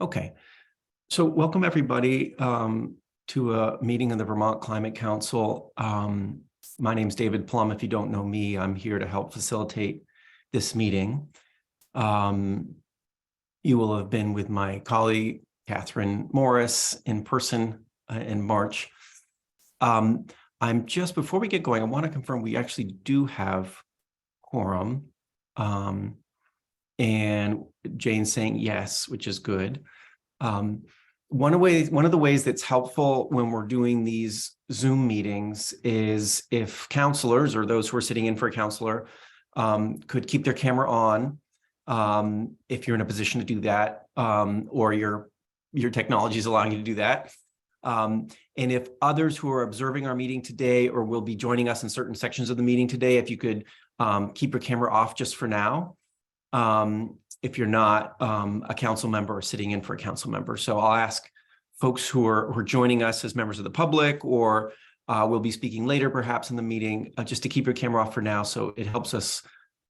Okay, so welcome everybody to a meeting of the Vermont Climate Council. My name's David Plum. If you don't know me, I'm here to help facilitate this meeting. You will have been with my colleague, Catherine Morris, in person in March. I'm just, before we get going, I want to confirm we actually do have quorum. And Jane's saying yes, which is good. One of the ways that's helpful when we're doing these Zoom meetings is if counselors or those who are sitting in for a counselor could keep their camera on if you're in a position to do that, or your technology is allowing you to do that. And if others who are observing our meeting today or will be joining us in certain sections of the meeting today, if you could keep your camera off just for now. If you're not a council member or sitting in for a council member. So I'll ask folks who are joining us as members of the public or will be speaking later perhaps in the meeting, just to keep your camera off for now, so it helps us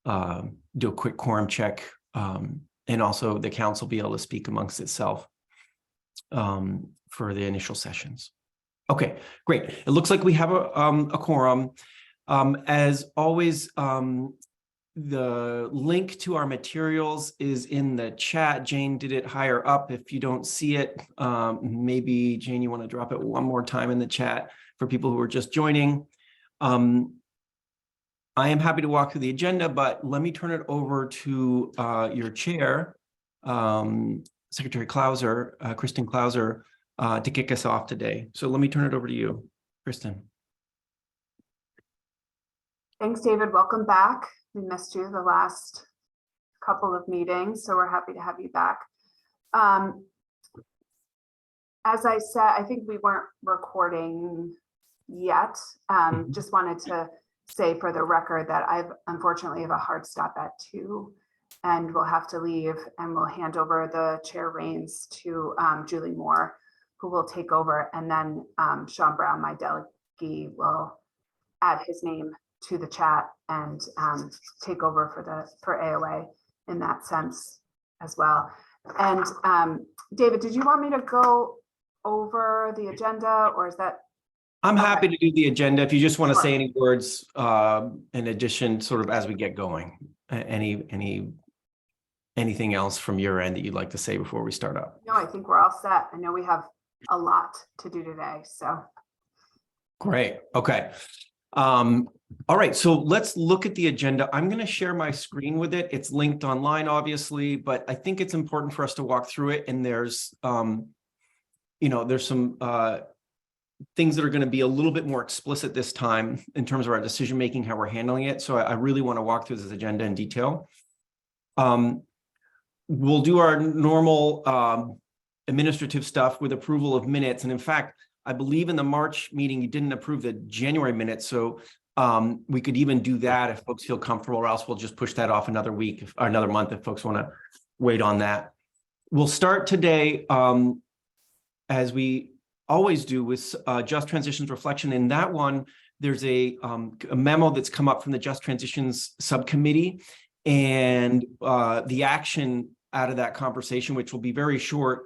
do a quick quorum check, and also the council be able to speak amongst itself for the initial sessions. Okay, great. It looks like we have a quorum. As always, the link to our materials is in the chat. Jane did it higher up. If you don't see it, maybe Jane, you want to drop it one more time in the chat for people who are just joining. I am happy to walk through the agenda, but let me turn it over to your chair, Secretary Klauser, Kristen Klauser, to kick us off today. So let me turn it over to you, Kristen. Thanks, David. Welcome back. We missed you the last couple of meetings, so we're happy to have you back. As I said, I think we weren't recording yet. Just wanted to say for the record that I've unfortunately have a hard stop at 2 and we'll have to leave, and we'll hand over the chair reins to Julie Moore, who will take over, and then Sean Brown, my delegee, will add his name to the chat and take over for AOA in that sense as well. And David, did you want me to go over the agenda, or is that? I'm happy to do the agenda. If you just want to say any words in addition, sort of as we get going, anything else from your end that you'd like to say before we start up? No, I think we're all set. I know we have a lot to do today, so. Great. Okay. All right, so let's look at the agenda. I'm going to share my screen with it. It's linked online, obviously, but I think it's important for us to walk through it. And there's, there's some things that are going to be a little bit more explicit this time in terms of our decision making, how we're handling it. So I really want to walk through this agenda in detail. We'll do our normal administrative stuff with approval of minutes, and in fact, I believe in the March meeting, you didn't approve the January minutes, so we could even do that if folks feel comfortable, or else we'll just push that off another week or another month if folks want to wait on that. We'll start today, as we always do, with Just Transitions Reflection. In that one, there's a memo that's come up from the Just Transitions Subcommittee, and the action out of that conversation, which will be very short,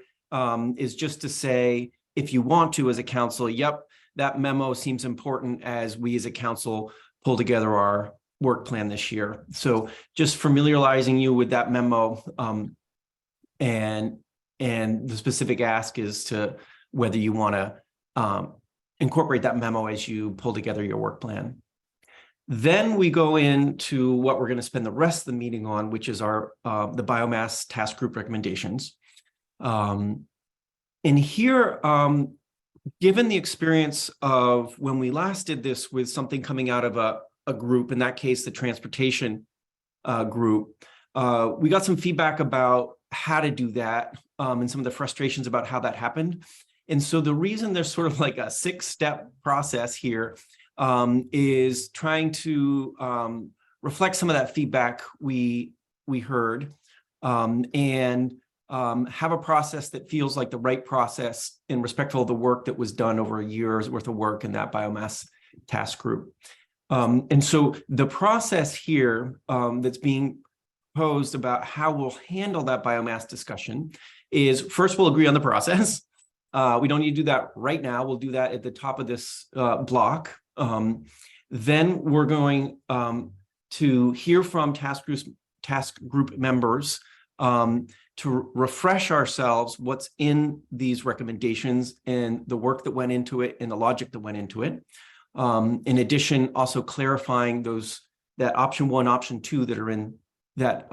is just to say, if you want to, as a council, yep, that memo seems important as we as a council pull together our work plan this year. So just familiarizing you with that memo, and the specific ask is to whether you want to incorporate that memo as you pull together your work plan. Then we go into what we're going to spend the rest of the meeting on, which is our the biomass task group recommendations. And here, given the experience of when we last did this with something coming out of a group, in that case, the transportation group, we got some feedback about how to do that, and some of the frustrations about how that happened. And so the reason there's sort of like a 6-step process here is trying to reflect some of that feedback we heard, and have a process that feels like the right process and respectful of the work that was done over a year's worth of work in that biomass task group. And so the process here that's being proposed about how we'll handle that biomass discussion is first we'll agree on the process. We don't need to do that right now. We'll do that at the top of this block. Then we're going to hear from task group members to refresh ourselves what's in these recommendations and the work that went into it and the logic that went into it. In addition, also clarifying that option 1, option 2 that are in that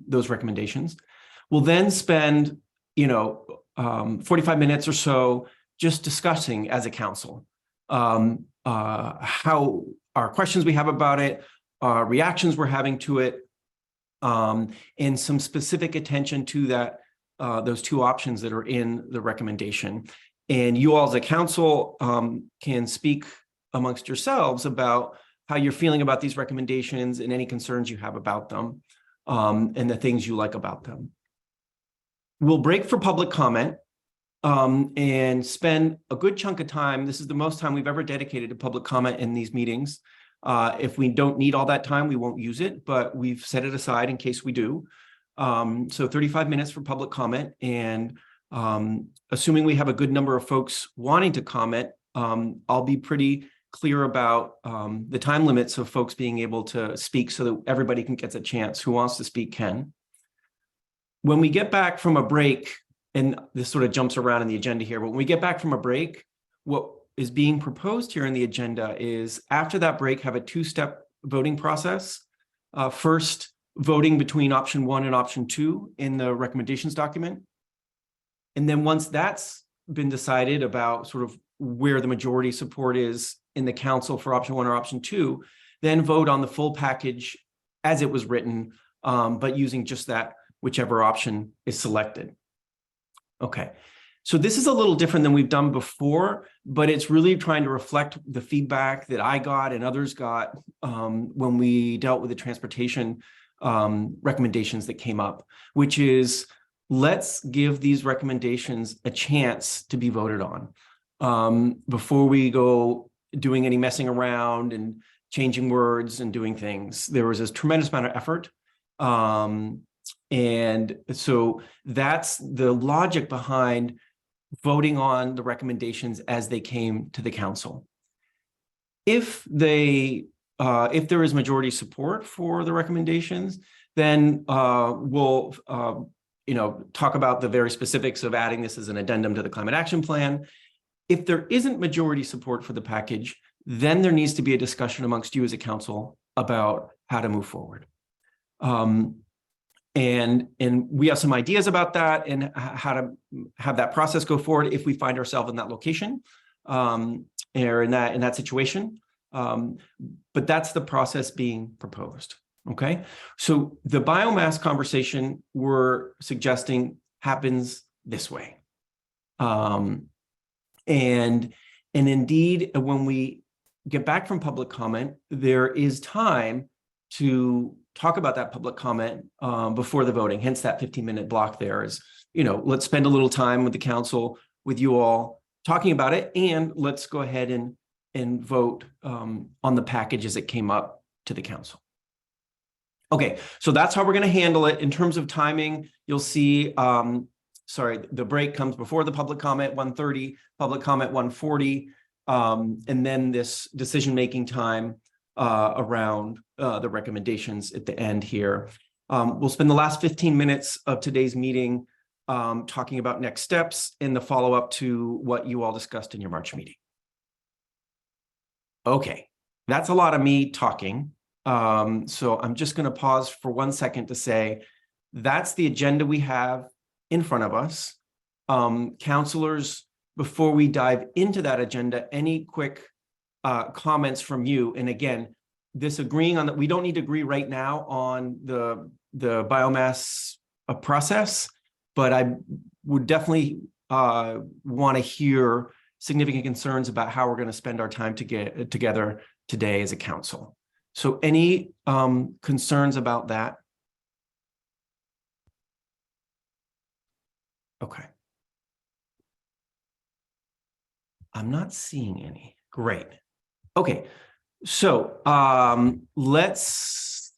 those recommendations. We'll then spend 45 minutes or so just discussing as a council how our questions we have about it, reactions we're having to it, and some specific attention to that those 2 options that are in the recommendation. And you all as a council can speak amongst yourselves about how you're feeling about these recommendations and any concerns you have about them, and the things you like about them. We'll break for public comment and spend a good chunk of time. This is the most time we've ever dedicated to public comment in these meetings. If we don't need all that time, we won't use it, but we've set it aside in case we do. So 35 minutes for public comment, and assuming we have a good number of folks wanting to comment, I'll be pretty clear about the time limits of folks being able to speak so that everybody can get a chance. Who wants to speak can. When we get back from a break, and this sort of jumps around in the agenda here, but when we get back from a break, what is being proposed here in the agenda is after that break, have a 2-step voting process. First, voting between option 1 and option 2 in the recommendations document. And then once that's been decided about sort of where the majority support is in the council for option 1 or option 2, then vote on the full package as it was written, but using just that whichever option is selected. Okay, so this is a little different than we've done before, but it's really trying to reflect the feedback that I got and others got when we dealt with the transportation recommendations that came up, which is let's give these recommendations a chance to be voted on before we go doing any messing around and changing words and doing things. There was a tremendous amount of effort. And so that's the logic behind voting on the recommendations as they came to the council. If there is majority support for the recommendations, then we'll talk about the very specifics of adding this as an addendum to the climate action plan. If there isn't majority support for the package, then there needs to be a discussion amongst you as a council about how to move forward. And we have some ideas about that and how to have that process go forward if we find ourselves in that location or in that situation. But that's the process being proposed. Okay, so the biomass conversation we're suggesting happens this way. And indeed, when we get back from public comment, there is time to talk about that public comment before the voting. Hence that 15-minute block there is, let's spend a little time with the council, with you all talking about it, and let's go ahead and vote on the package as it came up to the council. Okay, so that's how we're going to handle it. In terms of timing, you'll see, the break comes before the public comment, 1:30, public comment 1:40, and then this decision-making time around the recommendations at the end here. We'll spend the last 15 minutes of today's meeting talking about next steps and the follow-up to what you all discussed in your March meeting. Okay, that's a lot of me talking. So I'm just going to pause for 1 second to say that's the agenda we have in front of us. Counselors, before we dive into that agenda, any quick comments from you? And again, this agreeing on that, we don't need to agree right now on the biomass process, but I would definitely want to hear significant concerns about how we're going to spend our time together today as a council. So any concerns about that? Okay. I'm not seeing any. Great. Okay, so let's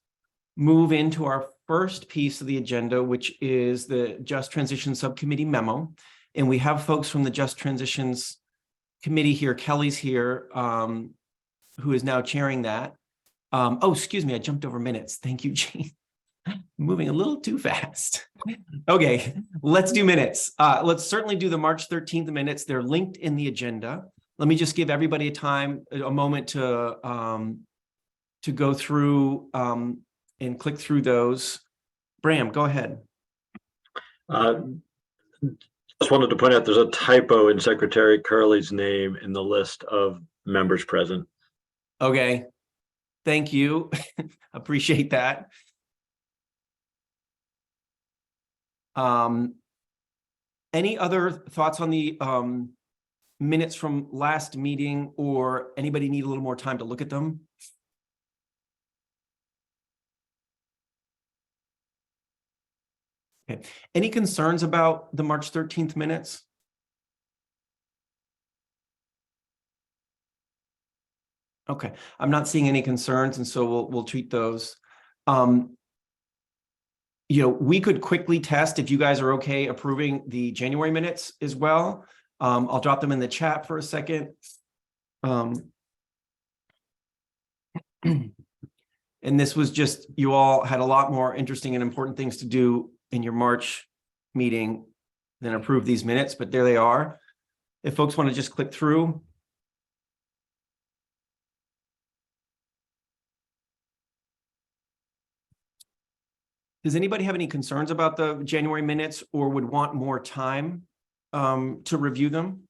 move into our first piece of the agenda, which is the Just Transition Subcommittee memo. And we have folks from the Just Transitions Committee here. Kelly's here, who is now chairing that. Oh, excuse me, I jumped over minutes. Thank you, Jean. Moving a little too fast. Okay, let's do minutes. Let's certainly do the March 13th minutes. They're linked in the agenda. Let me just give everybody a moment to go through and click through those. Bram, go ahead. Just wanted to point out there's a typo in Secretary Curley's name in the list of members present. Okay, thank you. Appreciate that. Any other thoughts on the minutes from last meeting, or anybody need a little more time to look at them? Okay. Any concerns about the March 13th minutes? Okay, I'm not seeing any concerns, and so we'll treat those. We could quickly test if you guys are okay approving the January minutes as well. I'll drop them in the chat for a second. And this was just, you all had a lot more interesting and important things to do in your March meeting than approve these minutes, but there they are. If folks want to just click through. Does anybody have any concerns about the January minutes or would want more time to review them?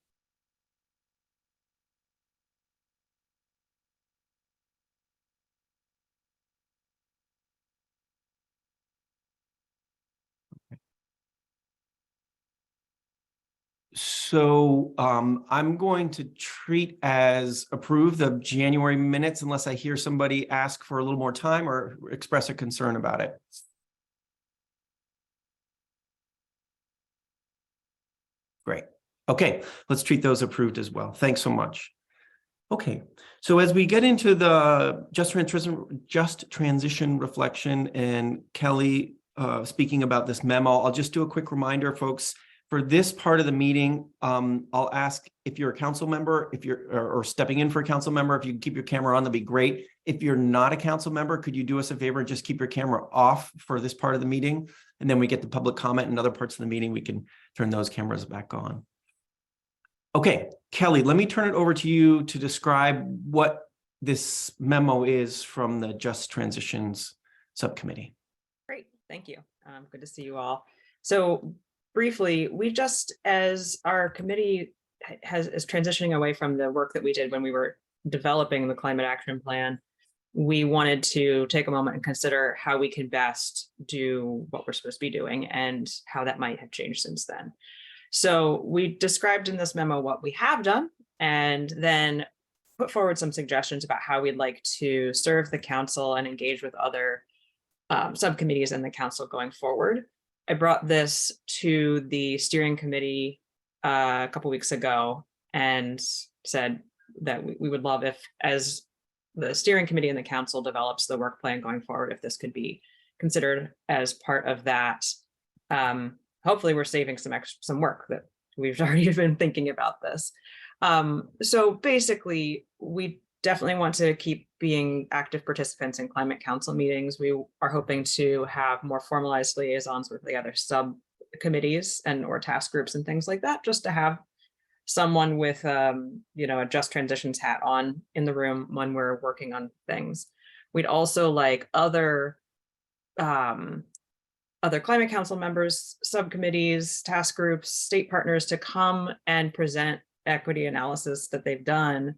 So I'm going to treat as approve the January minutes unless I hear somebody ask for a little more time or express a concern about it. Great. Okay, let's treat those approved as well. Thanks so much. Okay, so as we get into the just transition reflection and Kelly speaking about this memo, I'll just do a quick reminder, folks. For this part of the meeting, I'll ask if you're a council member, if you're or stepping in for a council member, if you can keep your camera on, that'd be great. If you're not a council member, could you do us a favor and just keep your camera off for this part of the meeting? And then we get the public comment and other parts of the meeting, we can turn those cameras back on. Okay, Kelly, let me turn it over to you to describe what this memo is from the Just Transitions Subcommittee. Great, thank you. Good to see you all. So briefly, we just, as our committee is transitioning away from the work that we did when we were developing the climate action plan, we wanted to take a moment and consider how we can best do what we're supposed to be doing and how that might have changed since then. So we described in this memo what we have done and then put forward some suggestions about how we'd like to serve the council and engage with other subcommittees in the council going forward. I brought this to the steering committee a couple weeks ago and said that we would love if, as the steering committee and the council develops the work plan going forward, if this could be considered as part of that. Hopefully we're saving some work that we've already been thinking about this. So basically, we definitely want to keep being active participants in climate council meetings. We are hoping to have more formalized liaisons with the other subcommittees and or task groups and things like that, just to have someone with a Just Transitions hat on in the room when we're working on things. We'd also like other climate council members, subcommittees, task groups, state partners to come and present equity analysis that they've done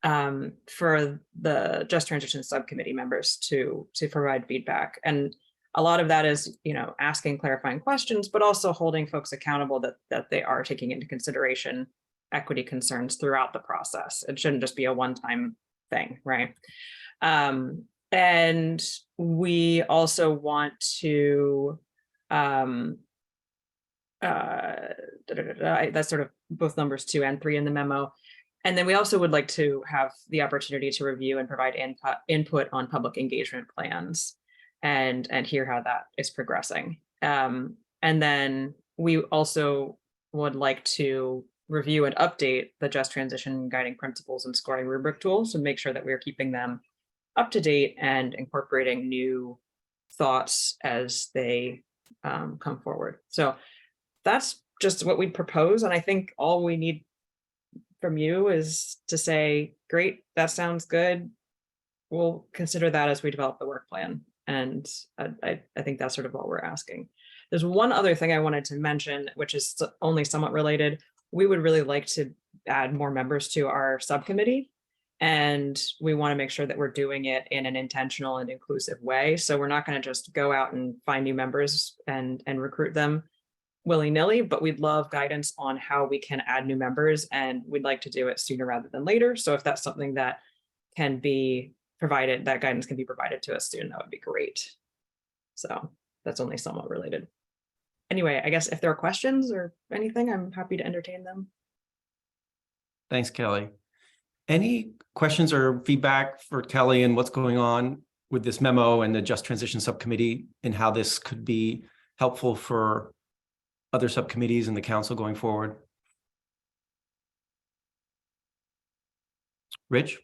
for the Just Transition subcommittee members to provide feedback. And a lot of that is, asking clarifying questions, but also holding folks accountable that they are taking into consideration equity concerns throughout the process. It shouldn't just be a one-time thing, right? And we also want to, that's sort of both numbers 2 and 3 in the memo. And then we also would like to have the opportunity to review and provide input on public engagement plans. and hear how that is progressing. And then we also would like to review and update the Just Transition guiding principles and scoring rubric tools and make sure that we're keeping them up to date and incorporating new thoughts as they come forward. So that's just what we propose. And I think all we need from you is to say, great, that sounds good. We'll consider that as we develop the work plan. And I think that's sort of what we're asking. There's one other thing I wanted to mention, which is only somewhat related. We would really like to add more members to our subcommittee. And we want to make sure that we're doing it in an intentional and inclusive way. So we're not going to just go out and find new members and recruit them willy-nilly, but we'd love guidance on how we can add new members, and we'd like to do it sooner rather than later. So if that's something that can be provided, that guidance can be provided to us soon, that would be great. So that's only somewhat related. Anyway, I guess if there are questions or anything, I'm happy to entertain them. Thanks, Kelly. Any questions or feedback for Kelly and what's going on with this memo and the Just Transition Subcommittee and how this could be helpful for other subcommittees and the council going forward? Rich?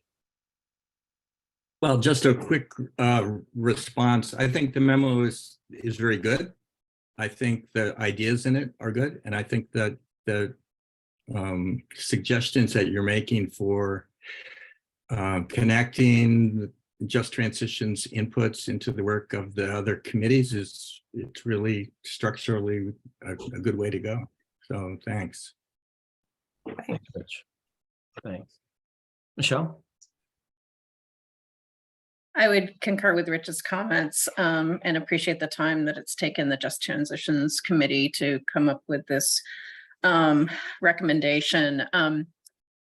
Well, just a quick response. I think the memo is very good. I think the ideas in it are good. And I think that the suggestions that you're making for connecting Just Transition's inputs into the work of the other committees it's really structurally a good way to go. So thanks. Thanks, Rich. Thanks. Michelle? I would concur with Rich's comments and appreciate the time that it's taken the Just Transitions Committee to come up with this recommendation.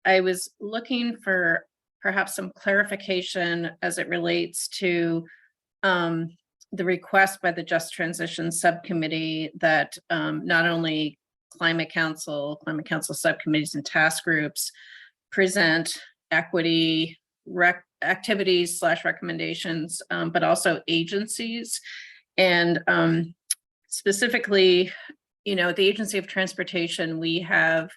I was looking for perhaps some clarification as it relates to the request by the Just Transition Subcommittee that not only Climate Council subcommittees and task groups present equity activities / recommendations, but also agencies. And specifically, at the Agency of Transportation, we have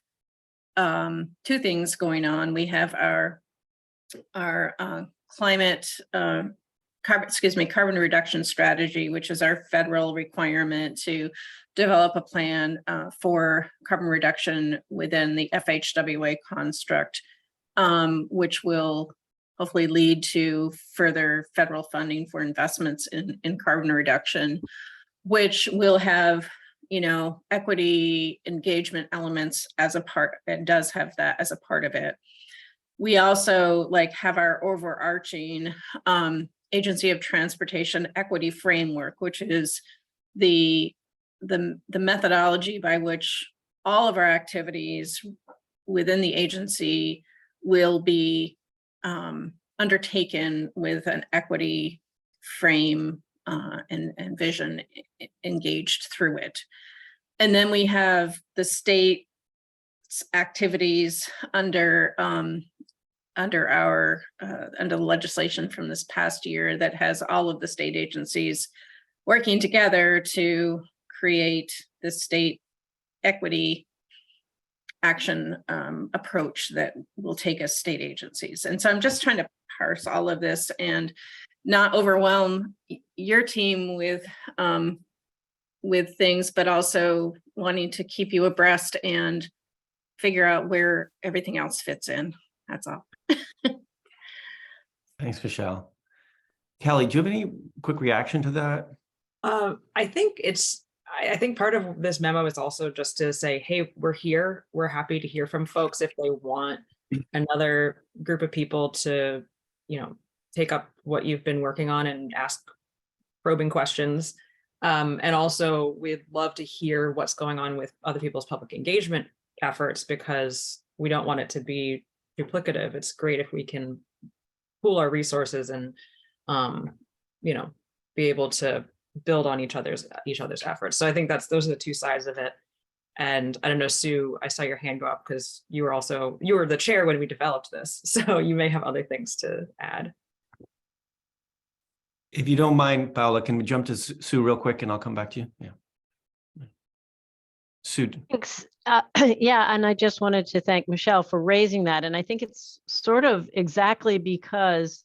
two things going on. We have our carbon reduction strategy, which is our federal requirement to develop a plan for carbon reduction within the FHWA construct, which will hopefully lead to further federal funding for investments in carbon reduction, which will have, equity engagement elements as a part. It does have that as a part of it. We also have our overarching Agency of Transportation equity framework, which is the methodology by which all of our activities within the agency will be undertaken with an equity frame and vision engaged through it. And then we have the state activities under the legislation from this past year that has all of the state agencies working together to create the state equity action approach that will take us state agencies. And so I'm just trying to parse all of this and not overwhelm your team with things, but also wanting to keep you abreast and figure out where everything else fits in. That's all. Thanks, Michelle. Kelly, do you have any quick reaction to that? I think part of this memo is also just to say, hey, we're here. We're happy to hear from folks if they want another group of people to, take up what you've been working on and ask probing questions. And also we'd love to hear what's going on with other people's public engagement efforts, because we don't want it to be duplicative. It's great if we can pool our resources and, be able to build on each other's efforts. So I think those are the two sides of it. And I don't know, Sue, I saw your hand go up because you were the chair when we developed this. So you may have other things to add. If you don't mind, Paula, can we jump to Sue real quick and I'll come back to you? Yeah. Sue. Thanks. Yeah, and I just wanted to thank Michelle for raising that. And I think it's sort of exactly because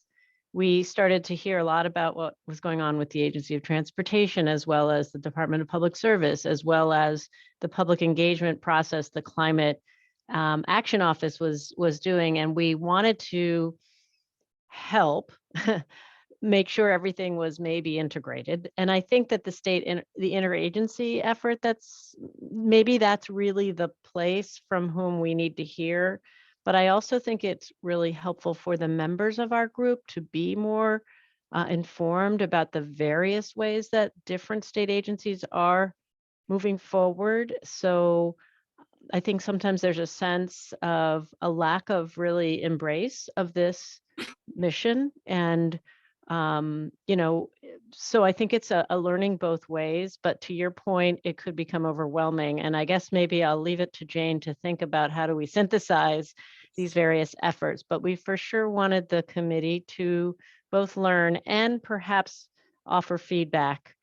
we started to hear a lot about what was going on with the Agency of Transportation, as well as the Department of Public Service, as well as the public engagement process the Climate Action Office was doing. And we wanted to help make sure everything was maybe integrated. And I think that the the interagency effort, that's really the place from whom we need to hear. But I also think it's really helpful for the members of our group to be more informed about the various ways that different state agencies are moving forward. So I think sometimes there's a sense of a lack of really embrace of this mission. And so I think it's a learning both ways, but to your point, it could become overwhelming. And I guess maybe I'll leave it to Jane to think about how do we synthesize these various efforts. But we for sure wanted the committee to both learn and perhaps offer feedback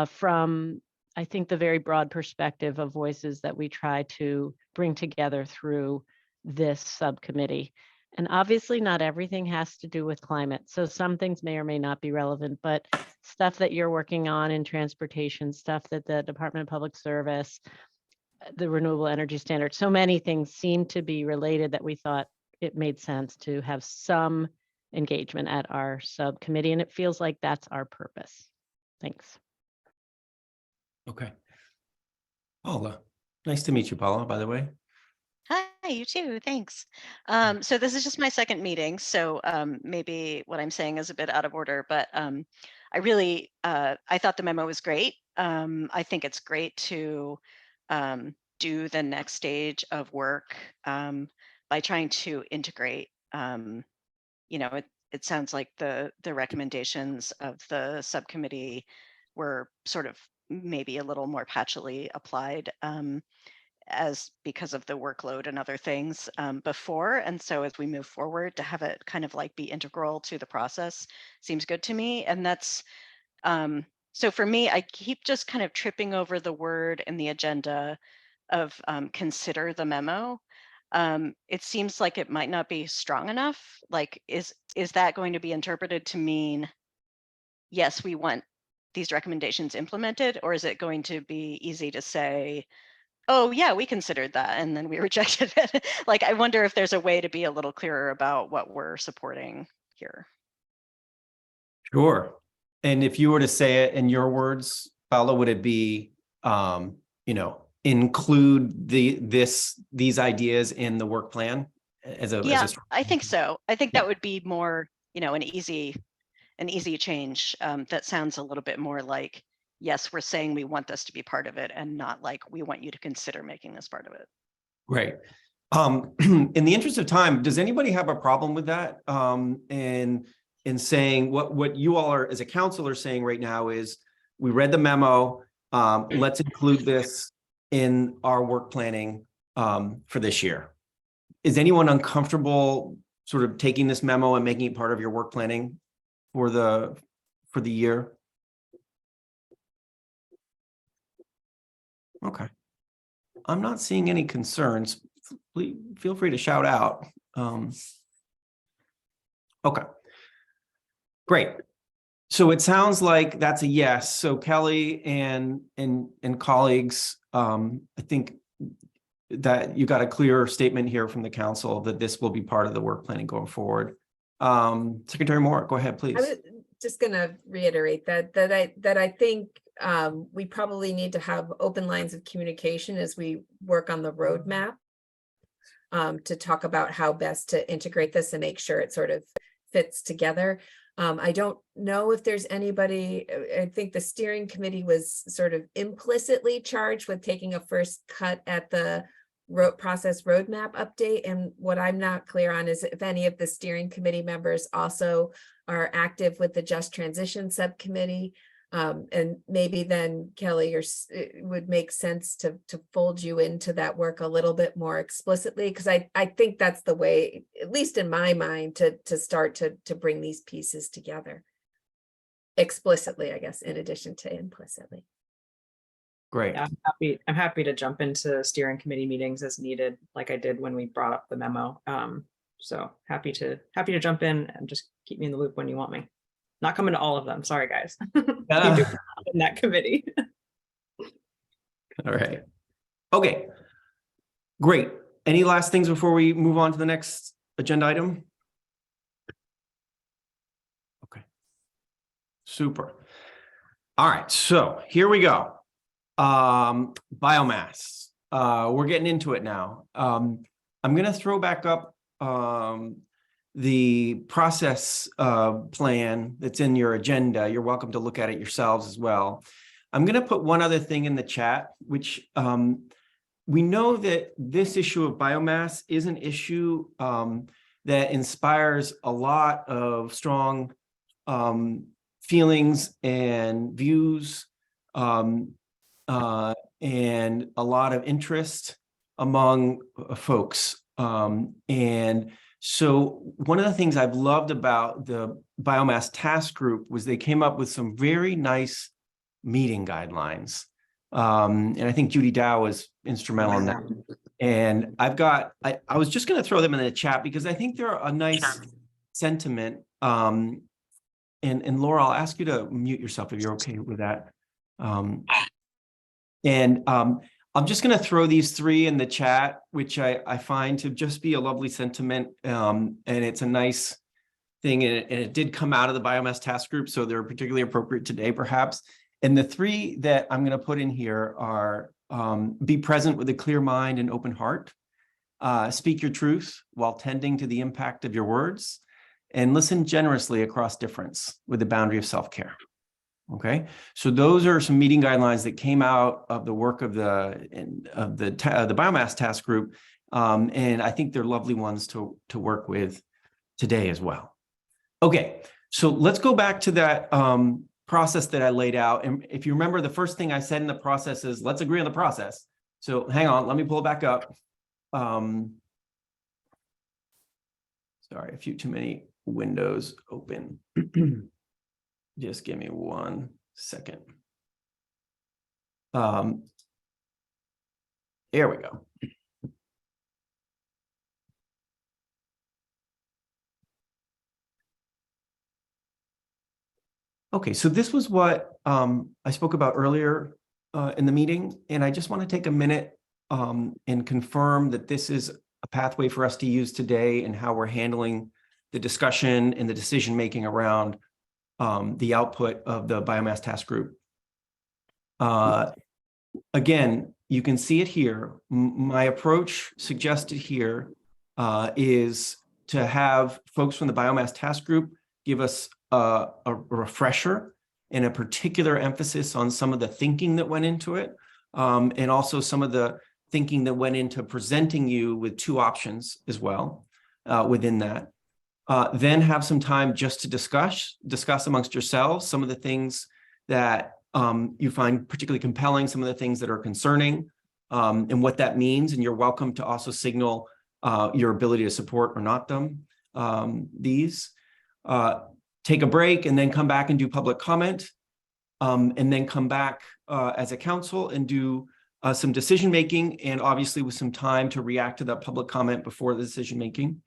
from, I think, the very broad perspective of voices that we try to bring together through this subcommittee. And obviously not everything has to do with climate. So some things may or may not be relevant, but stuff that you're working on in transportation, stuff that the Department of Public Service, the renewable energy standard, so many things seem to be related that we thought it made sense to have some engagement at our subcommittee. And it feels like that's our purpose. Thanks. Okay. Paula, nice to meet you, Paula, by the way. Hi, you too. Thanks. So this is just my second meeting, so maybe what I'm saying is a bit out of order, but I really I thought the memo was great. I think it's great to do the next stage of work by trying to integrate. It sounds like the recommendations of the subcommittee were sort of maybe a little more patchily applied. As because of the workload and other things before. And so as we move forward, to have it kind of like be integral to the process seems good to me. And that's, so for me, I keep just kind of tripping over the word in the agenda of consider the memo. It seems like it might not be strong enough. Like, is that going to be interpreted to mean, yes, we want these recommendations implemented, or is it going to be easy to say, oh yeah, we considered that and then we rejected it? Like, I wonder if there's a way to be a little clearer about what we're supporting here. Sure. And if you were to say it in your words, Paula, would it be, include these ideas in the work plan as a I think so. I think that would be more, an easy change that sounds a little bit more like, yes, we're saying we want this to be part of it, and not like we want you to consider making this part of it. Great. In the interest of time, does anybody have a problem with that? In saying what you all are as a council are saying right now is, we read the memo, let's include this in our work planning for this year. Is anyone uncomfortable sort of taking this memo and making it part of your work planning for the year? Okay. I'm not seeing any concerns. Please feel free to shout out. Okay. Great. So it sounds like that's a yes. So Kelly and colleagues, I think that you got a clear statement here from the council that this will be part of the work planning going forward. Secretary Moore, go ahead, please. I was just going to reiterate that I think we probably need to have open lines of communication as we work on the roadmap to talk about how best to integrate this and make sure it sort of fits together. I don't know if there's anybody, I think the steering committee was sort of implicitly charged with taking a first cut at the process roadmap update. And what I'm not clear on is if any of the steering committee members also are active with the Just Transition subcommittee. And maybe then Kelly, it would make sense to fold you into that work a little bit more explicitly, because I think that's the way, at least in my mind, to start to bring these pieces together. explicitly, I guess, in addition to implicitly. Great. Yeah, I'm happy to jump into steering committee meetings as needed, like I did when we brought up the memo. So happy to jump in and just keep me in the loop when you want me. Not coming to all of them. Sorry, guys. You do in that committee. All right. Okay. Great. Any last things before we move on to the next agenda item? Okay. Super. All right. So here we go. Biomass. We're getting into it now. I'm going to throw back up the process plan that's in your agenda. You're welcome to look at it yourselves as well. I'm going to put one other thing in the chat, which we know that this issue of biomass is an issue that inspires a lot of strong feelings and views and a lot of interest among folks. And so one of the things I've loved about the biomass task group was they came up with some very nice meeting guidelines. And I think Judy Dow was instrumental in that. And I was just going to throw them in the chat because I think they're a nice sentiment. And Laura, I'll ask you to mute yourself if you're okay with that. I'm just going to throw these three in the chat, which I find to just be a lovely sentiment. And it's a nice thing. And it did come out of the biomass task group, so they're particularly appropriate today, perhaps. And the three that I'm going to put in here are be present with a clear mind and open heart, speak your truth while tending to the impact of your words, and listen generously across difference with the boundary of self-care. Okay, so those are some meeting guidelines that came out of the work of the biomass task group, and I think they're lovely ones to work with today as well. Okay, so let's go back to that process that I laid out. And if you remember, the first thing I said in the process is let's agree on the process. So hang on, let me pull it back up. Sorry, a few too many windows open. Just give me 1 second. There we go. Okay, so this was what I spoke about earlier in the meeting, and I just want to take a minute and confirm that this is a pathway for us to use today and how we're handling the discussion and the decision-making around the output of the biomass task group. Again, you can see it here. My approach suggested here is to have folks from the biomass task group give us a refresher and a particular emphasis on some of the thinking that went into it, and also some of the thinking that went into presenting you with 2 options as well within that. Then have some time just to discuss amongst yourselves some of the things that you find particularly compelling, some of the things that are concerning, and what that means. And you're welcome to also signal your ability to support or not them. These. Take a break and then come back and do public comment, and then come back as a council and do some decision making, and obviously with some time to react to that public comment before the decision making.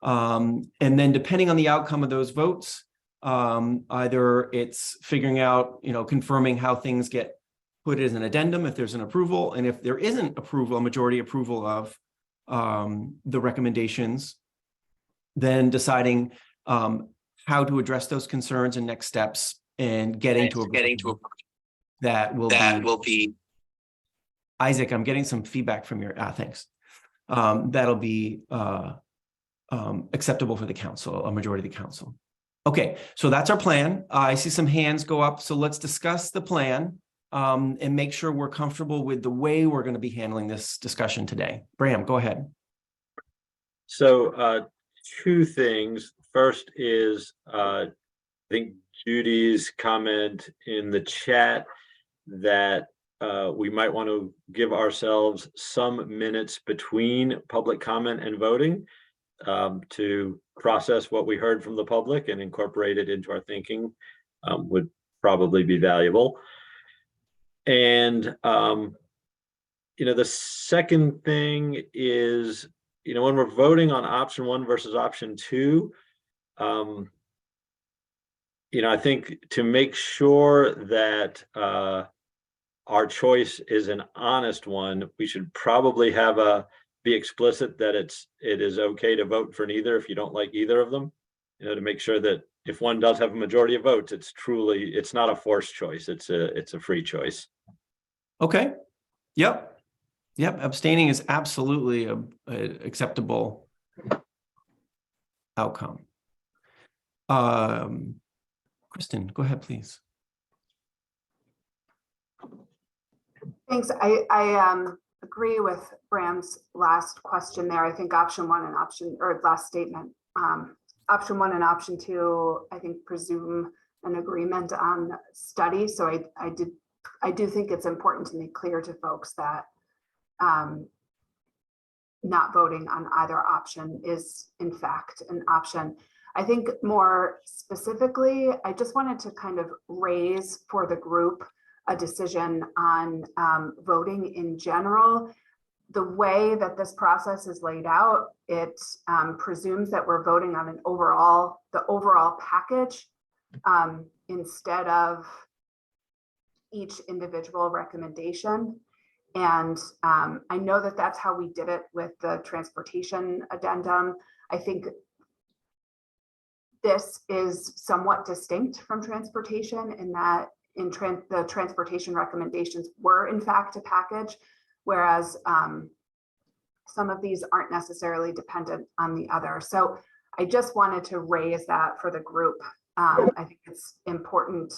And then depending on the outcome of those votes, either it's figuring out, confirming how things get put as an addendum if there's an approval, and if there isn't approval, a majority approval of the recommendations, then deciding how to address those concerns and next steps, and getting to a that will be Isaac, I'm getting some feedback from your thanks. That'll be acceptable for the council, a majority of the council. Okay, so that's our plan. I see some hands go up, so let's discuss the plan and make sure we're comfortable with the way we're going to be handling this discussion today. Bram, go ahead. So 2 things. First is, I think Judy's comment in the chat that we might want to give ourselves some minutes between public comment and voting to process what we heard from the public and incorporate it into our thinking. would probably be valuable. And, the second thing is, when we're voting on option 1 versus option 2, I think to make sure that our choice is an honest one, we should probably be explicit that it is okay to vote for neither if you don't like either of them, to make sure that if one does have a majority of votes, it's not a forced choice. It's a free choice. Okay. Yep. Abstaining is absolutely a acceptable outcome. Kristen, go ahead, please. Thanks. I agree with Bram's last question there. I think option 1 and last statement, option 1 and option 2, I think presume an agreement on study. So I do think it's important to make clear to folks that not voting on either option is in fact an option. I think more specifically, I just wanted to kind of raise for the group a decision on voting in general. The way that this process is laid out, it presumes that we're voting on the overall package instead of each individual recommendation. And I know that that's how we did it with the transportation addendum. I think this is somewhat distinct from transportation in that the transportation recommendations were in fact a package, whereas some of these aren't necessarily dependent on the other. So I just wanted to raise that for the group. I think it's important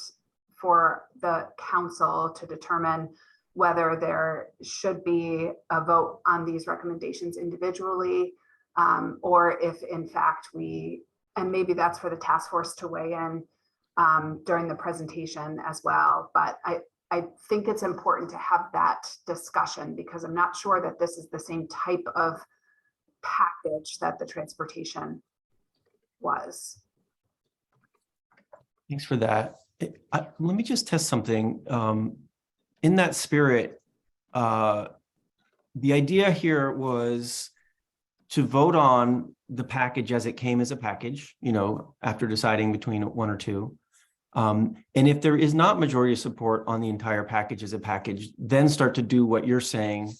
for the council to determine whether there should be a vote on these recommendations individually, or if in fact and maybe that's for the task force to weigh in during the presentation as well. But I think it's important to have that discussion because I'm not sure that this is the same type of package that the transportation was. Thanks for that. Let me just test something. In that spirit, the idea here was to vote on the package as it came as a package, after deciding between 1 or 2. And if there is not majority support on the entire package as a package, then start to do what you're saying,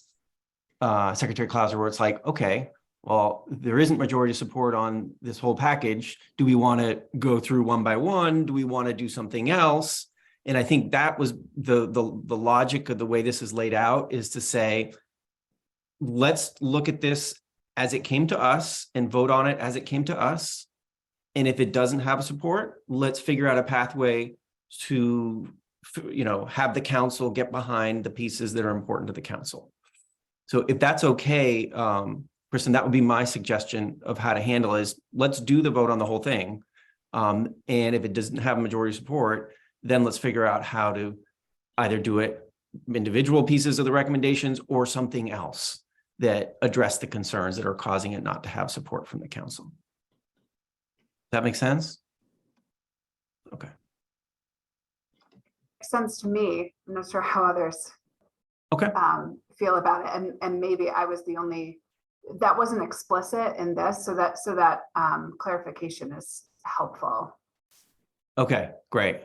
Secretary Clauser, where it's like, okay, well, there isn't majority support on this whole package. Do we want to go through one by one? Do we want to do something else? And I think that was the logic of the way this is laid out, is to say, let's look at this as it came to us and vote on it as it came to us. And if it doesn't have support, let's figure out a pathway to, have the council get behind the pieces that are important to the council. So if that's okay, Kristen, that would be my suggestion of how to handle is let's do the vote on the whole thing. And if it doesn't have majority support, then let's figure out how to either do it individual pieces of the recommendations or something else that address the concerns that are causing it not to have support from the council. That makes sense? Okay. Makes sense to me. I'm not sure how others feel about it. And maybe I was the only, that wasn't explicit in this, so that clarification is helpful. Okay, great.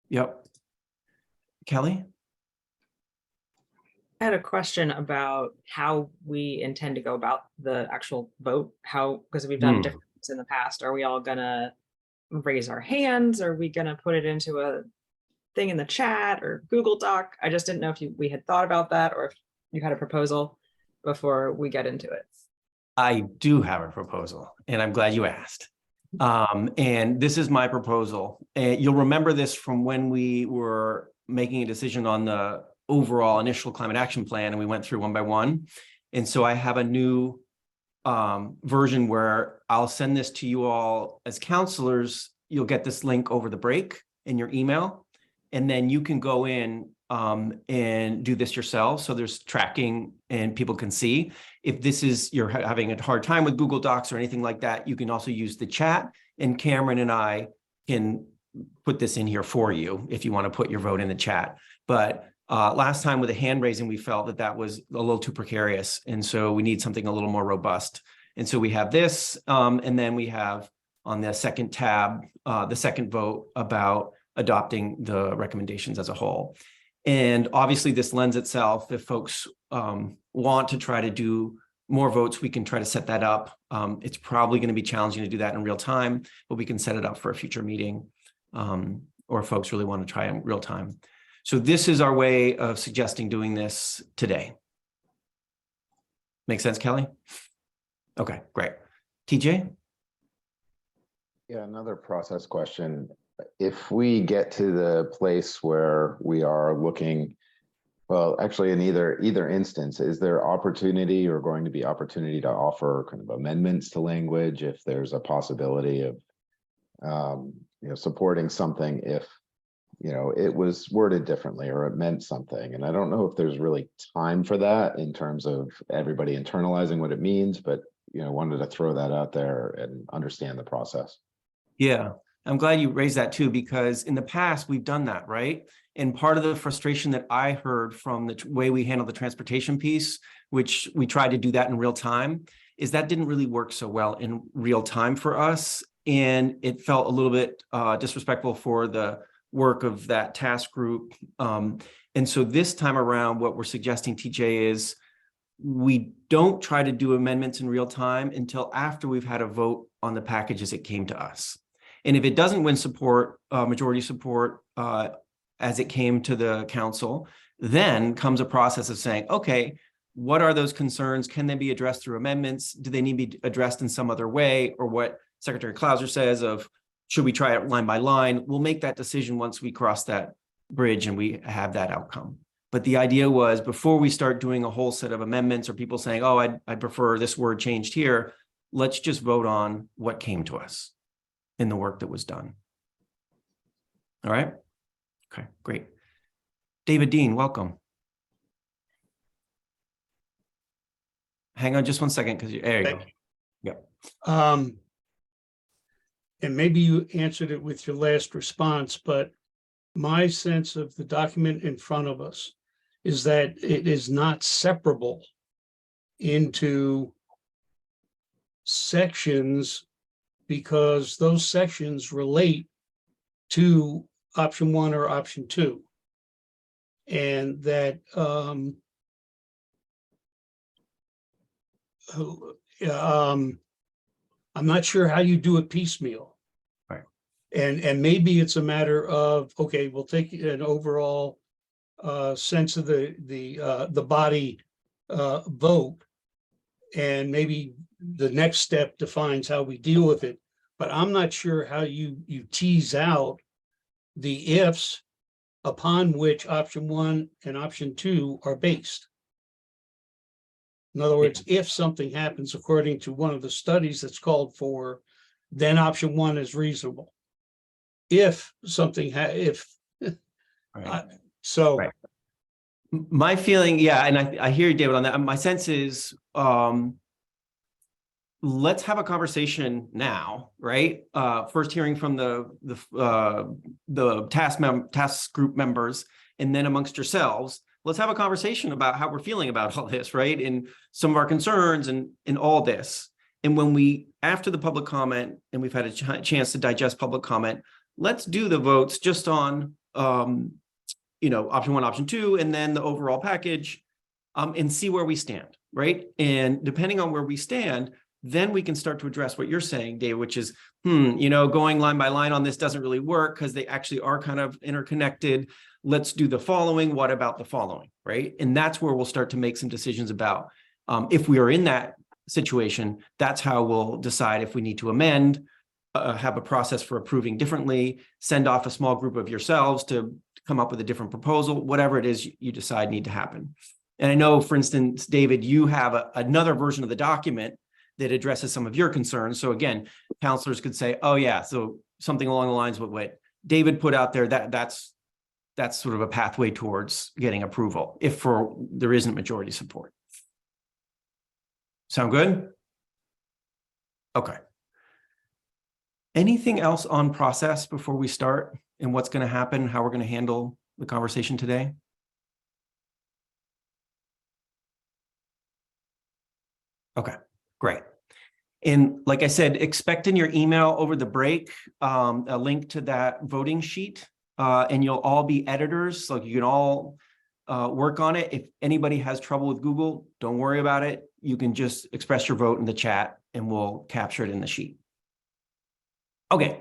Yep. Kelly? I had a question about how we intend to go about the actual vote. Because we've done different things in the past. Are we all gonna raise our hands? Are we gonna put it into a thing in the chat or Google Doc? I just didn't know if we had thought about that or if you had a proposal before we get into it. I do have a proposal, and I'm glad you asked. And this is my proposal. And you'll remember this from when we were making a decision on the overall initial climate action plan, and we went through one by one. And so I have a new version where I'll send this to you all as counselors. You'll get this link over the break in your email, and then you can go in and do this yourself. So there's tracking and people can see. If this is, you're having a hard time with Google Docs or anything like that, you can also use the chat, and Cameron and I can put this in here for you if you want to put your vote in the chat. But last time with the hand raising, we felt that that was a little too precarious. And so we need something a little more robust. And so we have this, and then we have on the second tab, the second vote about adopting the recommendations as a whole. And obviously this lends itself, if folks want to try to do more votes, we can try to set that up. It's probably going to be challenging to do that in real time, but we can set it up for a future meeting, or if folks really want to try in real time. So this is our way of suggesting doing this today. Make sense, Kelly? Okay, great. TJ? Yeah, another process question. If we get to the place where we are looking, well, actually in either instance, is there opportunity or going to be opportunity to offer kind of amendments to language if there's a possibility of supporting something if it was worded differently or it meant something? And I don't know if there's really time for that in terms of everybody internalizing what it means, but wanted to throw that out there and understand the process. Yeah, I'm glad you raised that too, because in the past we've done that, right? And part of the frustration that I heard from the way we handled the transportation piece, which we tried to do that in real time, is that didn't really work so well in real time for us. And it felt a little bit disrespectful for the work of that task group. And so this time around, what we're suggesting, TJ, is we don't try to do amendments in real time until after we've had a vote on the package as it came to us. And if it doesn't win support, majority support, as it came to the council, then comes a process of saying, okay, what are those concerns? Can they be addressed through amendments? Do they need to be addressed in some other way? Or what Secretary Clouser says of, should we try it line by line? We'll make that decision once we cross that bridge and we have that outcome. But the idea was, before we start doing a whole set of amendments or people saying, oh, I'd prefer this word changed here, let's just vote on what came to us in the work that was done. All right. Okay, great. David Dean, welcome. Hang on just one second, because there you go. Yep. And maybe you answered it with your last response, but my sense of the document in front of us is that it is not separable into sections, because those sections relate to option 1 or option 2. And that I'm not sure how you do it piecemeal. Right. And maybe it's a matter of, okay, we'll take an overall sense of the body vote, and maybe the next step defines how we deal with it. But I'm not sure how you tease out the ifs upon which option 1 and option 2 are based. In other words, if something happens according to one of the studies that's called for, then option 1 is reasonable. If something Right. So Right. My feeling, yeah, and I hear you, David, on that. My sense is, let's have a conversation now, right? First hearing from the task group members, and then amongst yourselves, let's have a conversation about how we're feeling about all this, right? And some of our concerns and all this. And when we, after the public comment, and we've had a chance to digest public comment, let's do the votes just on, option 1, option 2, and then the overall package, and see where we stand, right? And depending on where we stand, then we can start to address what you're saying, Dave, which is, going line by line on this doesn't really work because they actually are kind of interconnected. Let's do the following. What about the following, right? And that's where we'll start to make some decisions about, if we are in that situation, that's how we'll decide if we need to amend, have a process for approving differently, send off a small group of yourselves to come up with a different proposal, whatever it is you decide need to happen. And I know, for instance, David, you have another version of the document that addresses some of your concerns. So again, counselors could say, oh yeah, so something along the lines of what David put out there, that's sort of a pathway towards getting approval if there isn't majority support. Sound good? Okay. Anything else on process before we start and what's going to happen, how we're going to handle the conversation today? Okay, great. And like I said, expect in your email over the break a link to that voting sheet, and you'll all be editors, so you can all work on it. If anybody has trouble with Google, don't worry about it. You can just express your vote in the chat and we'll capture it in the sheet. Okay,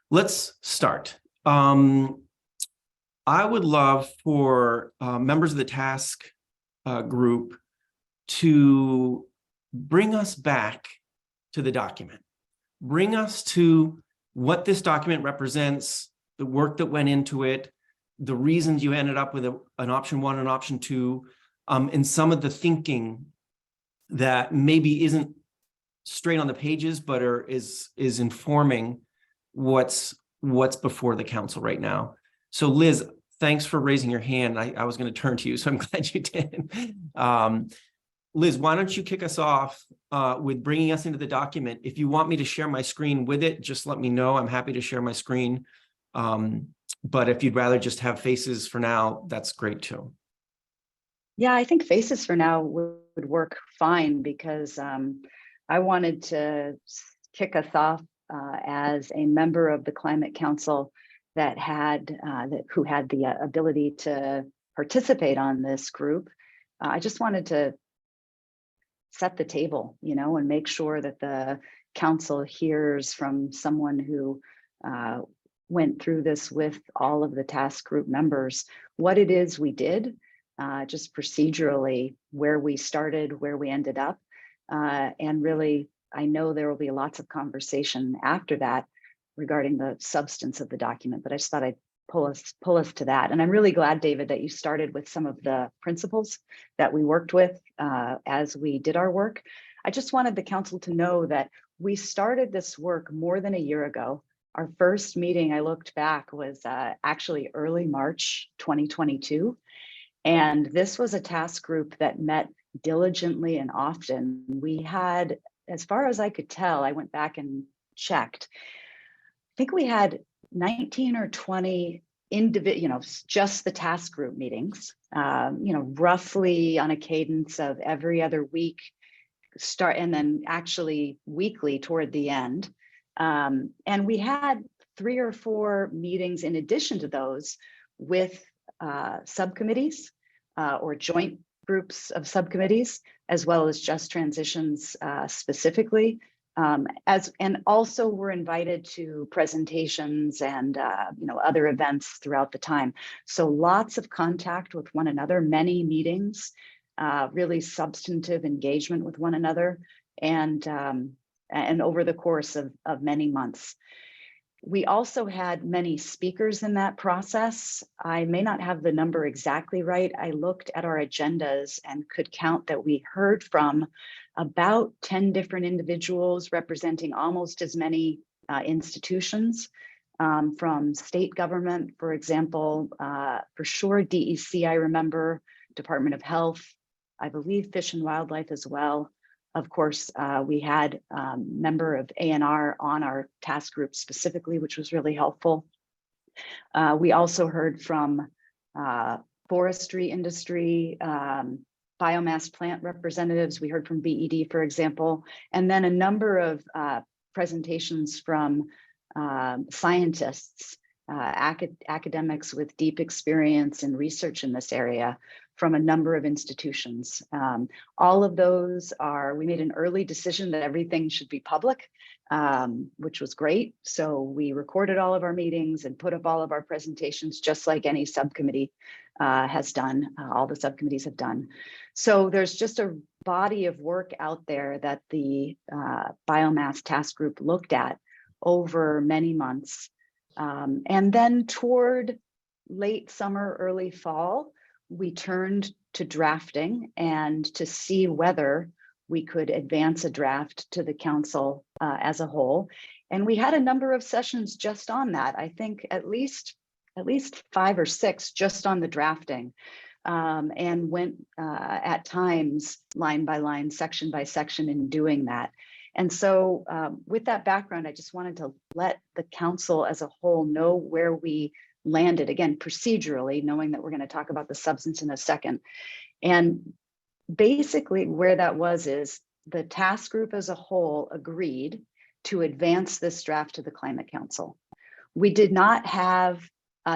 let's start. I would love for members of the task group to bring us back to the document. Bring us to what this document represents, the work that went into it, the reasons you ended up with an option 1 and option 2, and some of the thinking that maybe isn't straight on the pages, but is informing what's before the council right now. So Liz, thanks for raising your hand. I was going to turn to you, so I'm glad you did. Liz, why don't you kick us off with bringing us into the document? If you want me to share my screen with it, just let me know. I'm happy to share my screen. But if you'd rather just have faces for now, that's great too. Yeah, I think faces for now would work fine because I wanted to kick us off as a member of the Climate Council that who had the ability to participate on this group. I just wanted to set the table, and make sure that the council hears from someone who went through this with all of the task group members, what it is we did, just procedurally, where we started, where we ended up. And really, I know there will be lots of conversation after that regarding the substance of the document, but I just thought I'd pull us to that. And I'm really glad, David, that you started with some of the principles that we worked with as we did our work. I just wanted the council to know that we started this work more than a year ago. Our first meeting, I looked back, was actually early March 2022. And this was a task group that met diligently and often. We had, as far as I could tell, I went back and checked, I think we had 19 or 20 just the task group meetings, roughly on a cadence of every other week, and then actually weekly toward the end. And we had 3 or 4 meetings in addition to those with subcommittees or joint groups of subcommittees, as well as Just Transitions specifically. And also we're invited to presentations and other events throughout the time. So lots of contact with one another, many meetings, really substantive engagement with one another, and over the course of many months. We also had many speakers in that process. I may not have the number exactly right. I looked at our agendas and could count that we heard from about 10 different individuals representing almost as many institutions, from state government, for example, for sure DEC, I remember, Department of Health, I believe Fish and Wildlife as well. Of course, we had a member of ANR on our task group specifically, which was really helpful. We also heard from forestry industry, biomass plant representatives. We heard from BED, for example, and then a number of presentations from scientists, academics with deep experience and research in this area from a number of institutions. All of those we made an early decision that everything should be public, which was great. So we recorded all of our meetings and put up all of our presentations, just like any subcommittee has done, all the subcommittees have done. So there's just a body of work out there that the biomass task group looked at over many months. And then toward late summer, early fall, we turned to drafting and to see whether we could advance a draft to the council as a whole. And we had a number of sessions just on that. I think at least 5 or 6 just on the drafting, and went at times line by line, section by section in doing that. And so with that background, I just wanted to let the council as a whole know where we landed, again, procedurally, knowing that we're going to talk about the substance in a second. And basically where that was is the task group as a whole agreed to advance this draft to the Climate Council. We did not have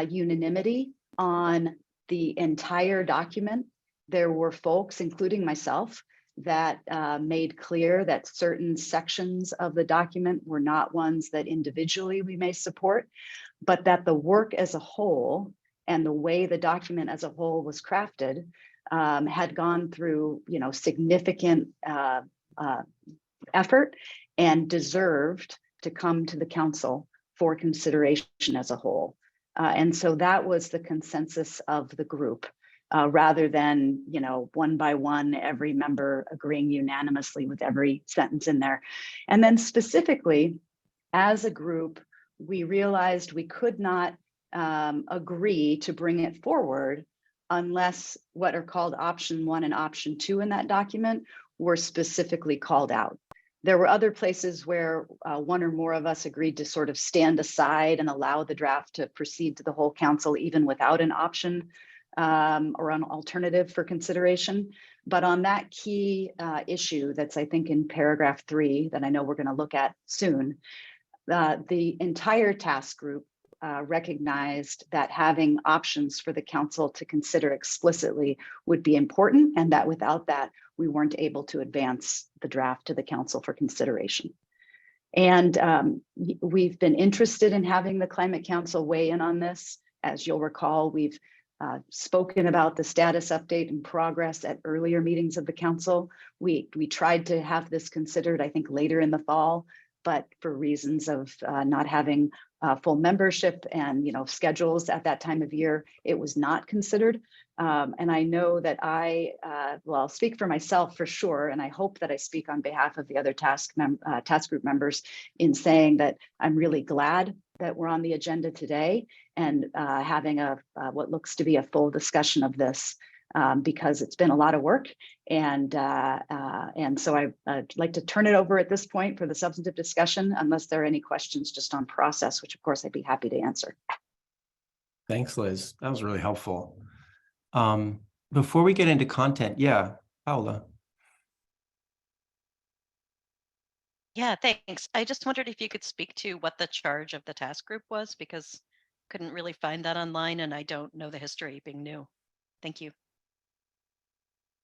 unanimity on the entire document. There were folks, including myself, that made clear that certain sections of the document were not ones that individually we may support, but that the work as a whole and the way the document as a whole was crafted had gone through, significant effort and deserved to come to the council for consideration as a whole. And so that was the consensus of the group, rather than, one by one, every member agreeing unanimously with every sentence in there. And then specifically, as a group, we realized we could not agree to bring it forward unless what are called option 1 and option 2 in that document were specifically called out. There were other places where one or more of us agreed to sort of stand aside and allow the draft to proceed to the whole council, even without an option or an alternative for consideration. But on that key issue that's, I think, in paragraph 3 that I know we're going to look at soon, the entire task group recognized that having options for the council to consider explicitly would be important, and that without that, we weren't able to advance the draft to the council for consideration. And we've been interested in having the Climate Council weigh in on this. As you'll recall, we've spoken about the status update and progress at earlier meetings of the council. We tried to have this considered, I think, later in the fall, but for reasons of not having full membership and schedules at that time of year, it was not considered. And I know that I'll speak for myself for sure, and I hope that I speak on behalf of the other task group members in saying that I'm really glad that we're on the agenda today and having what looks to be a full discussion of this. Because it's been a lot of work, and so I'd like to turn it over at this point for the substantive discussion, unless there are any questions just on process, which of course I'd be happy to answer. Thanks, Liz. That was really helpful. Before we get into content, yeah, Paula. Yeah, thanks. I just wondered if you could speak to what the charge of the task group was, because couldn't really find that online, and I don't know the history being new. Thank you.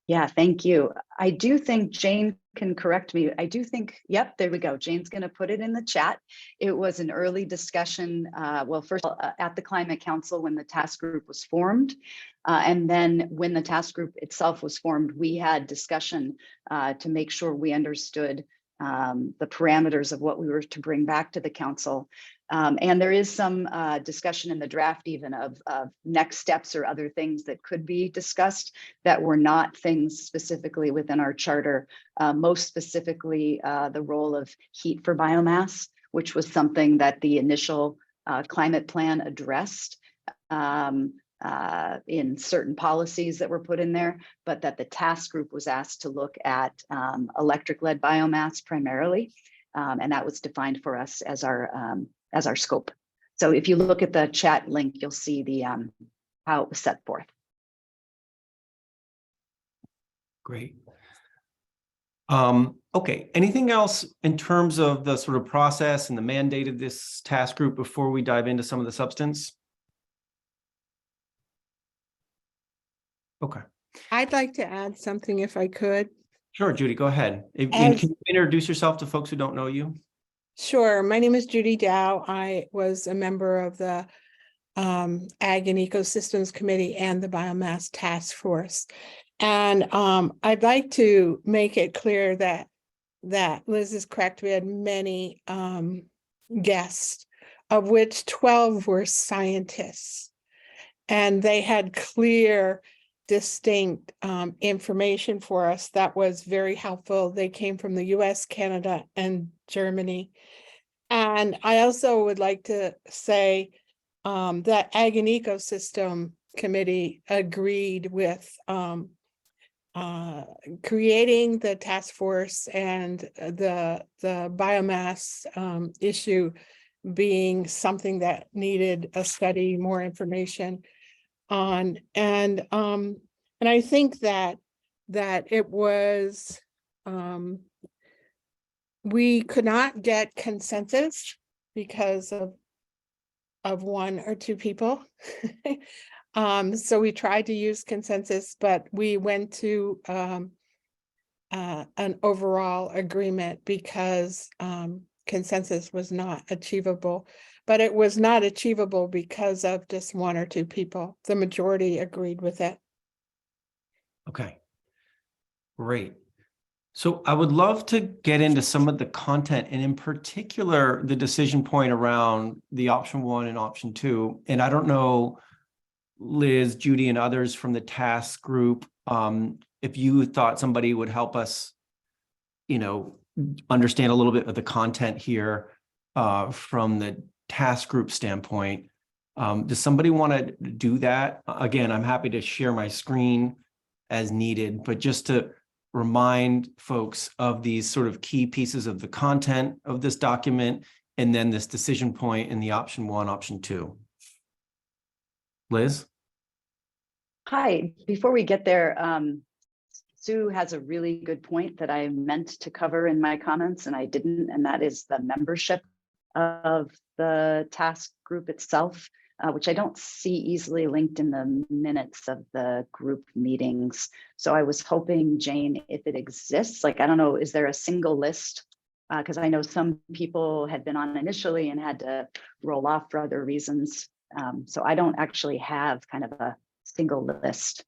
Yeah, thank you. I do think Jane can correct me. I do think, yep, there we go. Jane's going to put it in the chat. It was an early discussion, well, first at the Climate Council when the task group was formed. And then when the task group itself was formed, we had discussion to make sure we understood the parameters of what we were to bring back to the council. And there is some discussion in the draft even of next steps or other things that could be discussed that were not things specifically within our charter, most specifically the role of heat for biomass, which was something that the initial climate plan addressed in certain policies that were put in there, but that the task group was asked to look at electric-led biomass primarily, and that was defined for us as our scope. So if you look at the chat link, you'll see the how it was set forth. Great. Okay, anything else in terms of the sort of process and the mandate of this task group before we dive into some of the substance? Okay. I'd like to add something if I could. Sure, Judy, go ahead. And As- can you introduce yourself to folks who don't know you? Sure. My name is Judy Dow. I was a member of the Ag and Ecosystems Committee and the Biomass Task Force. And I'd like to make it clear that Liz is correct. We had many guests, of which 12 were scientists. And they had clear, distinct information for us that was very helpful. They came from the US, Canada, and Germany. And I also would like to say that Ag and Ecosystem Committee agreed with creating the task force and the biomass issue being something that needed a study, more information on. And I think that it was we could not get consensus because of one or two people. So we tried to use consensus, but we went to an overall agreement because consensus was not achievable. But it was not achievable because of just one or two people. The majority agreed with it. Okay, great. So I would love to get into some of the content, and in particular, the decision point around the option 1 and option 2. And I don't know, Liz, Judy, and others from the task group, if you thought somebody would help us, understand a little bit of the content here from the task group standpoint. Does somebody want to do that? Again, I'm happy to share my screen as needed, but just to remind folks of these sort of key pieces of the content of this document, and then this decision point in the option 1, option 2. Liz? Hi, before we get there, Sue has a really good point that I meant to cover in my comments and I didn't, and that is the membership of the task group itself, which I don't see easily linked in the minutes of the group meetings. So I was hoping, Jane, if it exists, like, I don't know, is there a single list? Because I know some people had been on initially and had to roll off for other reasons. So I don't actually have kind of a single list.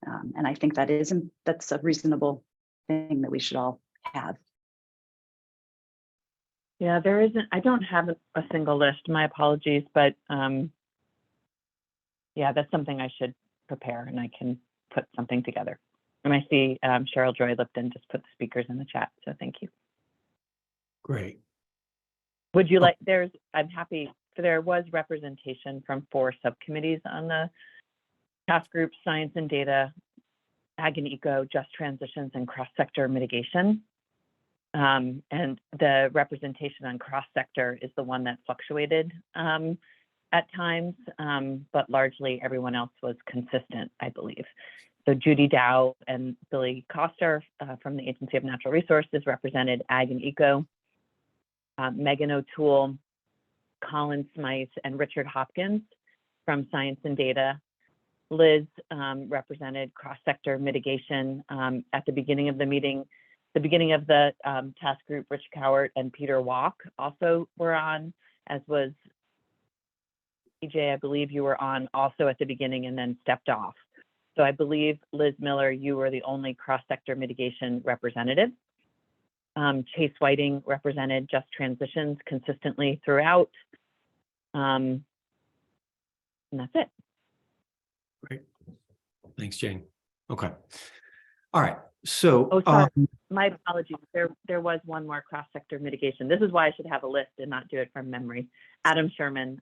And I think that's a reasonable thing that we should all have. Yeah, there isn't, I don't have a single list, my apologies, but yeah, that's something I should prepare and I can put something together. And I see Cheryl Joy Lipton just put the speakers in the chat, so thank you. Great. Would you like, I'm happy, there was representation from 4 subcommittees on the task group: science and data, ag and eco, just transitions, and cross-sector mitigation. And the representation on cross-sector is the one that fluctuated at times, but largely everyone else was consistent, I believe. So Judy Dow and Billy Koster from the Agency of Natural Resources represented ag and eco. Megan O'Toole, Colin Smythe, and Richard Hopkins from science and data. Liz represented cross-sector mitigation at the beginning of the meeting. The beginning of the task group, Rich Cowart and Peter Walk also were on, as was EJ, I believe you were on also at the beginning and then stepped off. So I believe, Liz Miller, you were the only cross-sector mitigation representative. Chase Whiting represented just transitions consistently throughout. And that's it. Great. Thanks, Jane. Okay. All right. So, oh, sorry. My apologies. There was one more cross-sector mitigation. This is why I should have a list and not do it from memory. Adam Sherman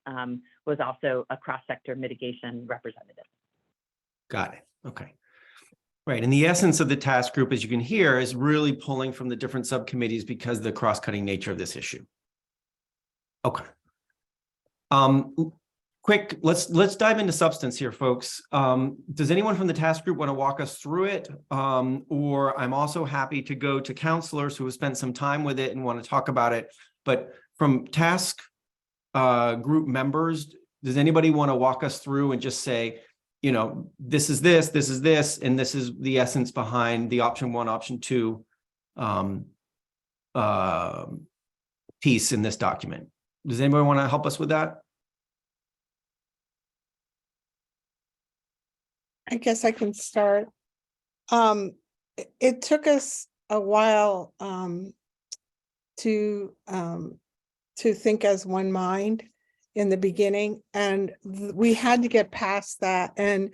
was also a cross-sector mitigation representative. Got it. Okay. Right. And the essence of the task group, as you can hear, is really pulling from the different subcommittees because of the cross-cutting nature of this issue. Okay. Quick, let's dive into substance here, folks. Does anyone from the task group want to walk us through it? Or I'm also happy to go to counselors who have spent some time with it and want to talk about it. But from task group members, does anybody want to walk us through and just say, this is this, and this is the essence behind the option 1, option 2 piece in this document? Does anybody want to help us with that? I guess I can start. It took us a while to think as one mind in the beginning, and we had to get past that, and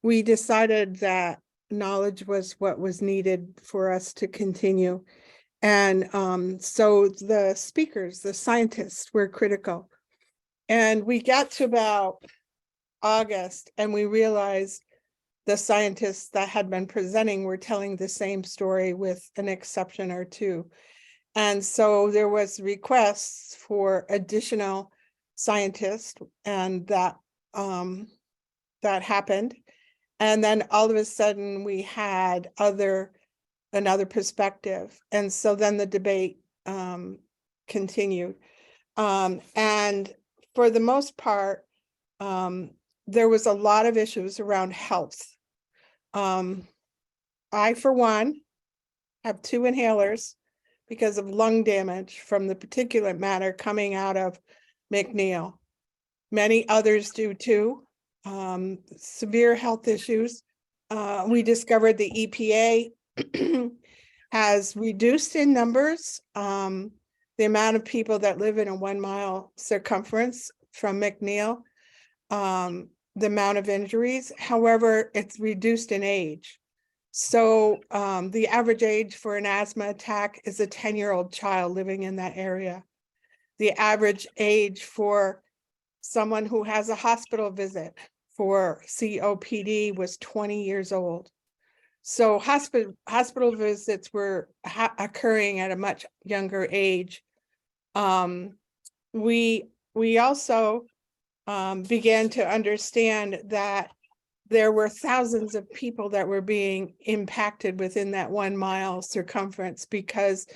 we decided that knowledge was what was needed for us to continue. And so the speakers, the scientists, were critical. And we got to about August and we realized the scientists that had been presenting were telling the same story with an exception or two. And so there was requests for additional scientists, and that happened. And then all of a sudden we had another perspective. And so then the debate continued. And for the most part, there was a lot of issues around health. I, for one, have 2 inhalers because of lung damage from the particulate matter coming out of McNeil. Many others do too. Severe health issues. We discovered the EPA has reduced in numbers the amount of people that live in a 1 mile circumference from McNeil, the amount of injuries. However, it's reduced in age. So the average age for an asthma attack is a 10-year-old child living in that area. The average age for someone who has a hospital visit for COPD was 20 years old. So hospital visits were occurring at a much younger age. We also began to understand that there were thousands of people that were being impacted within that 1 mile circumference because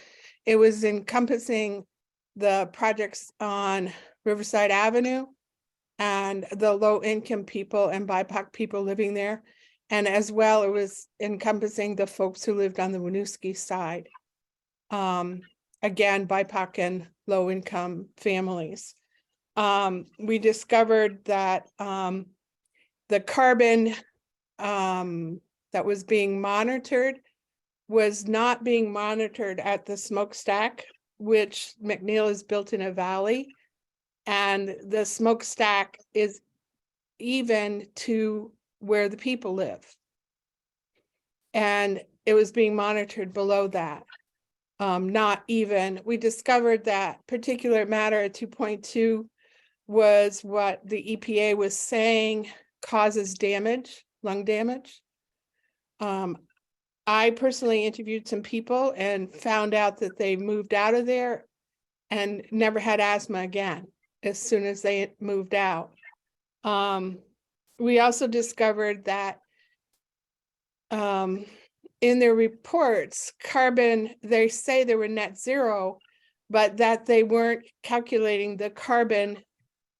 it was encompassing the projects on Riverside Avenue and the low-income people and BIPOC people living there. And as well, it was encompassing the folks who lived on the Winooski side. Again, BIPOC and low-income families. We discovered that the carbon that was being monitored was not being monitored at the smokestack, which McNeil is built in a valley. And the smokestack is even to where the people live. And it was being monitored below that. Not even, we discovered that particulate matter at 2.2 was what the EPA was saying causes damage, lung damage. I personally interviewed some people and found out that they moved out of there and never had asthma again as soon as they moved out. We also discovered that in their reports, carbon, they say they were net zero, but that they weren't calculating the carbon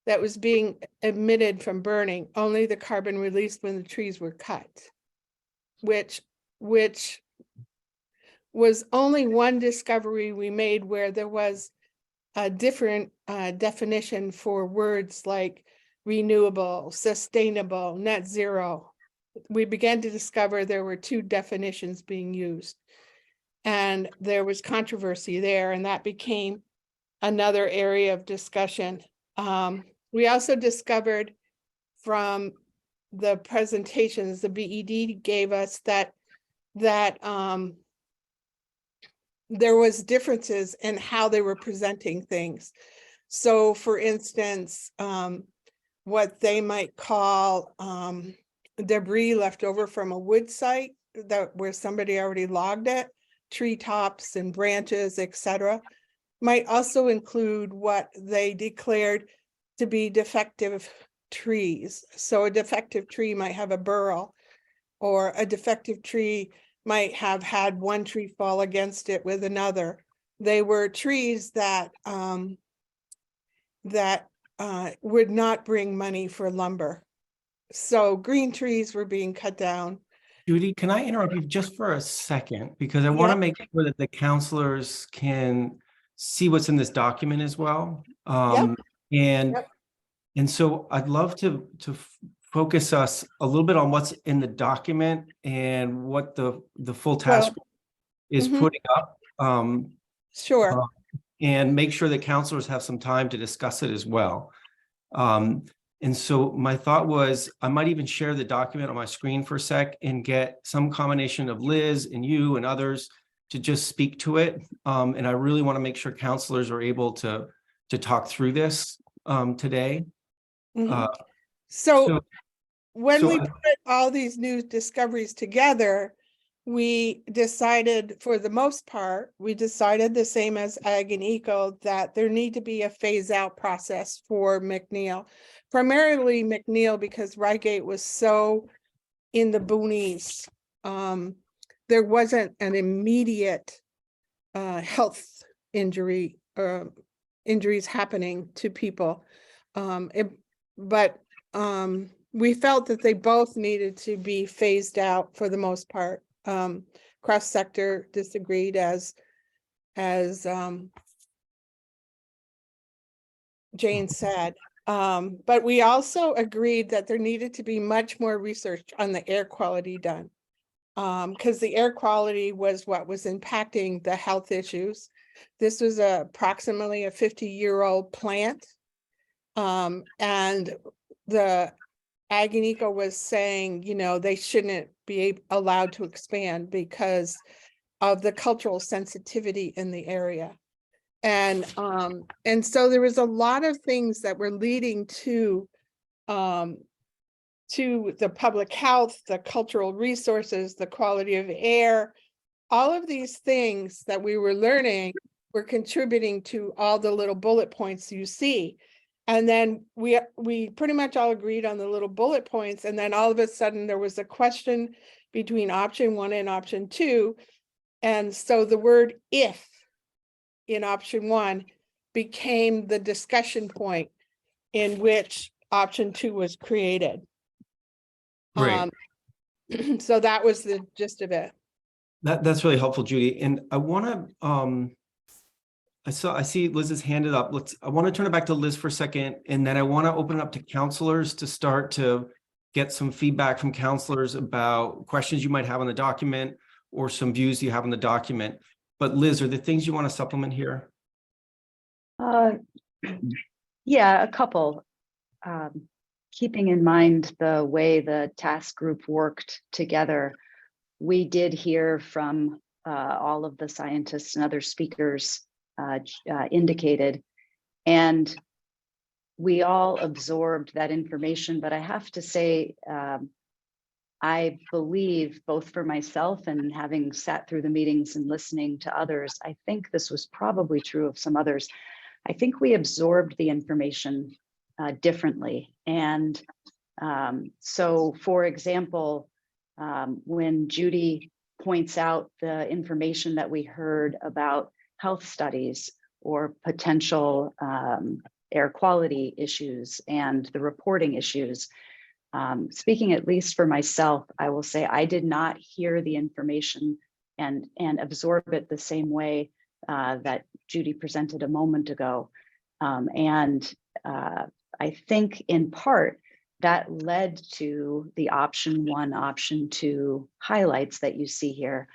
that was being emitted from burning, only the carbon released when the trees were cut, which was only one discovery we made where there was a different definition for words like renewable, sustainable, net zero. We began to discover there were 2 definitions being used, and there was controversy there, and that became another area of discussion. We also discovered from the presentations the BED gave us that there was differences in how they were presenting things. So for instance, what they might call debris left over from a wood site where somebody already logged it, treetops and branches, etc., might also include what they declared to be defective trees. So a defective tree might have a burl, or a defective tree might have had one tree fall against it with another. They were trees that would not bring money for lumber. So green trees were being cut down. Judy, can I interrupt you just for a second? Because I want to make sure that the counselors can see what's in this document as well. And so I'd love to focus us a little bit on what's in the document and what the full task is putting up. Sure. And make sure that counselors have some time to discuss it as well. And so my thought was I might even share the document on my screen for a sec and get some combination of Liz and you and others to just speak to it. And I really want to make sure counselors are able to talk through this today. So when So we I- put all these new discoveries together, we decided, for the most part, we decided the same as Ag and Eco, that there need to be a phase out process for McNeil. Primarily McNeil, because Reigate was so in the boonies. There wasn't an immediate health injuries happening to people. But we felt that they both needed to be phased out for the most part. Cross sector disagreed as Jane said. But we also agreed that there needed to be much more research on the air quality done. Because the air quality was what was impacting the health issues. This was approximately a 50-year-old plant. And the Ag and Eco was saying, you know, they shouldn't be allowed to expand because of the cultural sensitivity in the area. And so there was a lot of things that were leading to the public health, the cultural resources, the quality of air, all of these things that we were learning were contributing to all the little bullet points you see. And then we pretty much all agreed on the little bullet points. And then all of a sudden there was a question between option 1 and option 2. And so the word if in option 1 became the discussion point in which option 2 was created. Right. So that was the gist of it. That's really helpful, Judy. And I want to, I see Liz's handed up. I want to turn it back to Liz for a second, and then I want to open it up to counselors to start to get some feedback from counselors about questions you might have on the document or some views you have on the document. But Liz, are there things you want to supplement here? Yeah, a couple. Keeping in mind the way the task group worked together, we did hear from all of the scientists and other speakers indicated, and we all absorbed that information. But I have to say, I believe, both for myself and having sat through the meetings and listening to others, I think this was probably true of some others. I think we absorbed the information differently. And so, for example, when Judy points out the information that we heard about health studies or potential air quality issues and the reporting issues, speaking at least for myself, I will say I did not hear the information and absorb it the same way that Judy presented a moment ago. I think in part that led to the option 1, option 2 highlights that you see here.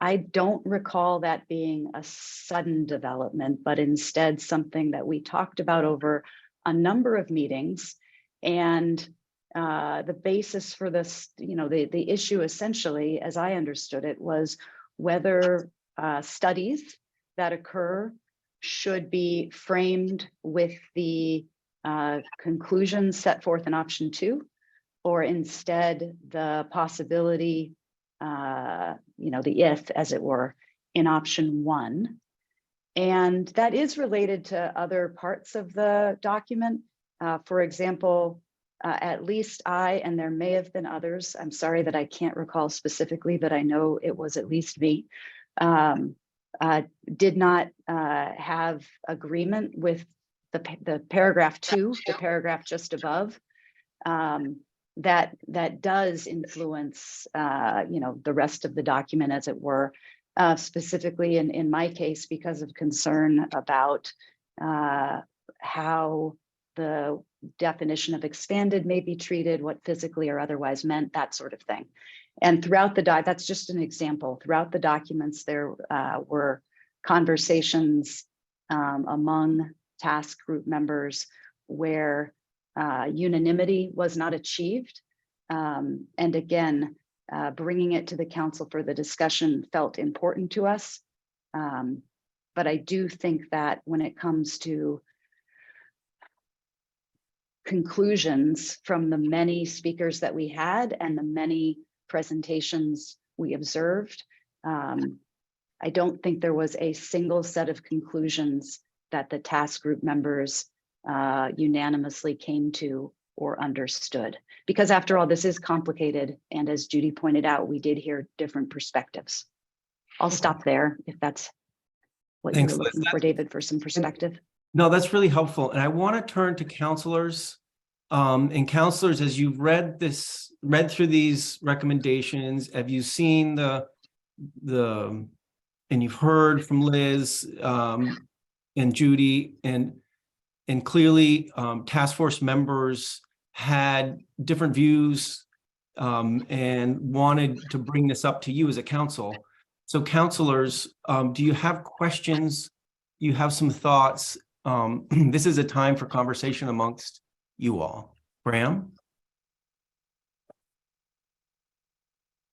I don't recall that being a sudden development, but instead something that we talked about over a number of meetings. And the basis for this, you know, the issue essentially, as I understood it, was whether studies that occur should be framed with the conclusions set forth in option 2, or instead the possibility, you know, the if, as it were, in option 1. And that is related to other parts of the document. For example, at least I, and there may have been others, I'm sorry that I can't recall specifically, but I know it was at least me, did not have agreement with the paragraph 2, the paragraph just above, that does influence, you know, the rest of the document, as it were, specifically in my case, because of concern about how the definition of expanded may be treated, what physically or otherwise meant, that sort of thing. And throughout the that's just an example. Throughout the documents, there were conversations among task group members where unanimity was not achieved. And again, bringing it to the council for the discussion felt important to us. But I do think that when it comes to conclusions from the many speakers that we had and the many presentations we observed. I don't think there was a single set of conclusions that the task group members unanimously came to or understood. Because after all, this is complicated. And as Judy pointed out, we did hear different perspectives. I'll stop there if that's what you Thanks, were Liz. looking for, David, for some perspective. No, that's really helpful. And I want to turn to counselors. And counselors, as you've read through these recommendations, have you seen and you've heard from Liz and Judy, and clearly task force members had different views and wanted to bring this up to you as a council. So counselors, do you have questions? You have some thoughts? This is a time for conversation amongst you all. Graham?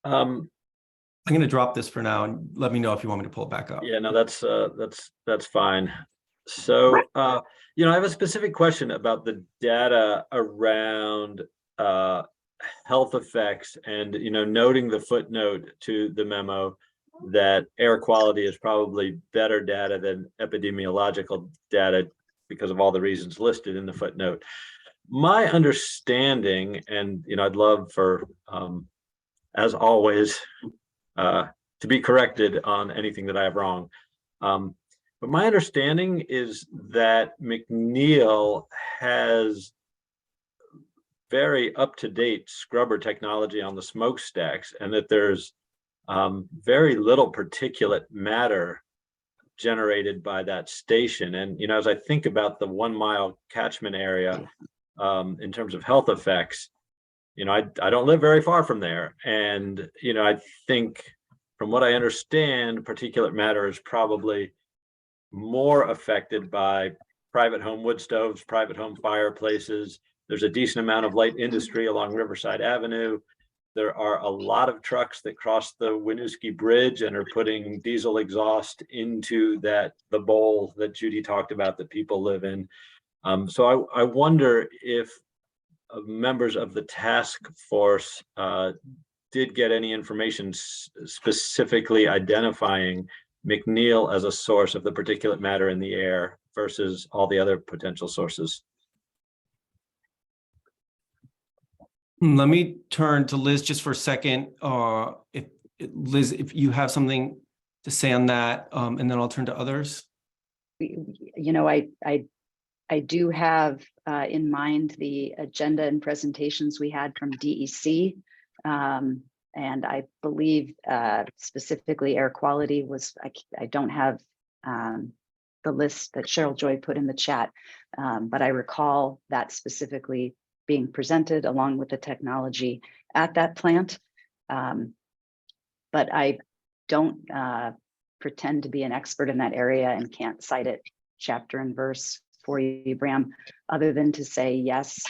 I'm going to drop this for now and let me know if you want me to pull it back up. Yeah, no, that's fine. So, I have a specific question about the data around health effects and, noting the footnote to the memo that air quality is probably better data than epidemiological data because of all the reasons listed in the footnote. My understanding, and, I'd love for, as always, to be corrected on anything that I have wrong. But my understanding is that McNeil has very up-to-date scrubber technology on the smokestacks, and that there's very little particulate matter generated by that station. And, as I think about the 1 mile catchment area in terms of health effects, I don't live very far from there. And, I think from what I understand, particulate matter is probably more affected by private home wood stoves, private home fireplaces. There's a decent amount of light industry along Riverside Avenue. There are a lot of trucks that cross the Winooski Bridge and are putting diesel exhaust into the bowl that Judy talked about that people live in. So I wonder if members of the task force did get any information specifically identifying McNeil as a source of the particulate matter in the air versus all the other potential sources. Let me turn to Liz just for a second. Liz, if you have something to say on that, and then I'll turn to others. I do have in mind the agenda and presentations we had from DEC. And I believe specifically air quality was, I don't have the list that Cheryl Joy put in the chat, but I recall that specifically being presented along with the technology at that plant. But I don't pretend to be an expert in that area and can't cite it chapter and verse for you, Bram, other than to say, yes,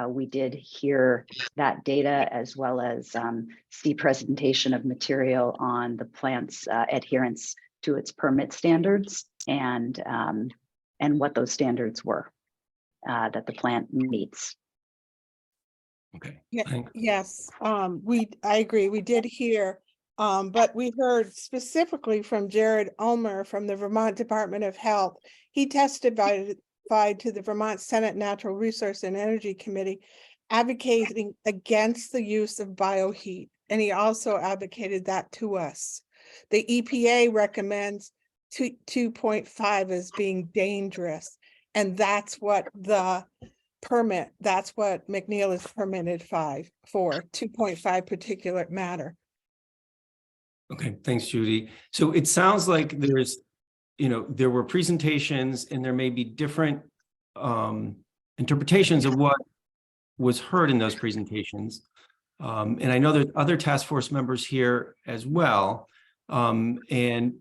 we did hear that data as well as see presentation of material on the plant's adherence to its permit standards and what those standards were that the plant meets. Okay. Yeah, Thanks. yes, I agree. We did hear, but we heard specifically from Jared Ulmer from the Vermont Department of Health. He testified to the Vermont Senate Natural Resource and Energy Committee, advocating against the use of bioheat. And he also advocated that to us. The EPA recommends 2.5 as being dangerous. And that's what the permit, that's what McNeil is permitted for 2.5 particulate matter. Okay, thanks, Judy. So it sounds like there were presentations and there may be different interpretations of what was heard in those presentations. And I know there's other task force members here as well. And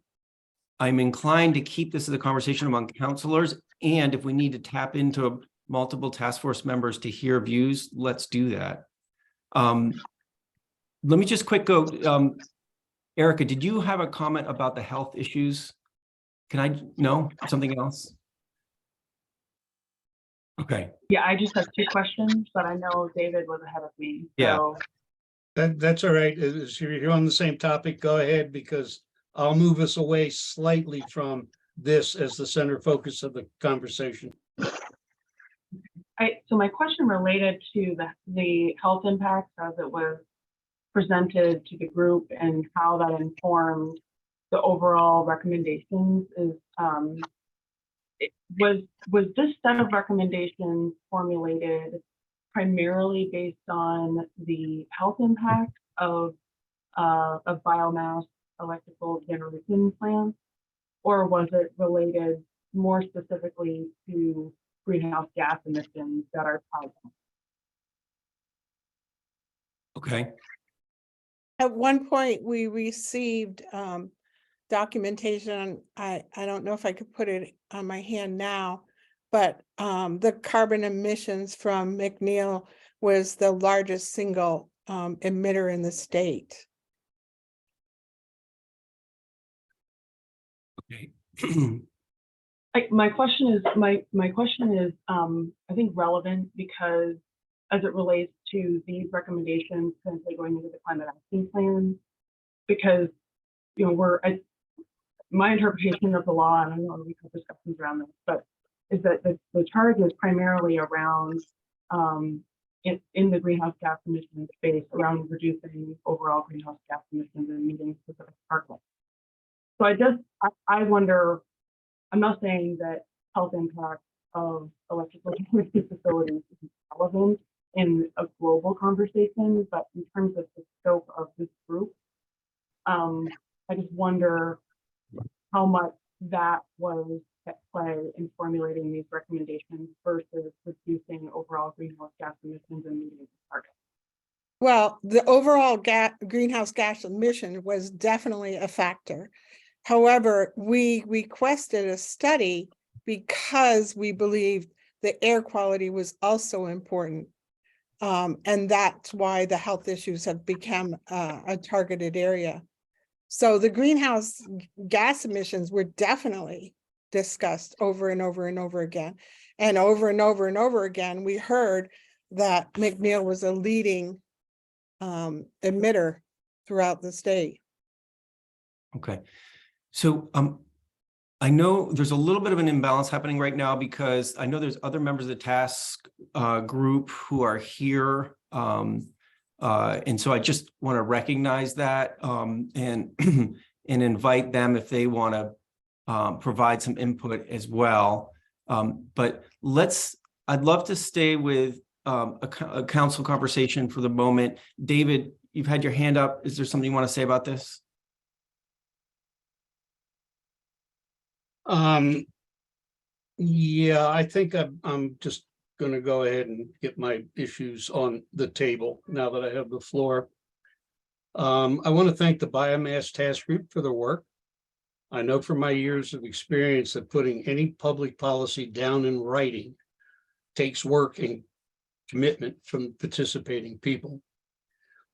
I'm inclined to keep this as a conversation among counselors. And if we need to tap into multiple task force members to hear views, let's do that. Let me just quick go. Erica, did you have a comment about the health issues? No, something else? Okay, Yeah, I just have two questions, but I know David was ahead of me. Yeah. So That's all right. If you're on the same topic, go ahead, because I'll move us away slightly from this as the center focus of the conversation. so my question related to the health impacts as it was presented to the group and how that informed the overall recommendations is, was this set of recommendations formulated primarily based on the health impact of biomass electrical generation plants, or was it related more specifically to greenhouse gas emissions that are tied? okay, At one point, we received documentation. I don't know if I could put it on my hand now, but the carbon emissions from McNeil was the largest single emitter in the state. okay. My question is, I think relevant because as it relates to these recommendations potentially going into the climate action plan, because, you know, my interpretation of the law, and I know we have discussions around this, but is that the charge is primarily around in the greenhouse gas emissions space around reducing overall greenhouse gas emissions and meeting specific targets. So I wonder, I'm not saying that health impact of electrical generation facilities is relevant in a global conversation, but in terms of the scope of this group, I just wonder how much that was at play in formulating these recommendations versus reducing overall greenhouse gas emissions and meeting targets. Well, the overall greenhouse gas emission was definitely a factor. However, we requested a study because we believed the air quality was also important. And that's why the health issues have become a targeted area. So the greenhouse gas emissions were definitely discussed over and over and over again. And over and over and over again, we heard that McNeil was a leading emitter throughout the state. Okay. So I know there's a little bit of an imbalance happening right now because I know there's other members of the task group who are here. And so I just want to recognize that and invite them if they want to provide some input as well. But I'd love to stay with a council conversation for the moment. David, you've had your hand up. Is there something you want to say about this? Yeah, I think I'm just going to go ahead and get my issues on the table now that I have the floor. I want to thank the Biomass Task Group for their work. I know from my years of experience that putting any public policy down in writing takes work and commitment from participating people.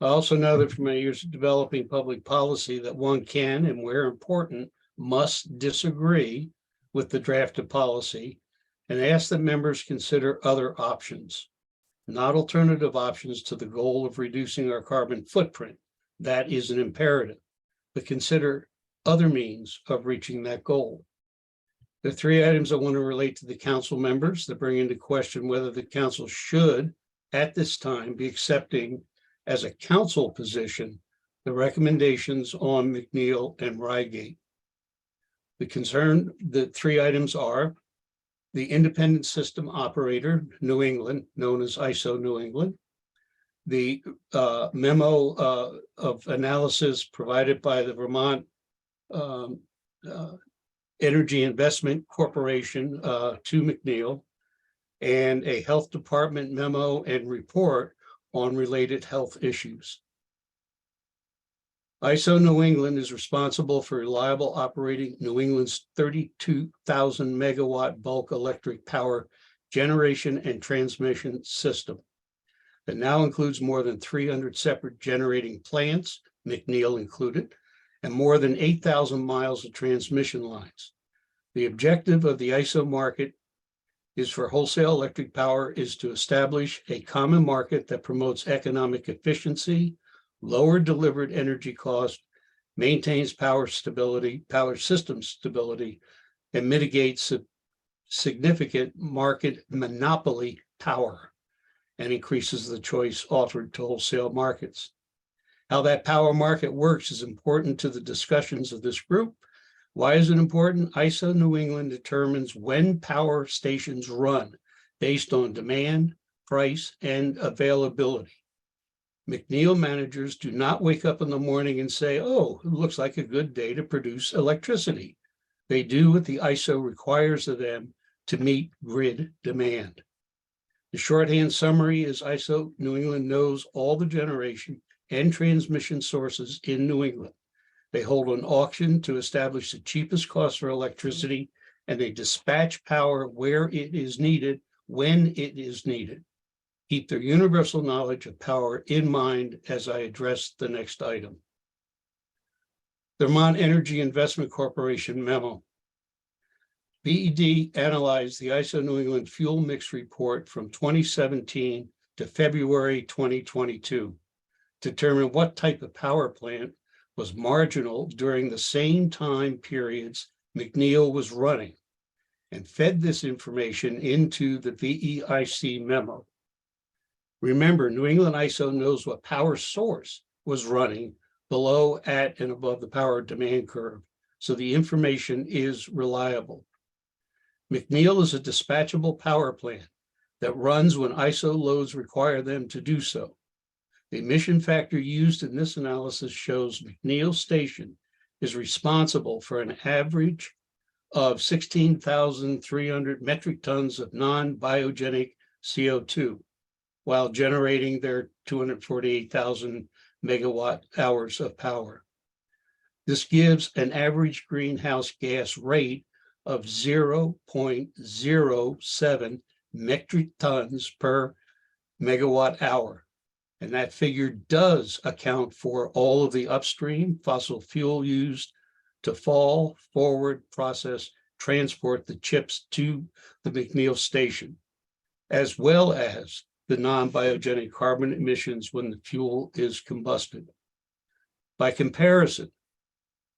I also know that from my years of developing public policy that one can, and where important, must disagree with the drafted policy and ask that members consider other options, not alternative options to the goal of reducing our carbon footprint. That is an imperative, but consider other means of reaching that goal. The three items I want to relate to the council members that bring into question whether the council should, at this time, be accepting as a council position the recommendations on McNeil and Rygate. The three items are the independent system operator, New England, known as ISO New England, the memo of analysis provided by the Vermont Energy Investment Corporation to McNeil, and a health department memo and report on related health issues. ISO New England is responsible for reliable operating New England's 32,000 megawatt bulk electric power generation and transmission system that now includes more than 300 separate generating plants, McNeil included, and more than 8,000 miles of transmission lines. The objective of the ISO market is for wholesale electric power is to establish a common market that promotes economic efficiency, lower delivered energy cost, maintains power stability, power system stability, and mitigates significant market monopoly power and increases the choice offered to wholesale markets. How that power market works is important to the discussions of this group. Why is it important? ISO New England determines when power stations run based on demand, price, and availability. McNeil managers do not wake up in the morning and say, oh, it looks like a good day to produce electricity. They do what the ISO requires of them to meet grid demand. The shorthand summary is ISO New England knows all the generation and transmission sources in New England. They hold an auction to establish the cheapest cost for electricity, and they dispatch power where it is needed, when it is needed. Keep their universal knowledge of power in mind as I address the next item. The Vermont Energy Investment Corporation memo. VED analyzed the ISO New England fuel mix report from 2017 to February 2022, determine what type of power plant was marginal during the same time periods McNeil was running, and fed this information into the VEIC memo. Remember, New England ISO knows what power source was running below, at, and above the power demand curve, so the information is reliable. McNeil is a dispatchable power plant that runs when ISO loads require them to do so. The emission factor used in this analysis shows McNeil Station is responsible for an average of 16,300 metric tons of non-biogenic CO2, while generating their 248,000 megawatt hours of power. This gives an average greenhouse gas rate of 0.07 metric tons per megawatt hour. And that figure does account for all of the upstream fossil fuel used to fall, forward, process, transport the chips to the McNeil Station, as well as the non-biogenic carbon emissions when the fuel is combusted. By comparison,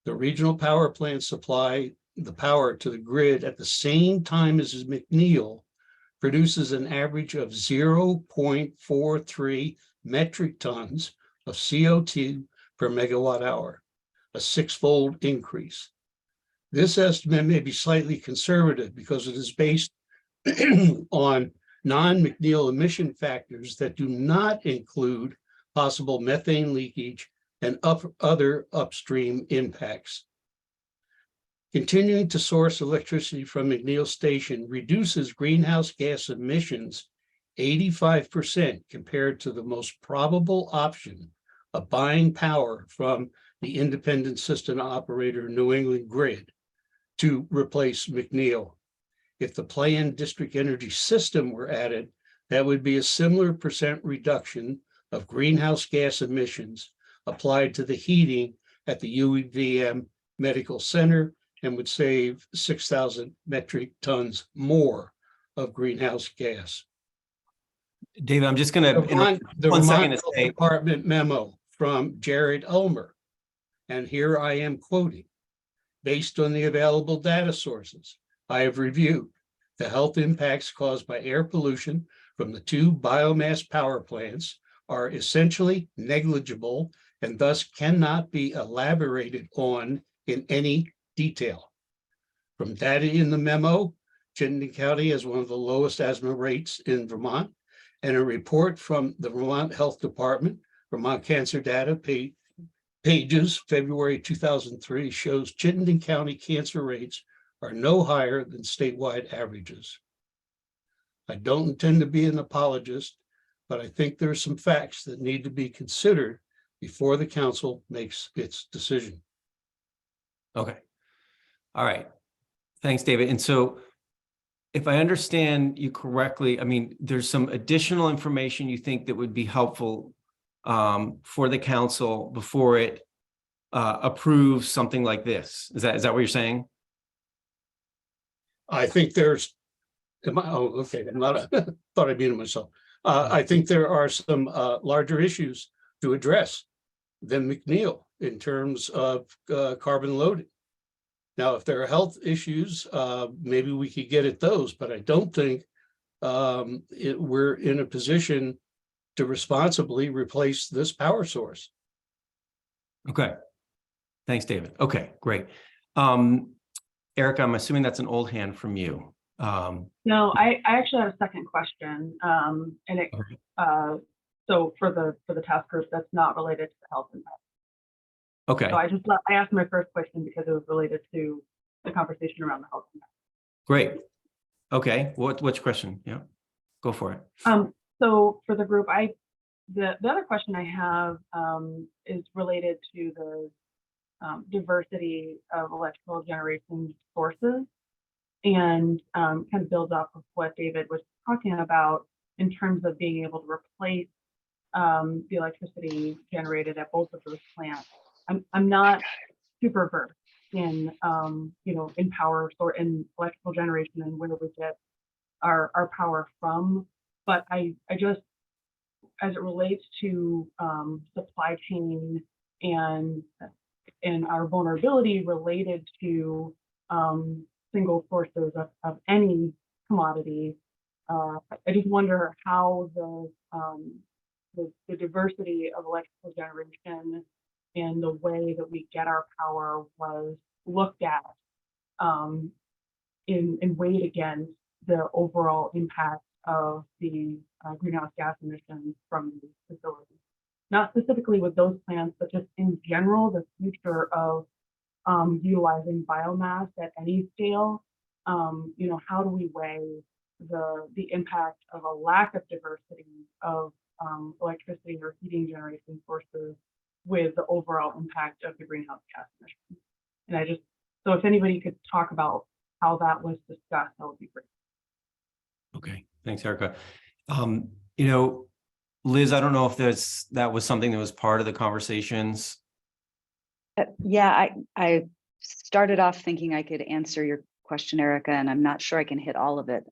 the regional power plants supply the power to the grid at the same time as McNeil produces an average of 0.43 metric tons of CO2 per megawatt hour, a six-fold increase. This estimate may be slightly conservative because it is based on non-McNeil emission factors that do not include possible methane leakage and other upstream impacts. Continuing to source electricity from McNeil Station reduces greenhouse gas emissions 85% compared to the most probable option of buying power from the independent system operator New England Grid to replace McNeil. If the planned district energy system were added, that would be a similar percent reduction of greenhouse gas emissions applied to the heating at the UVM Medical Center and would save 6,000 metric tons more of greenhouse gas. David, I'm just going to The one second Vermont to say, Department memo from Jared Ulmer, and here I am quoting, based on the available data sources I have reviewed, the health impacts caused by air pollution from the two biomass power plants are essentially negligible and thus cannot be elaborated on in any detail. From data in the memo, Chittenden County has one of the lowest asthma rates in Vermont, and a report from the Vermont Health Department, Vermont Cancer Data pages, February 2003, shows Chittenden County cancer rates are no higher than statewide averages. I don't intend to be an apologist, but I think there are some facts that need to be considered before the council makes its decision. okay. All right. Thanks, David. And so if I understand you correctly, I mean, there's some additional information you think that would be helpful for the council before it approves something like this. Is that what you're saying? I think there's Oh, okay, I'm not, thought I muted myself. I think there are some larger issues to address than McNeil in terms of carbon loading. Now, if there are health issues, maybe we could get at those, but I don't think we're in a position to responsibly replace this power source. Okay. Thanks, David. Okay, great. Erica, I'm assuming that's an old hand from you. No, I actually have a second question. And it, so for the task group, that's not related to the health impact. Okay, So I asked my first question because it was related to the conversation around the health impact. great. Okay, what's your question? Yeah, go for it. So for the group, the other question I have is related to the diversity of electrical generation sources, and kind of builds off of what David was talking about in terms of being able to replace the electricity generated at both of those plants. I'm not super versed in in power or in electrical generation and where we get our power from, but I just, as it relates to supply chain and our vulnerability related to single sources of any commodity, I just wonder how the diversity of electrical generation and the way that we get our power was looked at and weighed against the overall impact of the greenhouse gas emissions from these facilities. Not specifically with those plants, but just in general, the future of utilizing biomass at any scale. How do we weigh the impact of a lack of diversity of electricity or heating generation sources with the overall impact of the greenhouse gas emissions? And so if anybody could talk about how that was discussed, that would be great. Okay, thanks, Erica. Liz, I don't know if that was something that was part of the conversations. Yeah, I started off thinking I could answer your question, Erica, and I'm not sure I can hit all of it.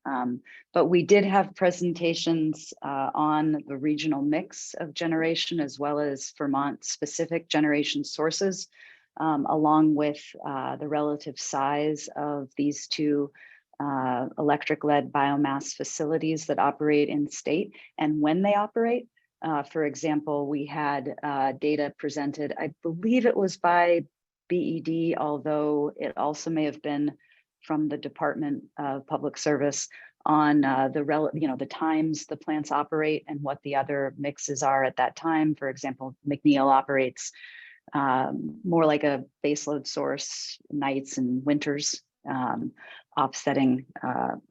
But we did have presentations on the regional mix of generation as well as Vermont specific generation sources, along with the relative size of these two electric-led biomass facilities that operate in state and when they operate. For example, we had data presented, I believe it was by BED, although it also may have been from the Department of Public Service, on the times the plants operate and what the other mixes are at that time. For example, McNeil operates more like a baseload source nights and winters, offsetting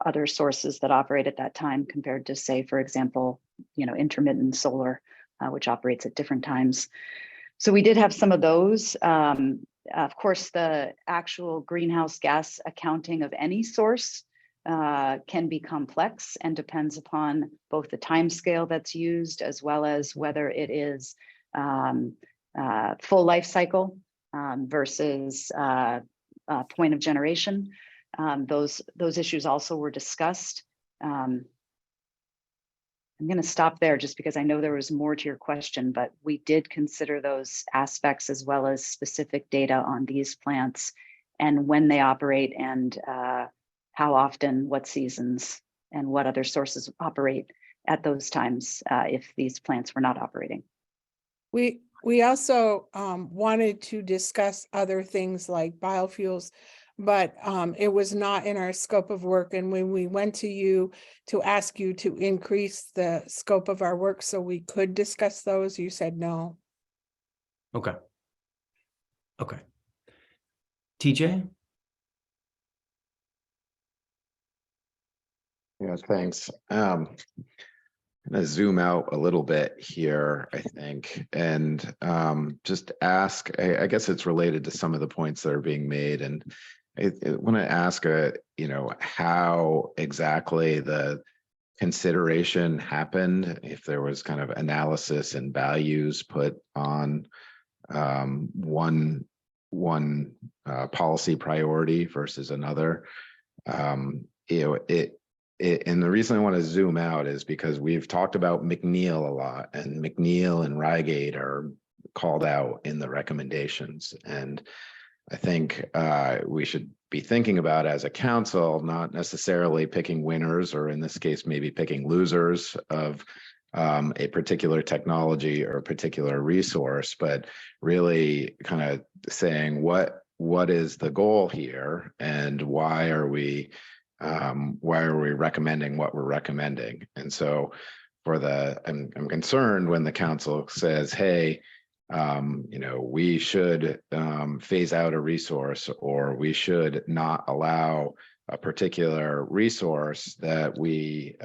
other sources that operate at that time compared to, say, for example, intermittent solar, which operates at different times. So we did have some of those. Of course, the actual greenhouse gas accounting of any source can be complex and depends upon both the time scale that's used as well as whether it is full life cycle versus point of generation. Those issues also were discussed. I'm going to stop there just because I know there was more to your question, but we did consider those aspects as well as specific data on these plants and when they operate and how often, what seasons, and what other sources operate at those times if these plants were not operating. We also wanted to discuss other things like biofuels, but it was not in our scope of work. And when we went to you to ask you to increase the scope of our work so we could discuss those, you said no. Okay. Okay. TJ? Yeah, thanks. I'm going to zoom out a little bit here, I think, and just ask, I guess it's related to some of the points that are being made. And I want to ask, how exactly the consideration happened, if there was kind of analysis and values put on one policy priority versus another. and the reason I want to zoom out is because we've talked about McNeil a lot, and McNeil and Reigate are called out in the recommendations. And I think we should be thinking about as a council, not necessarily picking winners, or in this case, maybe picking losers of a particular technology or a particular resource, but really kind of saying what is the goal here, and why are we recommending what we're recommending. And so I'm concerned when the council says, hey, we should phase out a resource, or we should not allow a particular resource that we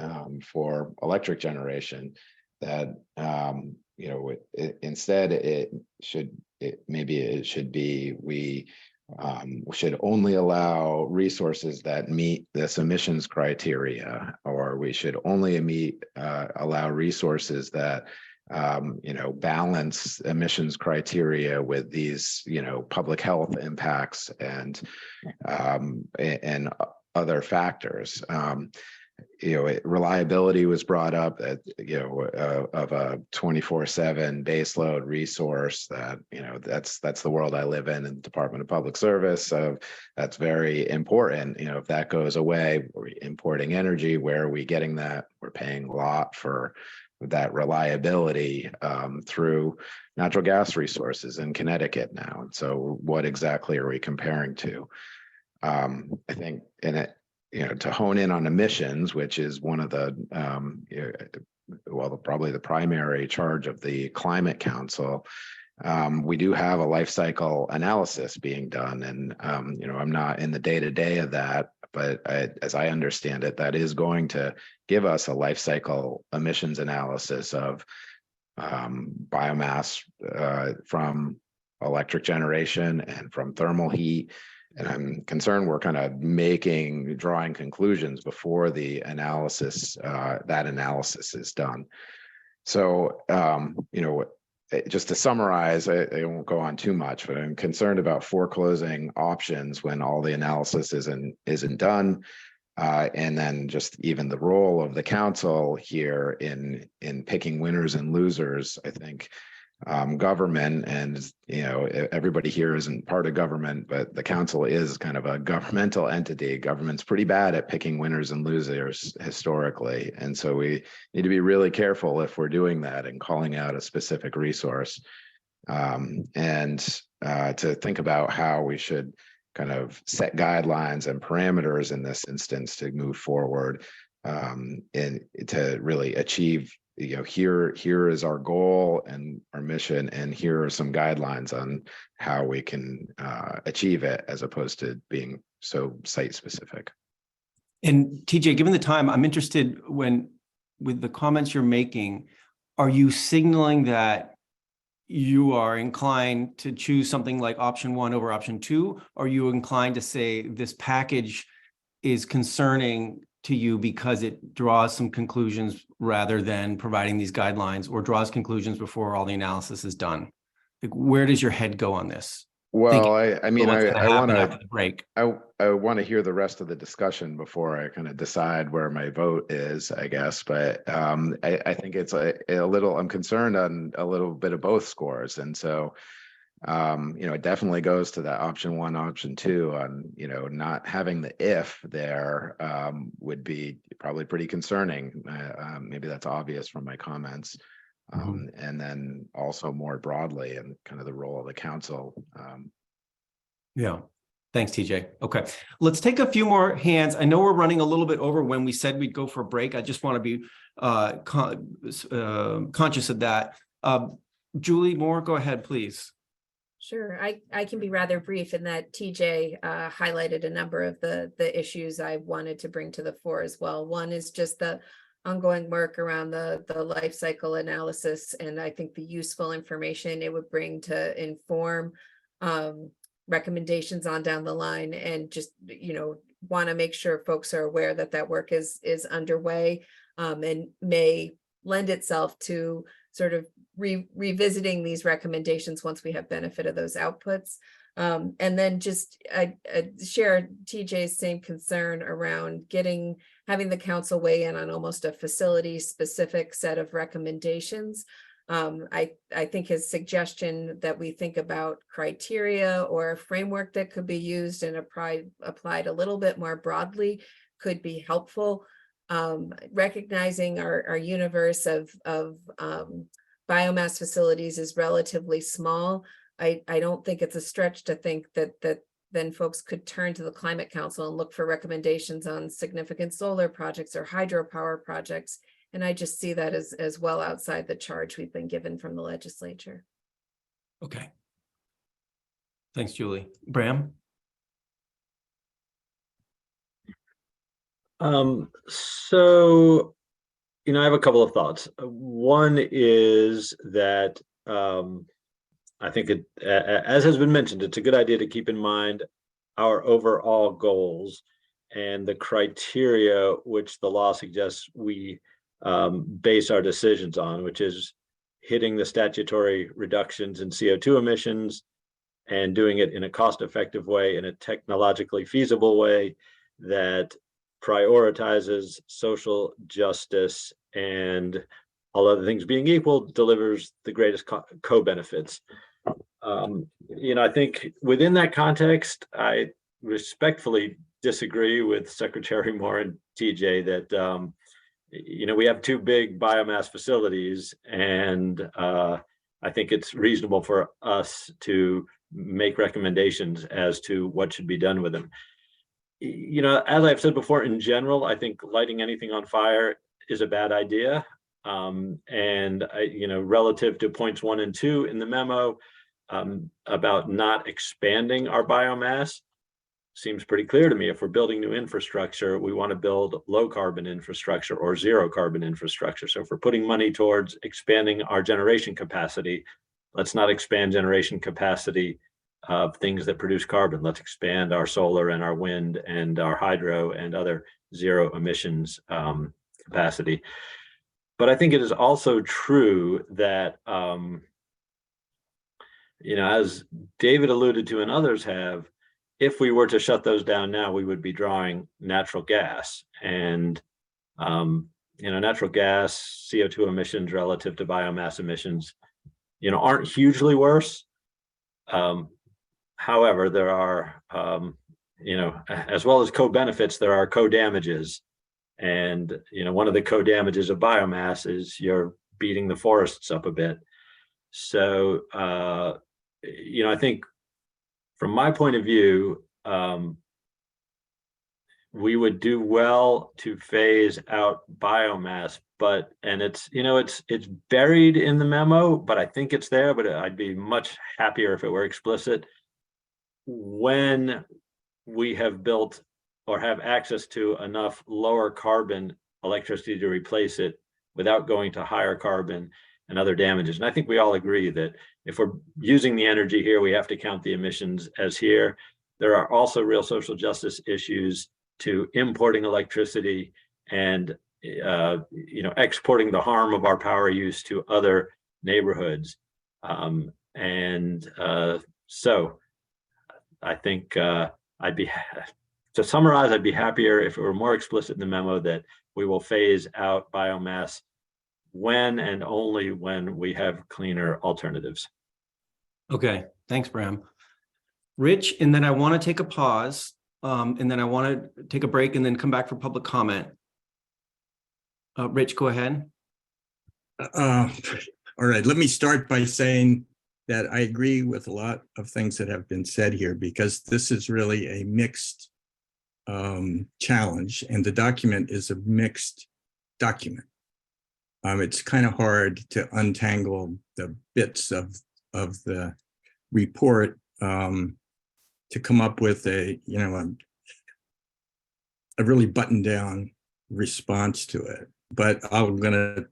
for electric generation, that instead it should be we should only allow resources that meet this emissions criteria, or we should only allow resources that balance emissions criteria with these, public health impacts and other factors. Reliability was brought up of a 24/7 baseload resource that, that's the world I live in the Department of Public Service. So that's very important. If that goes away, we're importing energy. Where are we getting that? We're paying a lot for that reliability through natural gas resources in Connecticut now. And so what exactly are we comparing to? I think to hone in on emissions, which is one of the, probably the primary charge of the Climate Council, we do have a life cycle analysis being done. And, I'm not in the day-to-day of that, but as I understand it, that is going to give us a life cycle emissions analysis of biomass from electric generation and from thermal heat. And I'm concerned we're kind of drawing conclusions before the analysis, that analysis is done. So, just to summarize, I won't go on too much, but I'm concerned about foreclosing options when all the analysis isn't done. And then just even the role of the council here in picking winners and losers. I think government, and everybody here isn't part of government, but the council is kind of a governmental entity. Government's pretty bad at picking winners and losers historically, and so we need to be really careful if we're doing that and calling out a specific resource, and to think about how we should kind of set guidelines and parameters in this instance to move forward, and to really achieve, here is our goal and our mission, and here are some guidelines on how we can achieve it, as opposed to being so site specific. And TJ, given the time, I'm interested with the comments you're making, are you signaling that you are inclined to choose something like option 1 over option 2? Are you inclined to say this package is concerning to you because it draws some conclusions rather than providing these guidelines, or draws conclusions before all the analysis is done? Like, where does your head go on this? Well, I want after the break. I want to hear the rest of the discussion before I kind of decide where my vote is, I guess. But I think it's a little, I'm concerned on a little bit of both scores. And so, it definitely goes to that option 1, option 2 on, not having the if there would be probably pretty concerning. Maybe that's obvious from my comments. And then also more broadly, and kind of the role of the council. Yeah. Thanks, TJ. Okay, let's take a few more hands. I know we're running a little bit over when we said we'd go for a break. I just want to be conscious of that. Julie Moore, go ahead, please. Sure, I can be rather brief in that TJ highlighted a number of the issues I wanted to bring to the fore as well. One is just the ongoing work around the life cycle analysis, and I think the useful information it would bring to inform recommendations on down the line, and just want to make sure folks are aware that work is underway, and may lend itself to sort of revisiting these recommendations once we have benefit of those outputs. And then just I share TJ's same concern around getting having the council weigh in on almost a facility specific set of recommendations. I think his suggestion that we think about criteria or a framework that could be used and applied a little bit more broadly could be helpful. Recognizing our universe of biomass facilities is relatively small. I don't think it's a stretch to think that then folks could turn to the Climate Council and look for recommendations on significant solar projects or hydropower projects. And I just see that as well outside the charge we've been given from the legislature. Okay. Thanks, Julie. Bram? So, I have a couple of thoughts. One is that I think as has been mentioned, it's a good idea to keep in mind our overall goals and the criteria which the law suggests we base our decisions on, which is hitting the statutory reductions in CO2 emissions and doing it in a cost-effective way, in a technologically feasible way that prioritizes social justice and, all other things being equal, delivers the greatest co-benefits. I think within that context, I respectfully disagree with Secretary Moore and TJ that we have two big biomass facilities, and I think it's reasonable for us to make recommendations as to what should be done with them. As I've said before, in general, I think lighting anything on fire is a bad idea. And relative to points 1 and 2 in the memo about not expanding our biomass, seems pretty clear to me. If we're building new infrastructure, we want to build low carbon infrastructure or zero carbon infrastructure. So if we're putting money towards expanding our generation capacity, let's not expand generation capacity of things that produce carbon. Let's expand our solar and our wind and our hydro and other zero emissions capacity. But I think it is also true that, as David alluded to and others have, if we were to shut those down now, we would be drawing natural gas. And, natural gas, CO2 emissions relative to biomass emissions, aren't hugely worse. However, there are, as well as co-benefits, there are co-damages. And, one of the co-damages of biomass is you're beating the forests up a bit. So, I think from my point of view, we would do well to phase out biomass, and it's buried in the memo, but I think it's there, but I'd be much happier if it were explicit. When we have built or have access to enough lower carbon electricity to replace it without going to higher carbon and other damages. And I think we all agree that if we're using the energy here, we have to count the emissions as here. There are also real social justice issues to importing electricity and exporting the harm of our power use to other neighborhoods. So I think to summarize, I'd be happier if it were more explicit in the memo that we will phase out biomass when and only when we have cleaner alternatives. Okay, thanks, Bram. Rich, and then I want to take a pause, and then I want to take a break and then come back for public comment. Rich, go ahead. All right, let me start by saying that I agree with a lot of things that have been said here, because this is really a mixed challenge, and the document is a mixed document. It's kind of hard to untangle the bits of the report to come up with a really buttoned down response to it. But I'm going to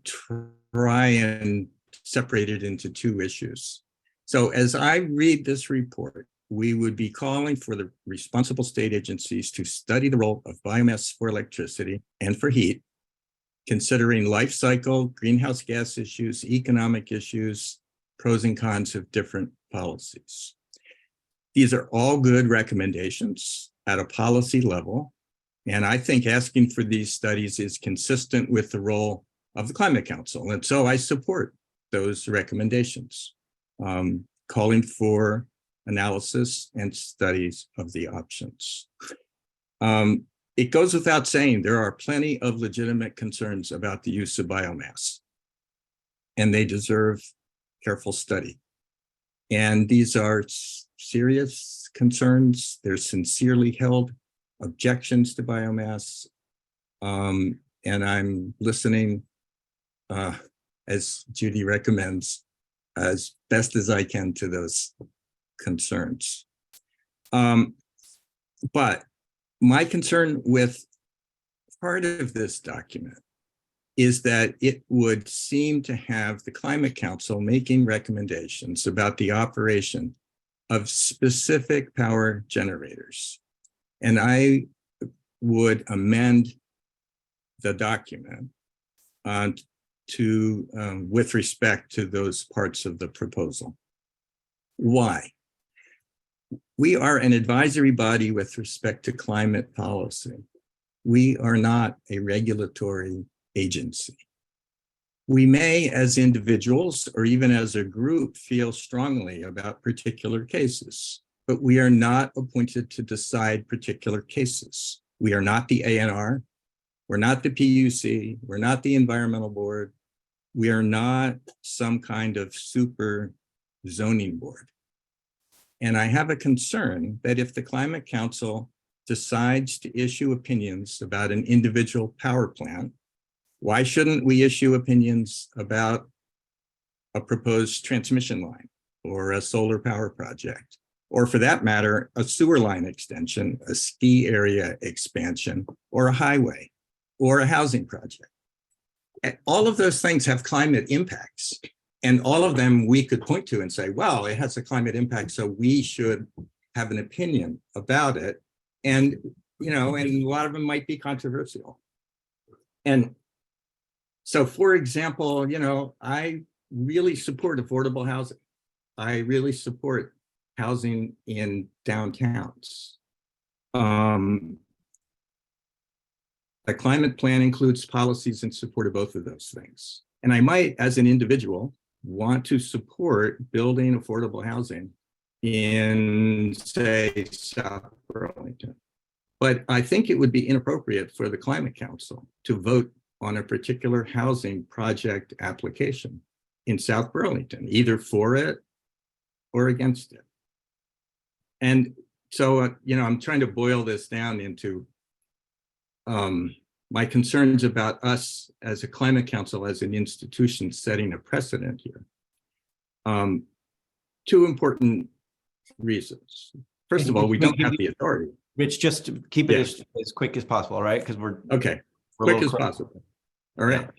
try and separate it into two issues. So as I read this report, we would be calling for the responsible state agencies to study the role of biomass for electricity and for heat, considering life cycle, greenhouse gas issues, economic issues, pros and cons of different policies. These are all good recommendations at a policy level, And I think asking for these studies is consistent with the role of the Climate Council. And so I support those recommendations, calling for analysis and studies of the options. It goes without saying, there are plenty of legitimate concerns about the use of biomass, and they deserve careful study. And these are serious concerns. They're sincerely held objections to biomass. And I'm listening, as Judy recommends, as best as I can to those concerns. But my concern with part of this document is that it would seem to have the Climate Council making recommendations about the operation of specific power generators. And I would amend the document with respect to those parts of the proposal. Why? We are an advisory body with respect to climate policy. We are not a regulatory agency. We may, as individuals or even as a group, feel strongly about particular cases, but we are not appointed to decide particular cases. We are not the ANR, we're not the PUC, we're not the Environmental Board, we are not some kind of super zoning board. And I have a concern that if the Climate Council decides to issue opinions about an individual power plant, why shouldn't we issue opinions about a proposed transmission line or a solar power project, or for that matter, a sewer line extension, a ski area expansion, or a highway, or a housing project? And all of those things have climate impacts. And all of them we could point to and say, well, it has a climate impact, so we should have an opinion about it. And, and a lot of them might be controversial. And so, for example, I really support affordable housing. I really support housing in downtowns. A climate plan includes policies in support of both of those things. And I might, as an individual, want to support building affordable housing in, say, South Burlington. But I think it would be inappropriate for the Climate Council to vote on a particular housing project application in South Burlington, either for it or against it. And so, I'm trying to boil this down into my concerns about us as a Climate Council, as an institution setting a precedent here. Two important reasons. First of all, we don't have the authority. Rich, just to keep it as quick as possible, right? Because we're quick as possible. All right.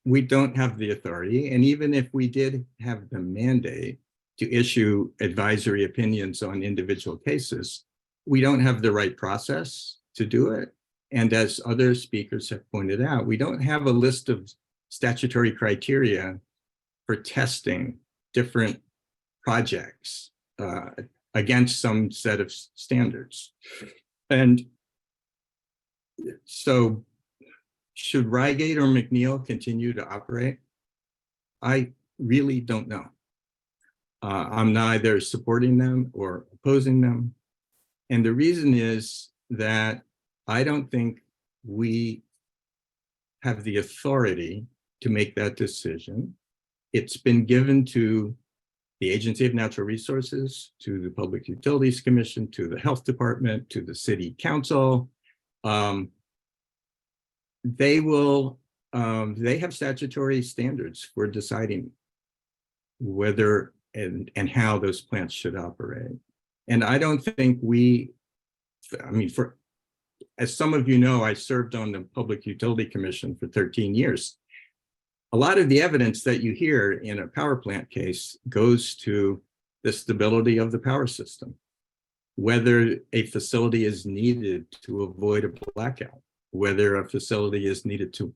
We don't have the authority. And even if we did have the mandate to issue advisory opinions on individual cases, we don't have the right process to do it. And as other speakers have pointed out, we don't have a list of statutory criteria for testing different projects against some set of standards. And so should Reigate or McNeil continue to operate? I really don't know. I'm neither supporting them or opposing them. And the reason is that I don't think we have the authority to make that decision. It's been given to the Agency of Natural Resources, to the Public Utilities Commission, to the Health Department, to the City Council. They have statutory standards for deciding whether and how those plants should operate. And I don't think as some of you know, I served on the Public Utility Commission for 13 years. A lot of the evidence that you hear in a power plant case goes to the stability of the power system, whether a facility is needed to avoid a blackout, whether a facility is needed to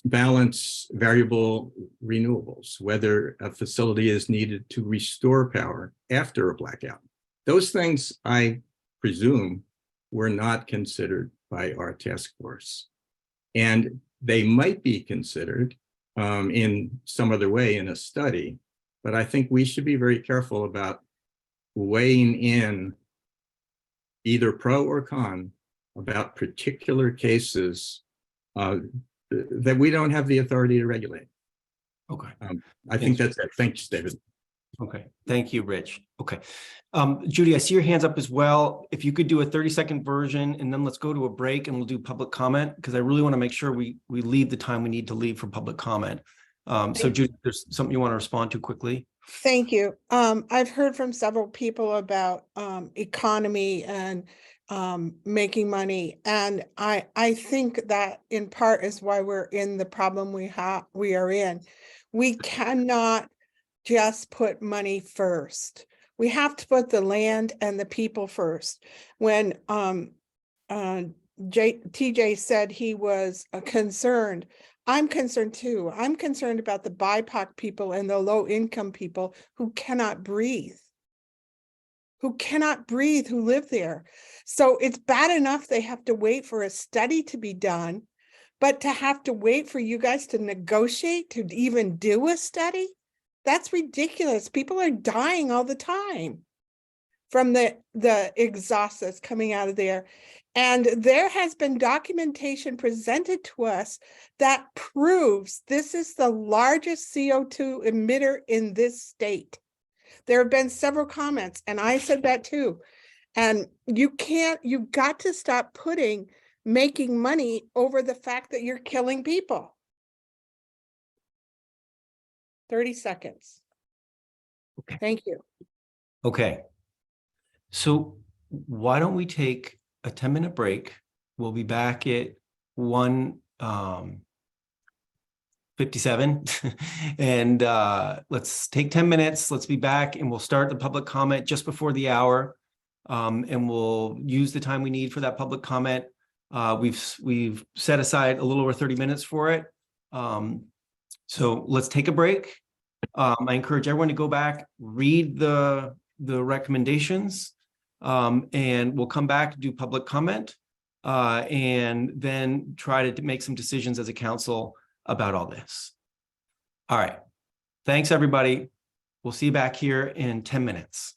balance variable renewables, whether a facility is needed to restore power after a blackout. Those things, I presume, were not considered by our task force. And they might be considered in some other way in a study, but I think we should be very careful about weighing in either pro or con about particular cases that we don't have the authority to regulate. Okay. I think that's it. Thanks, David. Okay, thank you, Rich. Okay. Judy, I see your hands up as well. If you could do a 30-second version, and then let's go to a break and we'll do public comment, because I really want to make sure we leave the time we need to leave for public comment. So Judy, there's something you want to respond to quickly? Thank you. I've heard from several people about economy and making money. And I think that in part is why we're in the problem we are in. We cannot just put money first. We have to put the land and the people first. When TJ said he was concerned, I'm concerned too. I'm concerned about the BIPOC people and the low income people who cannot breathe, who live there. So it's bad enough they have to wait for a study to be done, but to have to wait for you guys to negotiate to even do a study, that's ridiculous. People are dying all the time from the exhaust that's coming out of there. And there has been documentation presented to us that proves this is the largest CO2 emitter in this state. There have been several comments, and I said that too. And you've got to stop making money over the fact that you're killing people. 30 seconds. Okay. Thank you. Okay. So why don't we take a 10-minute break? We'll be back at 1:57 and let's take 10 minutes. Let's be back and we'll start the public comment just before the hour. And we'll use the time we need for that public comment. We've set aside a little over 30 minutes for it. So let's take a break. I encourage everyone to go back, read the recommendations, and we'll come back, do public comment, and then try to make some decisions as a council about all this. All right. Thanks, everybody. We'll see you back here in 10 minutes.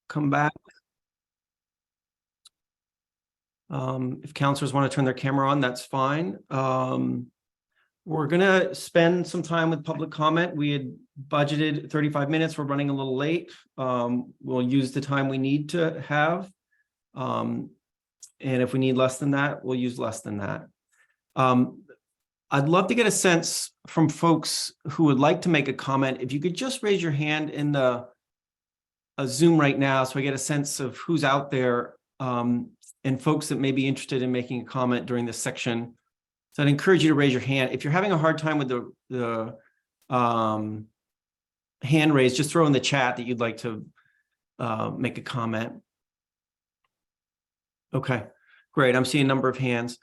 Come back. If counselors want to turn their camera on, that's fine. We're going to spend some time with public comment. We had budgeted 35 minutes. We're running a little late. We'll use the time we need to have. And if we need less than that, we'll use less than that. I'd love to get a sense from folks who would like to make a comment. If you could just raise your hand in the Zoom right now, so I get a sense of who's out there, and folks that may be interested in making a comment during this section. So I'd encourage you to raise your hand. If you're having a hard time with the hand raise, just throw in the chat that you'd like to make a comment. Okay, great. I'm seeing a number of hands.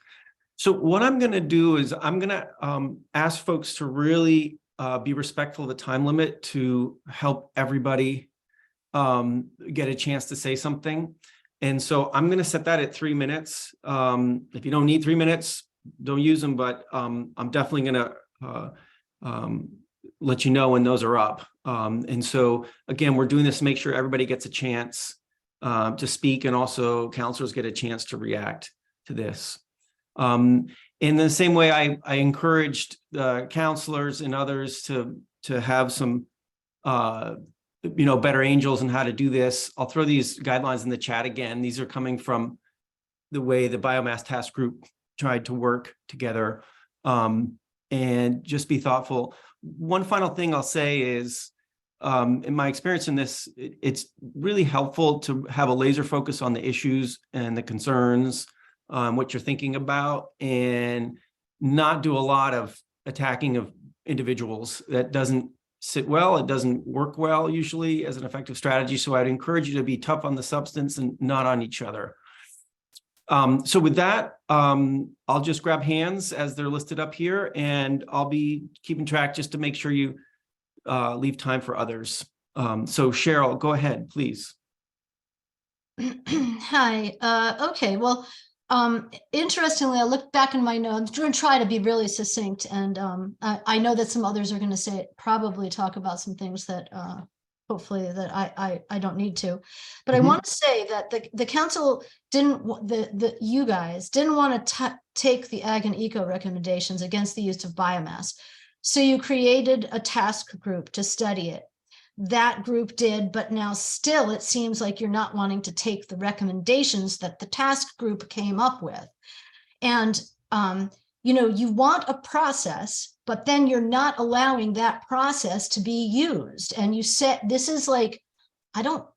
So what I'm going to do is I'm going to ask folks to really be respectful of the time limit to help everybody get a chance to say something. And so I'm going to set that at 3 minutes. If you don't need 3 minutes, don't use them, but I'm definitely going to let you know when those are up. And so again, we're doing this to make sure everybody gets a chance to speak, and also counselors get a chance to react to this. In the same way, I encouraged the counselors and others to have some better angels in how to do this. I'll throw these guidelines in the chat again. These are coming from the way the Biomass Task Group tried to work together, and just be thoughtful. One final thing I'll say is, in my experience in this, it's really helpful to have a laser focus on the issues and the concerns, what you're thinking about, and not do a lot of attacking of individuals. That doesn't sit well. It doesn't work well usually as an effective strategy. So I'd encourage you to be tough on the substance and not on each other. So with that, I'll just grab hands as they're listed up here, and I'll be keeping track just to make sure you leave time for others. So Cheryl, go ahead, please. Hi, okay, well, interestingly, I looked back in my notes, I'm going to try to be really succinct, and I know that some others are going to probably talk about some things that hopefully that I don't need to, but I want to say that the council you guys didn't want to take the ag and eco recommendations against the use of biomass, so you created a task group to study it. That group did, but now still it seems like you're not wanting to take the recommendations that the task group came up with. And, you know, you want a process, but then you're not allowing that process to be used. And you said, this is like, I don't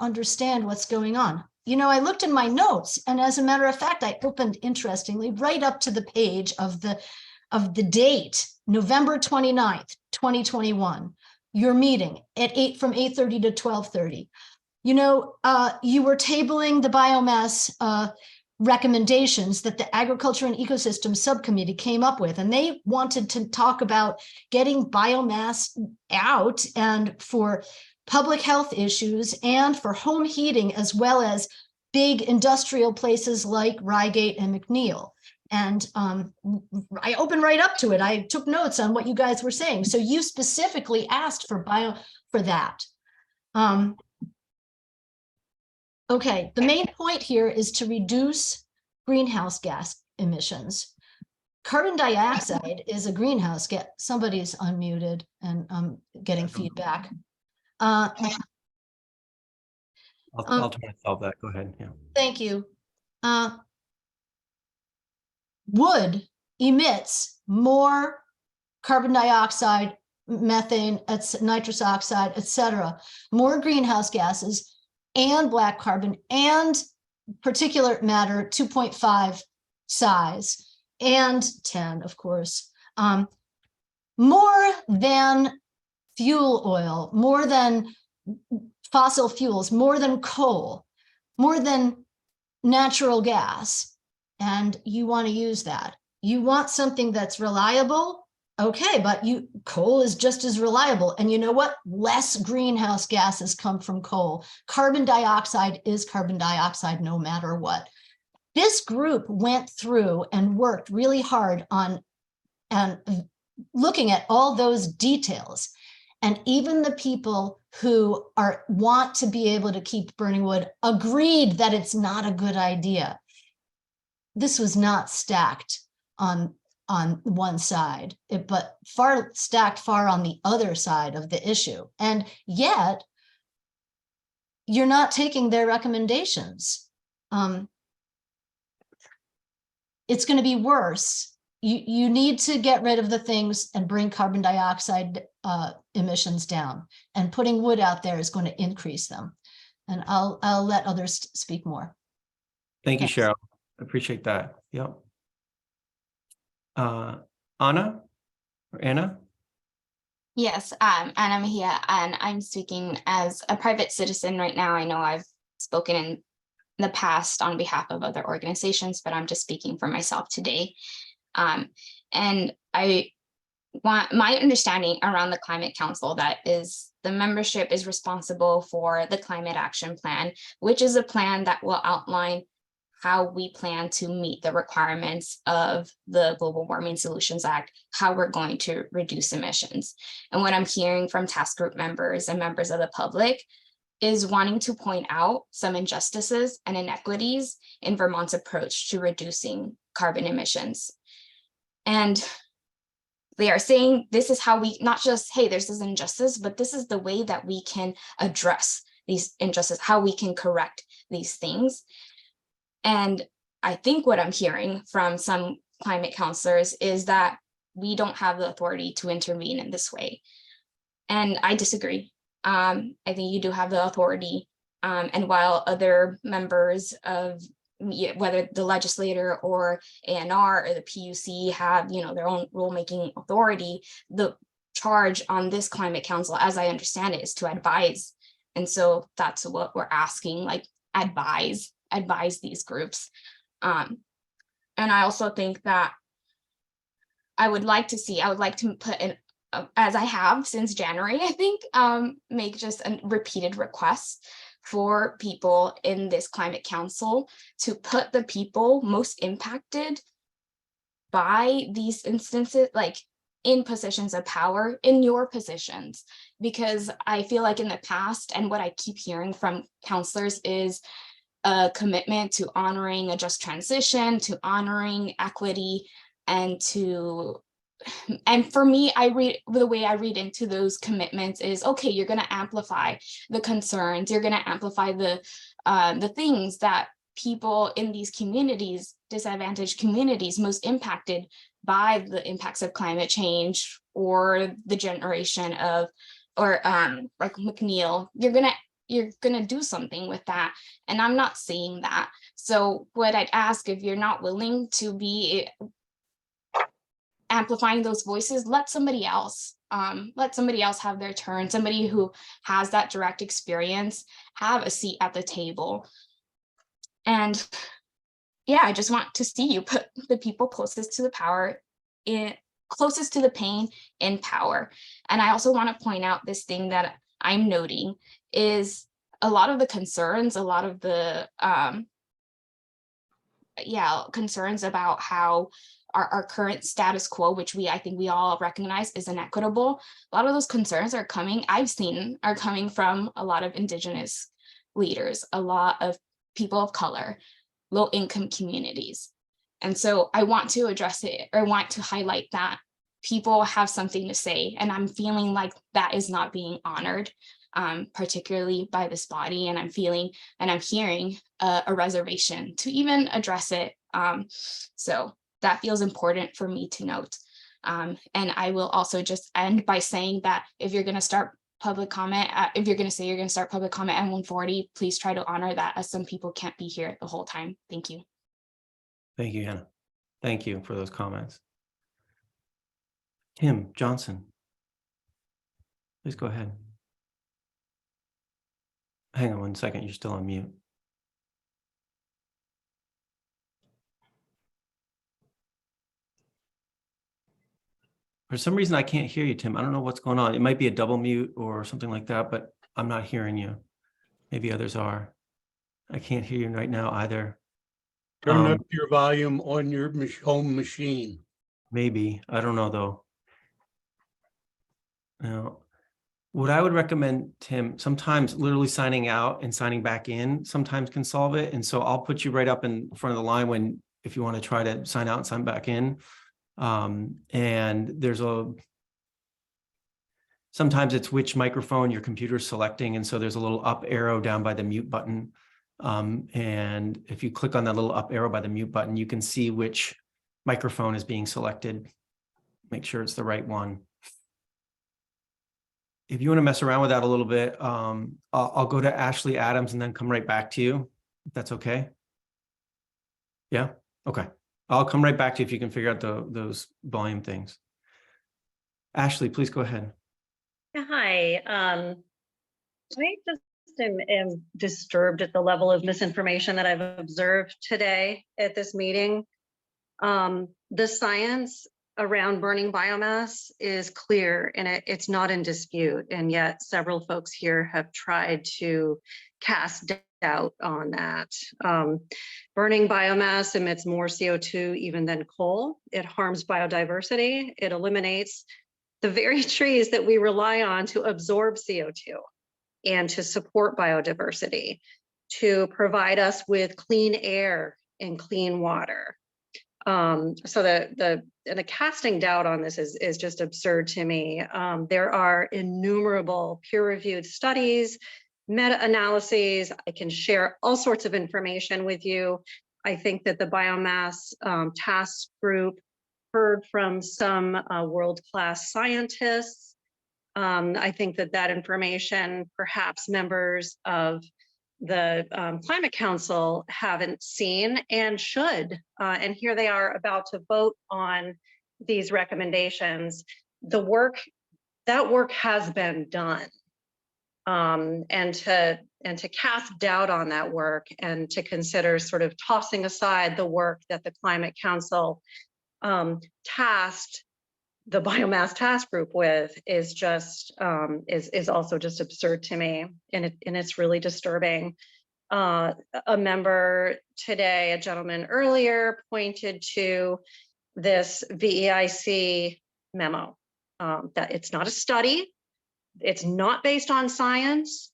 understand what's going on. You know, I looked in my notes, and as a matter of fact, I opened, interestingly, right up to the page of the date, November 29th, 2021. Your meeting at from 8:30 to 12:30. You know, you were tabling the biomass recommendations that the Agriculture and Ecosystem Subcommittee came up with, and they wanted to talk about getting biomass out and for public health issues and for home heating, as well as big industrial places like Reigate and McNeil. And I opened right up to it. I took notes on what you guys were saying. So you specifically asked for that. Okay, the main point here is to reduce greenhouse gas emissions. Carbon dioxide is a greenhouse gas. Somebody's unmuted and I'm getting feedback. I'll try to solve that. Go ahead. Yeah. Thank you. Wood emits more carbon dioxide, methane, nitrous oxide, etc., more greenhouse gases and black carbon and particulate matter 2.5 size and 10, of course, more than fuel oil, more than fossil fuels, more than coal, more than natural gas. And you want to use that. You want something that's reliable. Okay, but coal is just as reliable. And you know what? Less greenhouse gases come from coal. Carbon dioxide is carbon dioxide no matter what. This group went through and worked really hard on looking at all those details. And even the people who want to be able to keep burning wood agreed that it's not a good idea. This was not stacked on one side, but stacked far on the other side of the issue. And yet, you're not taking their recommendations. It's going to be worse. You need to get rid of the things and bring carbon dioxide emissions down. And putting wood out there is going to increase them. And I'll let others speak more. Thank you, Cheryl. I appreciate that. Yep. Anna or Anna? Yes, Anna Mejia, and I'm speaking as a private citizen right now. I know I've spoken in the past on behalf of other organizations, but I'm just speaking for myself today. And I want my understanding around the Climate Council that is the membership is responsible for the Climate Action Plan, which is a plan that will outline how we plan to meet the requirements of the Global Warming Solutions Act, how we're going to reduce emissions. And what I'm hearing from task group members and members of the public is wanting to point out some injustices and inequities in Vermont's approach to reducing carbon emissions. And they are saying this is how we, not just, hey, there's this injustice, but this is the way that we can address these injustices, how we can correct these things. And I think what I'm hearing from some climate counselors is that we don't have the authority to intervene in this way. And I disagree. I think you do have the authority. And while other members of whether the legislator or ANR or the PUC have, their own rulemaking authority, the charge on this climate council, as I understand it, is to advise. And so that's what we're asking, like advise advise these groups. And I also think that I would like to put in, as I have since January, I think, make just a repeated request for people in this climate council to put the people most impacted by these instances, like in positions of power, in your positions. Because I feel like in the past, and what I keep hearing from counselors is a commitment to honoring a just transition, to honoring equity, and for me, the way I read into those commitments is, okay, you're going to amplify the concerns, you're going to amplify the things that people in these communities, disadvantaged communities, most impacted by the impacts of climate change, or the generation of, or like McNeil, you're gonna do something with that. And I'm not seeing that. So what I'd ask, if you're not willing to be amplifying those voices, let somebody else have their turn. Somebody who has that direct experience have a seat at the table. And yeah, I just want to see you put the people closest to the power, closest to the pain, in power. And I also want to point out this thing that I'm noting is a lot of the concerns, a lot of the concerns about how our current status quo, which I think we all recognize is inequitable. A lot of those concerns are coming from a lot of Indigenous leaders, a lot of people of color, low income communities. And so I want to address it, or want to highlight that people have something to say, and I'm feeling like that is not being honored, particularly by this body. And I'm feeling and I'm hearing a reservation to even address it. So that feels important for me to note. And I will also just end by saying that if you're going to start public comment, if you're going to say you're going to start public comment at 1:40, please try to honor that, as some people can't be here the whole time. Thank you. Thank you, Hannah. Thank you for those comments. Tim Johnson, please go ahead. Hang on one second, you're still on mute. For some reason, I can't hear you, Tim. I don't know what's going on. It might be a double mute or something like that, but I'm not hearing you. Maybe others are. I can't hear you right now either. Turn up your volume on your home machine. Maybe. I don't know, though. Now, what I would recommend, Tim, sometimes literally signing out and signing back in sometimes can solve it. And so I'll put you right up in front of the line if you want to try to sign out and sign back in. And there's sometimes it's which microphone your computer's selecting. And so there's a little up arrow down by the mute button. And if you click on that little up arrow by the mute button, you can see which microphone is being selected. Make sure it's the right one. If you want to mess around with that a little bit, I'll go to Ashley Adams and then come right back to you, if that's okay. Yeah, okay. I'll come right back to you if you can figure out those volume things. Ashley, please go ahead. Yeah, hi. I just am disturbed at the level of misinformation that I've observed today at this meeting. The science around burning biomass is clear and it's not in dispute. And yet several folks here have tried to cast doubt on that. Burning biomass emits more CO2 even than coal. It harms biodiversity. It eliminates the very trees that we rely on to absorb CO2 and to support biodiversity, to provide us with clean air and clean water. So the casting doubt on this is just absurd to me. There are innumerable peer-reviewed studies, meta-analyses. I can share all sorts of information with you. I think that the biomass task group heard from some world-class scientists. I think that information, perhaps members of the Climate Council haven't seen and should. And here they are about to vote on these recommendations. That work has been done. and to cast doubt on that work and to consider sort of tossing aside the work that the Climate Council tasked the biomass task group with is just is also just absurd to me, and it's really disturbing. A member today, a gentleman earlier, pointed to this VEIC memo, that it's not a study, it's not based on science,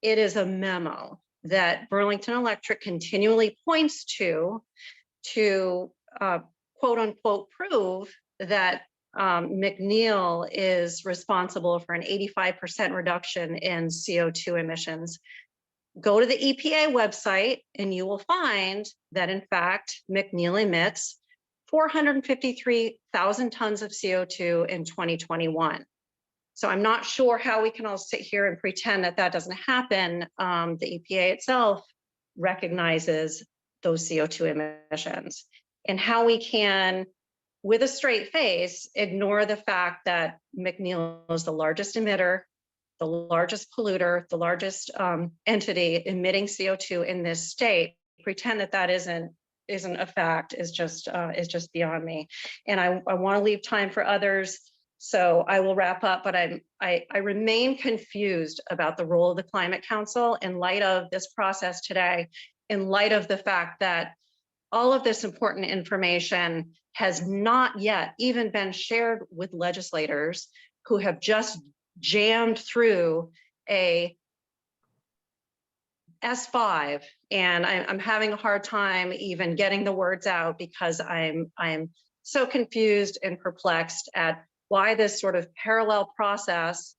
it is a memo that Burlington Electric continually points to quote unquote prove that McNeil is responsible for an 85% reduction in CO2 emissions. Go to the EPA website and you will find that in fact, McNeil emits 453,000 tons of CO2 in 2021. So I'm not sure how we can all sit here and pretend that that doesn't happen. The EPA itself recognizes those CO2 emissions, and how we can, with a straight face, ignore the fact that McNeil is the largest emitter, the largest polluter, the largest entity emitting CO2 in this state, pretend that that isn't a fact is just beyond me. And I want to leave time for others, so I will wrap up, but I remain confused about the role of the Climate Council in light of this process today, in light of the fact that all of this important information has not yet even been shared with legislators who have just jammed through a S5, and I'm having a hard time even getting the words out because I'm so confused and perplexed at why this sort of parallel process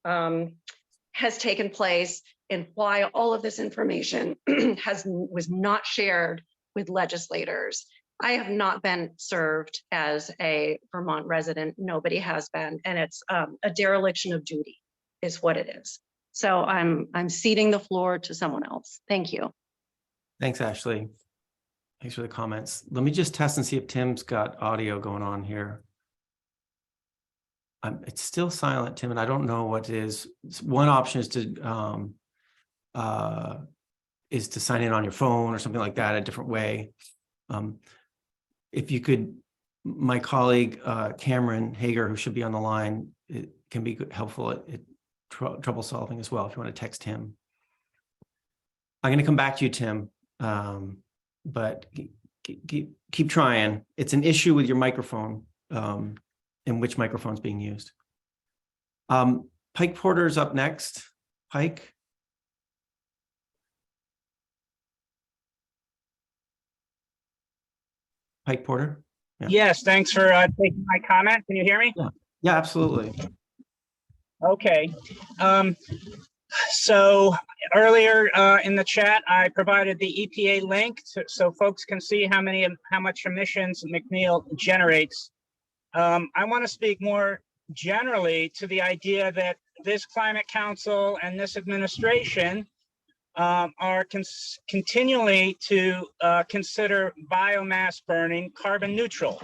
has taken place, and why all of this information was not shared with legislators. I have not been served as a Vermont resident. Nobody has been, and it's a dereliction of duty is what it is. So I'm ceding the floor to someone else. Thank you. Thanks, Ashley. Thanks for the comments. Let me just test and see if Tim's got audio going on here. It's still silent, Tim, and I don't know what it is. One option is to sign in on your phone or something like that, a different way. If you could, my colleague Cameron Hager, who should be on the line, it can be helpful at trouble solving as well if you want to text him. I'm going to come back to you, Tim, but keep trying. It's an issue with your microphone, and which microphone's being used. Pike Porter's up next. Pike. Pike Porter. Yeah. Yes, thanks for taking my comment. Can you hear me? Yeah, absolutely. Okay. So earlier in the chat, I provided the EPA link so folks can see how much emissions McNeil generates. I want to speak more generally to the idea that this Climate Council and this administration are continually to consider biomass burning carbon neutral.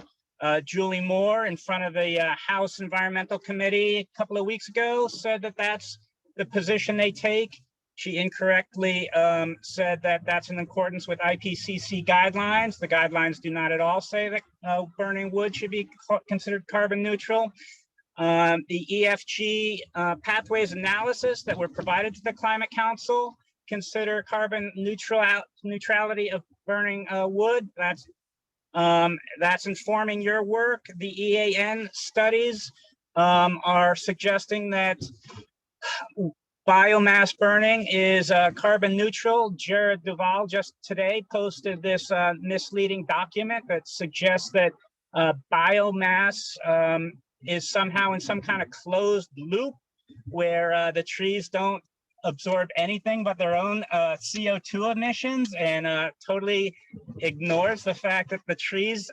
Julie Moore, in front of the House Environmental Committee a couple of weeks ago, said that that's the position they take. She incorrectly said that that's in accordance with IPCC guidelines. The guidelines do not at all say that burning wood should be considered carbon neutral. The EFG pathways analysis that were provided to the Climate Council consider carbon neutrality of burning wood. That's informing your work. The EAN studies are suggesting that biomass burning is carbon neutral. Jared Duval just today posted this misleading document that suggests that biomass is somehow in some kind of closed loop where the trees don't absorb anything but their own CO2 emissions, and totally ignores the fact that the trees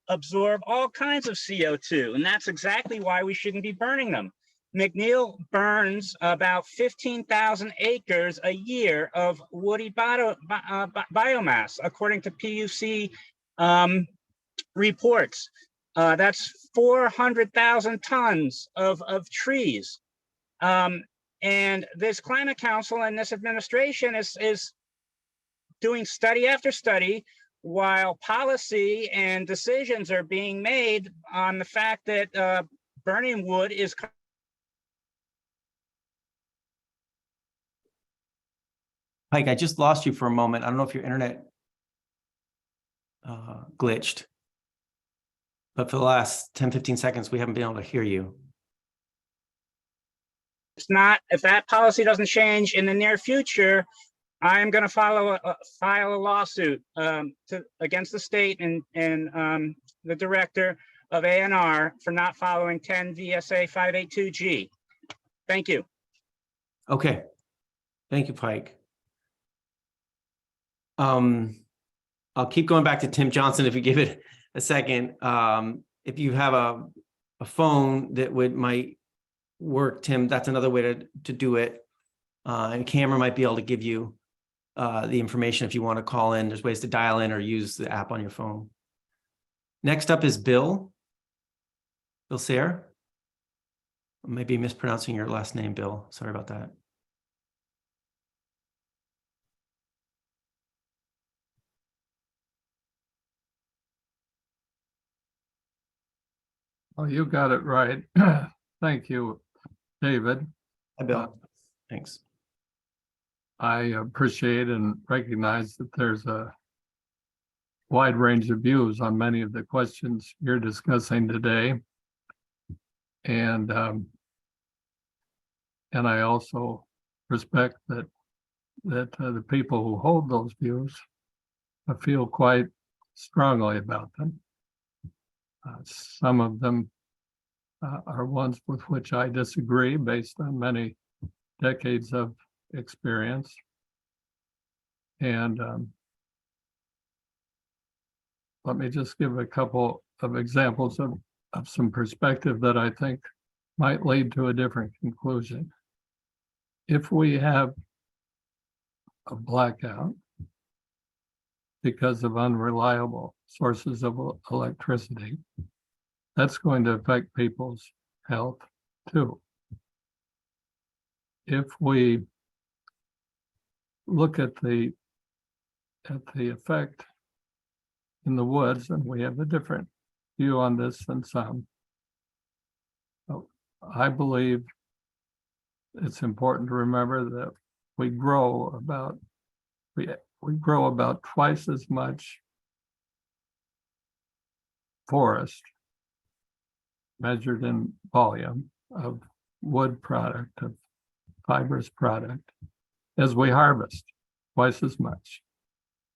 absorb all kinds of CO2, and that's exactly why we shouldn't be burning them. McNeil burns about 15,000 acres a year of woody biomass, according to PUC reports. That's 400,000 tons of trees. And this climate council and this administration is doing study after study while policy and decisions are being made on the fact that burning wood is. Mike, I just lost you for a moment. I don't know if your internet glitched, but for the last 10, 15 seconds, we haven't been able to hear you. It's not, if that policy doesn't change in the near future, I'm going to file a lawsuit against the state and the director of ANR for not following 10 VSA 582G. Thank you. Okay. Thank you, Pike. I'll keep going back to Tim Johnson if you give it a second. If you have a phone that might work, Tim, that's another way to do it. And Camera might be able to give you the information if you want to call in. There's ways to dial in or use the app on your phone. Next up is Bill. Bill Sayre. I may be mispronouncing your last name, Bill. Sorry about that. Oh, you got it right. Thank you, David. Hi, Bill. Thanks. I appreciate and recognize that there's a wide range of views on many of the questions you're discussing today. And I also respect that the people who hold those views feel quite strongly about them. Some of them are ones with which I disagree based on many decades of experience. And let me just give a couple of examples of some perspective that I think might lead to a different conclusion. If we have a blackout because of unreliable sources of electricity, that's going to affect people's health too. If we look at the effect in the woods, and we have a different view on this than some, I believe it's important to remember that we grow about twice as much forest measured in volume of wood product, of fibrous product, as we harvest, twice as much.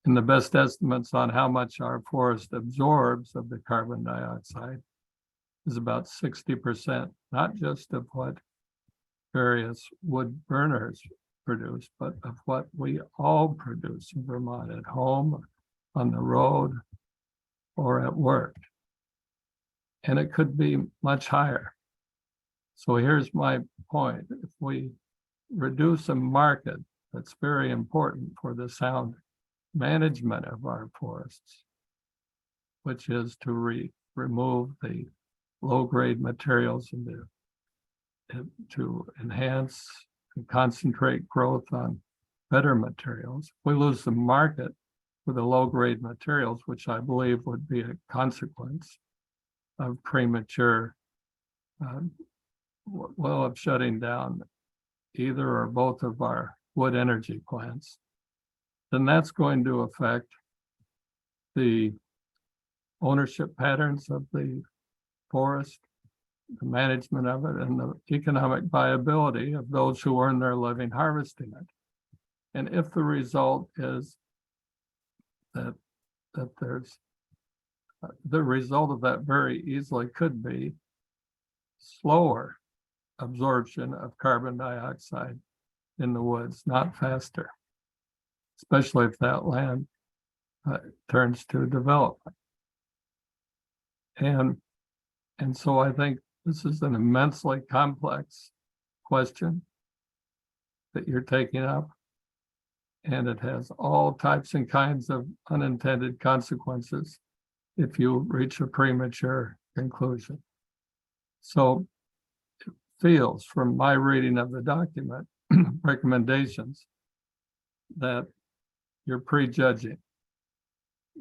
And the best estimates on how much our forest absorbs of the carbon dioxide is about 60%, not just of what various wood burners produce, but of what we all produce in Vermont, at home, on the road, or at work. And it could be much higher. So here's my point. If we reduce a market that's very important for the sound management of our forests, which is to remove the low-grade materials and to enhance and concentrate growth on better materials. If we lose the market for the low-grade materials, which I believe would be a consequence of premature, of shutting down either or both of our wood energy plants, then that's going to affect the ownership patterns of the forest, the management of it, and the economic viability of those who earn their living harvesting it. And if the result is that there's the result of that very easily could be slower absorption of carbon dioxide in the woods, not faster, especially if that land turns to development. And so I think this is an immensely complex question that you're taking up, and it has all types and kinds of unintended consequences if you reach a premature conclusion. So feels from my reading of the document recommendations that you're prejudging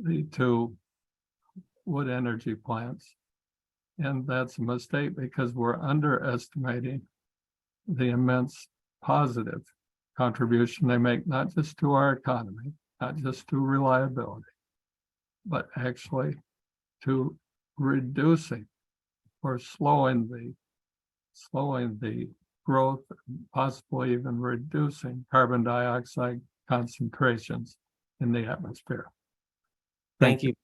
the two wood energy plants. And that's a mistake because we're underestimating the immense positive contribution they make, not just to our economy, not just to reliability, but actually to reducing or slowing the growth, possibly even reducing carbon dioxide concentrations in the atmosphere. Thank you.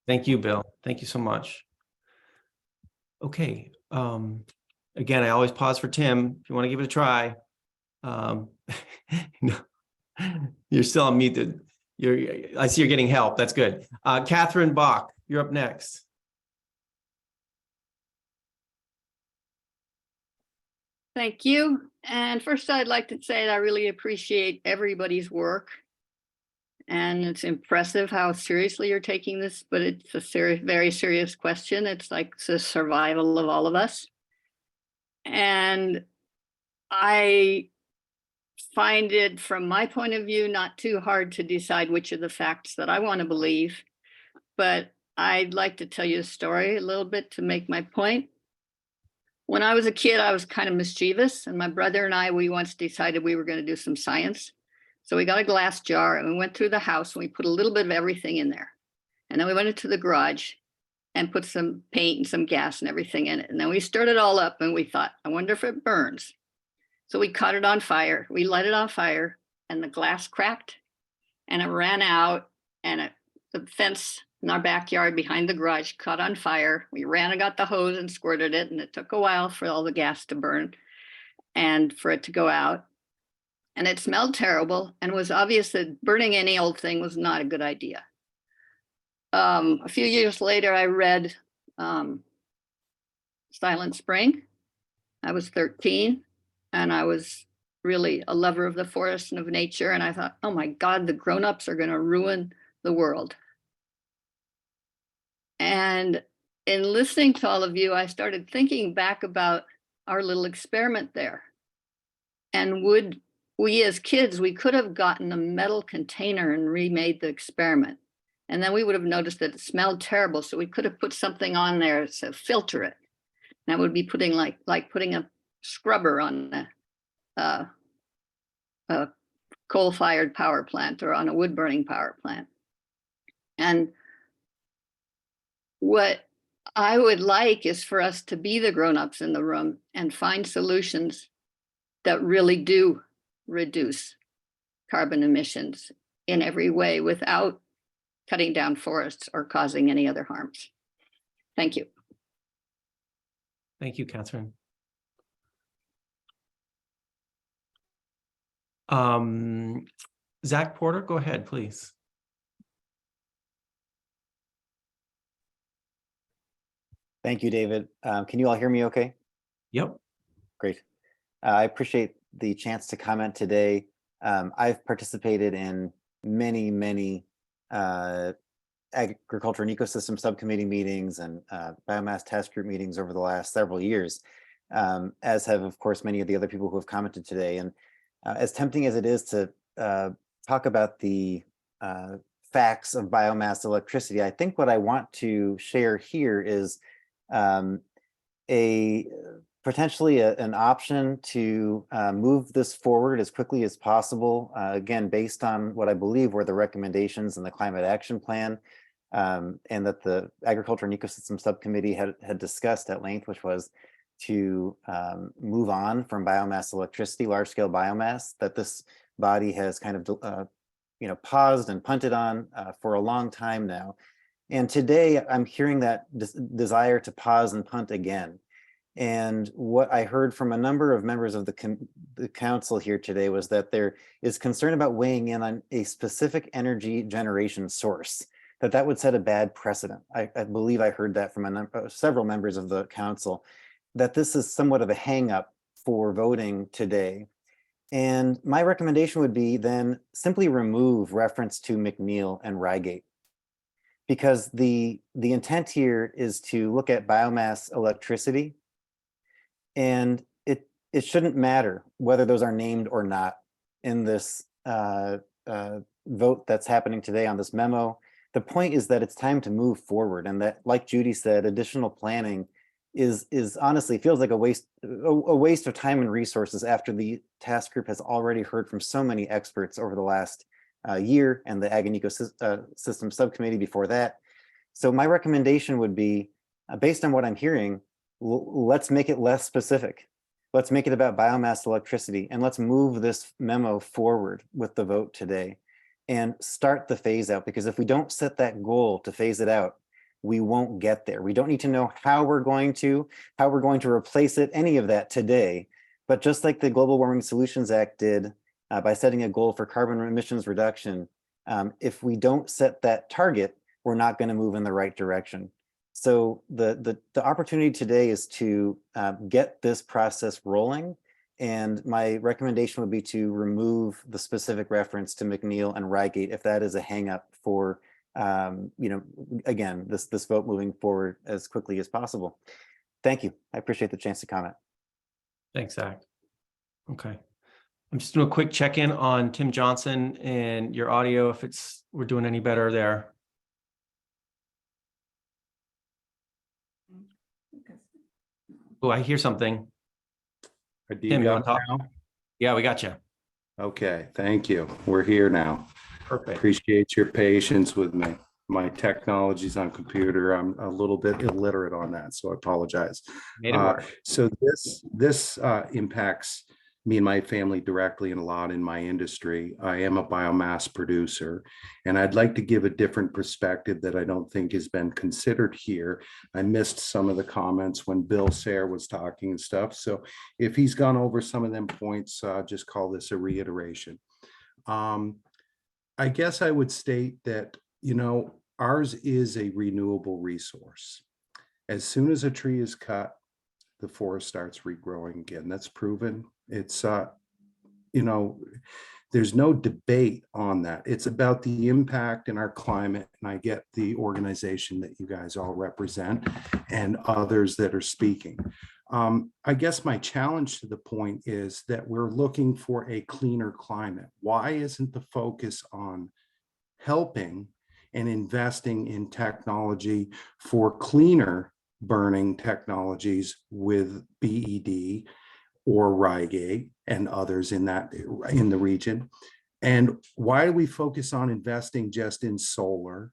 Thank you, Bill. Thank you so much. Okay. Again, I always pause for Tim. If you want to give it a try. No, you're still on mute. I see you're getting help. That's good. Catherine Bach, you're up next. Thank you. And first, I'd like to say that I really appreciate everybody's work. And it's impressive how seriously you're taking this, but it's a serious, very serious question. It's like the survival of all of us. And I find it, from my point of view, not too hard to decide which of the facts that I want to believe. But I'd like to tell you a story a little bit to make my point. When I was a kid, I was kind of mischievous, and my brother and I, we once decided we were going to do some science. So we got a glass jar and we went through the house and we put a little bit of everything in there. And then we went into the garage and put some paint and some gas and everything in it. And then we stirred it all up and we thought, I wonder if it burns. So we caught it on fire. We light it on fire and the glass cracked and it ran out, and the fence in our backyard behind the garage caught on fire. We ran and got the hose and squirted it, and it took a while for all the gas to burn and for it to go out. And it smelled terrible, and it was obvious that burning any old thing was not a good idea. A few years later, I read Silent Spring. I was 13, and I was really a lover of the forest and of nature. And I thought, oh my God, the grown-ups are going to ruin the world. And in listening to all of you, I started thinking back about our little experiment there. And would we as kids, we could have gotten a metal container and remade the experiment. And then we would have noticed that it smelled terrible. So we could have put something on there to filter it. That would be putting like putting a scrubber on a coal-fired power plant or on a wood-burning power plant. And what I would like is for us to be the grown-ups in the room and find solutions that really do reduce carbon emissions in every way without cutting down forests or causing any other harms. Thank you. Thank you, Catherine. Zach Porter, go ahead, please. Thank you, David. Can you all hear me okay? Yep. Great. I appreciate the chance to comment today. I've participated in many agriculture and ecosystem subcommittee meetings and biomass task group meetings over the last several years, as have, of course, many of the other people who have commented today. And as tempting as it is to talk about the facts of biomass electricity, I think what I want to share here is potentially an option to move this forward as quickly as possible, again, based on what I believe were the recommendations in the Climate Action Plan, and that the Agriculture and Ecosystem Subcommittee had discussed at length, which was to move on from biomass electricity, large-scale biomass, that this body has kind of paused and punted on for a long time now. And today I'm hearing that desire to pause and punt again. And what I heard from a number of members of the council here today was that there is concern about weighing in on a specific energy generation source, that would set a bad precedent. I believe I heard that from several members of the council, that this is somewhat of a hang up for voting today. And my recommendation would be then simply remove reference to McNeil and Rygate, because the intent here is to look at biomass electricity. And it it shouldn't matter whether those are named or not in this vote that's happening today on this memo. The point is that it's time to move forward, and that, like Judy said, additional planning is honestly feels like a waste of time and resources after the task group has already heard from so many experts over the last year, and the Ag and Ecosystem Subcommittee before that. So my recommendation would be, based on what I'm hearing, let's make it less specific. Let's make it about biomass electricity, and let's move this memo forward with the vote today and start the phase out, because if we don't set that goal to phase it out, we won't get there. We don't need to know how we're going to replace it, any of that today. But just like the Global Warming Solutions Act did by setting a goal for carbon emissions reduction, if we don't set that target, we're not going to move in the right direction. So the opportunity today is to get this process rolling. And my recommendation would be to remove the specific reference to McNeil and Rygate if that is a hangup for again, this vote moving forward as quickly as possible. Thank you. I appreciate the chance to comment. Thanks, Zach. Okay. I'm just doing a quick check-in on Tim Johnson and your audio, if we're doing any better there. Oh, I hear something. Do Tim, you you want got to it talk? now? Yeah, we got you. Okay, thank you. We're here now. Perfect. Appreciate your patience with me. My technology's on computer. I'm a little bit illiterate on that, so I apologize. Made it work. So this impacts me and my family directly and a lot in my industry. I am a biomass producer, and I'd like to give a different perspective that I don't think has been considered here. I missed some of the comments when Bill Sayre was talking and stuff. So if he's gone over some of them points, just call this a reiteration. I guess I would state that, ours is a renewable resource. As soon as a tree is cut, the forest starts regrowing again. That's proven. It's, there's no debate on that. It's about the impact in our climate. And I get the organization that you guys all represent and others that are speaking. I guess my challenge to the point is that we're looking for a cleaner climate. Why isn't the focus on helping and investing in technology for cleaner burning technologies with BED or Rygate and others in the region? And why do we focus on investing just in solar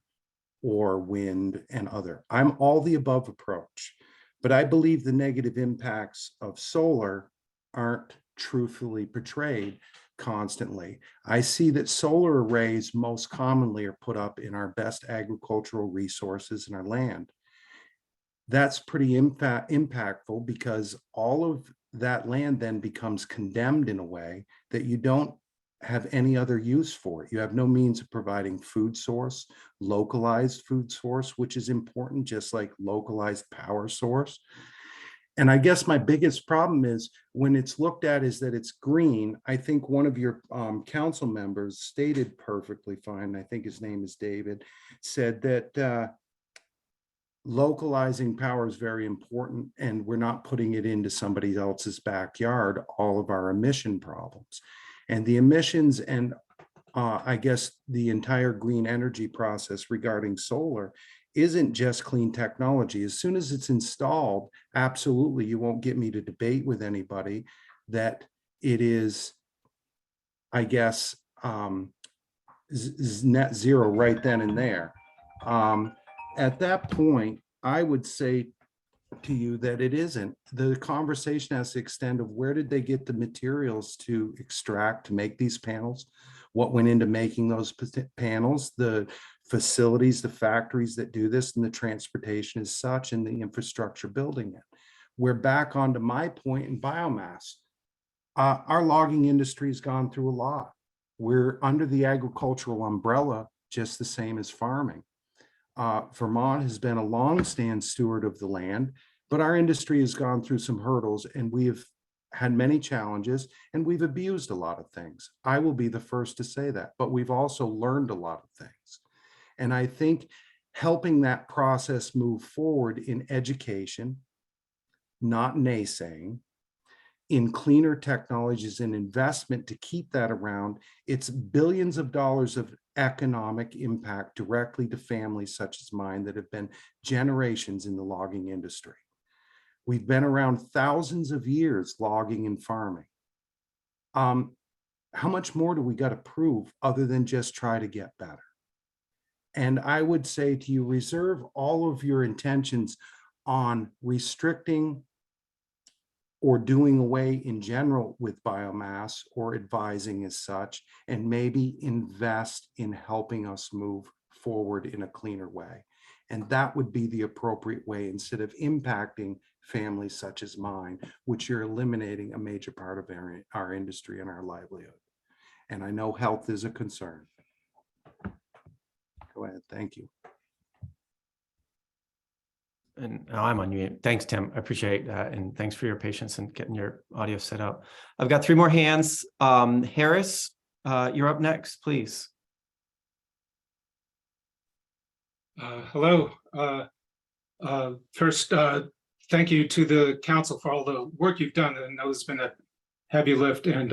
or wind and other? I'm all the above approach, but I believe the negative impacts of solar aren't truthfully portrayed constantly. I see that solar arrays most commonly are put up in our best agricultural resources in our land. That's pretty impactful, because all of that land then becomes condemned in a way that you don't have any other use for it. You have no means of providing food source, localized food source, which is important, just like localized power source. And I guess my biggest problem is when it's looked at is that it's green. I think one of your council members stated perfectly fine, I think his name is David, said that localizing power is very important, and we're not putting it into somebody else's backyard, all of our emission problems. And the emissions and I guess the entire green energy process regarding solar isn't just clean technology. As soon as it's installed, absolutely, you won't get me to debate with anybody that it is, I guess, net zero right then and there. At that point, I would say to you that it isn't. The conversation has to extend of where did they get the materials to extract, to make these panels? What went into making those panels? The facilities, the factories that do this, and the transportation is such, and the infrastructure building it. We're back onto my point in biomass. Our logging industry has gone through a lot. We're under the agricultural umbrella, just the same as farming. Vermont has been a long-stand steward of the land, but our industry has gone through some hurdles, and we have had many challenges, and we've abused a lot of things. I will be the first to say that, but we've also learned a lot of things. And I think helping that process move forward in education, not naysaying, in cleaner technologies and investment to keep that around. It's billions of dollars of economic impact directly to families such as mine that have been generations in the logging industry. We've been around thousands of years logging and farming. How much more do we got to prove other than just try to get better? And I would say to you, reserve all of your intentions on restricting or doing away in general with biomass or advising as such, and maybe invest in helping us move forward in a cleaner way. And that would be the appropriate way instead of impacting families such as mine, which you're eliminating a major part of our industry and our livelihood. And I know health is a concern. Go ahead. Thank you. And now I'm on mute. Thanks, Tim. I appreciate that. And thanks for your patience and getting your audio set up. I've got 3 more hands. Harris, you're up next, please. Hello. First, thank you to the council for all the work you've done. I know it's been a heavy lift, and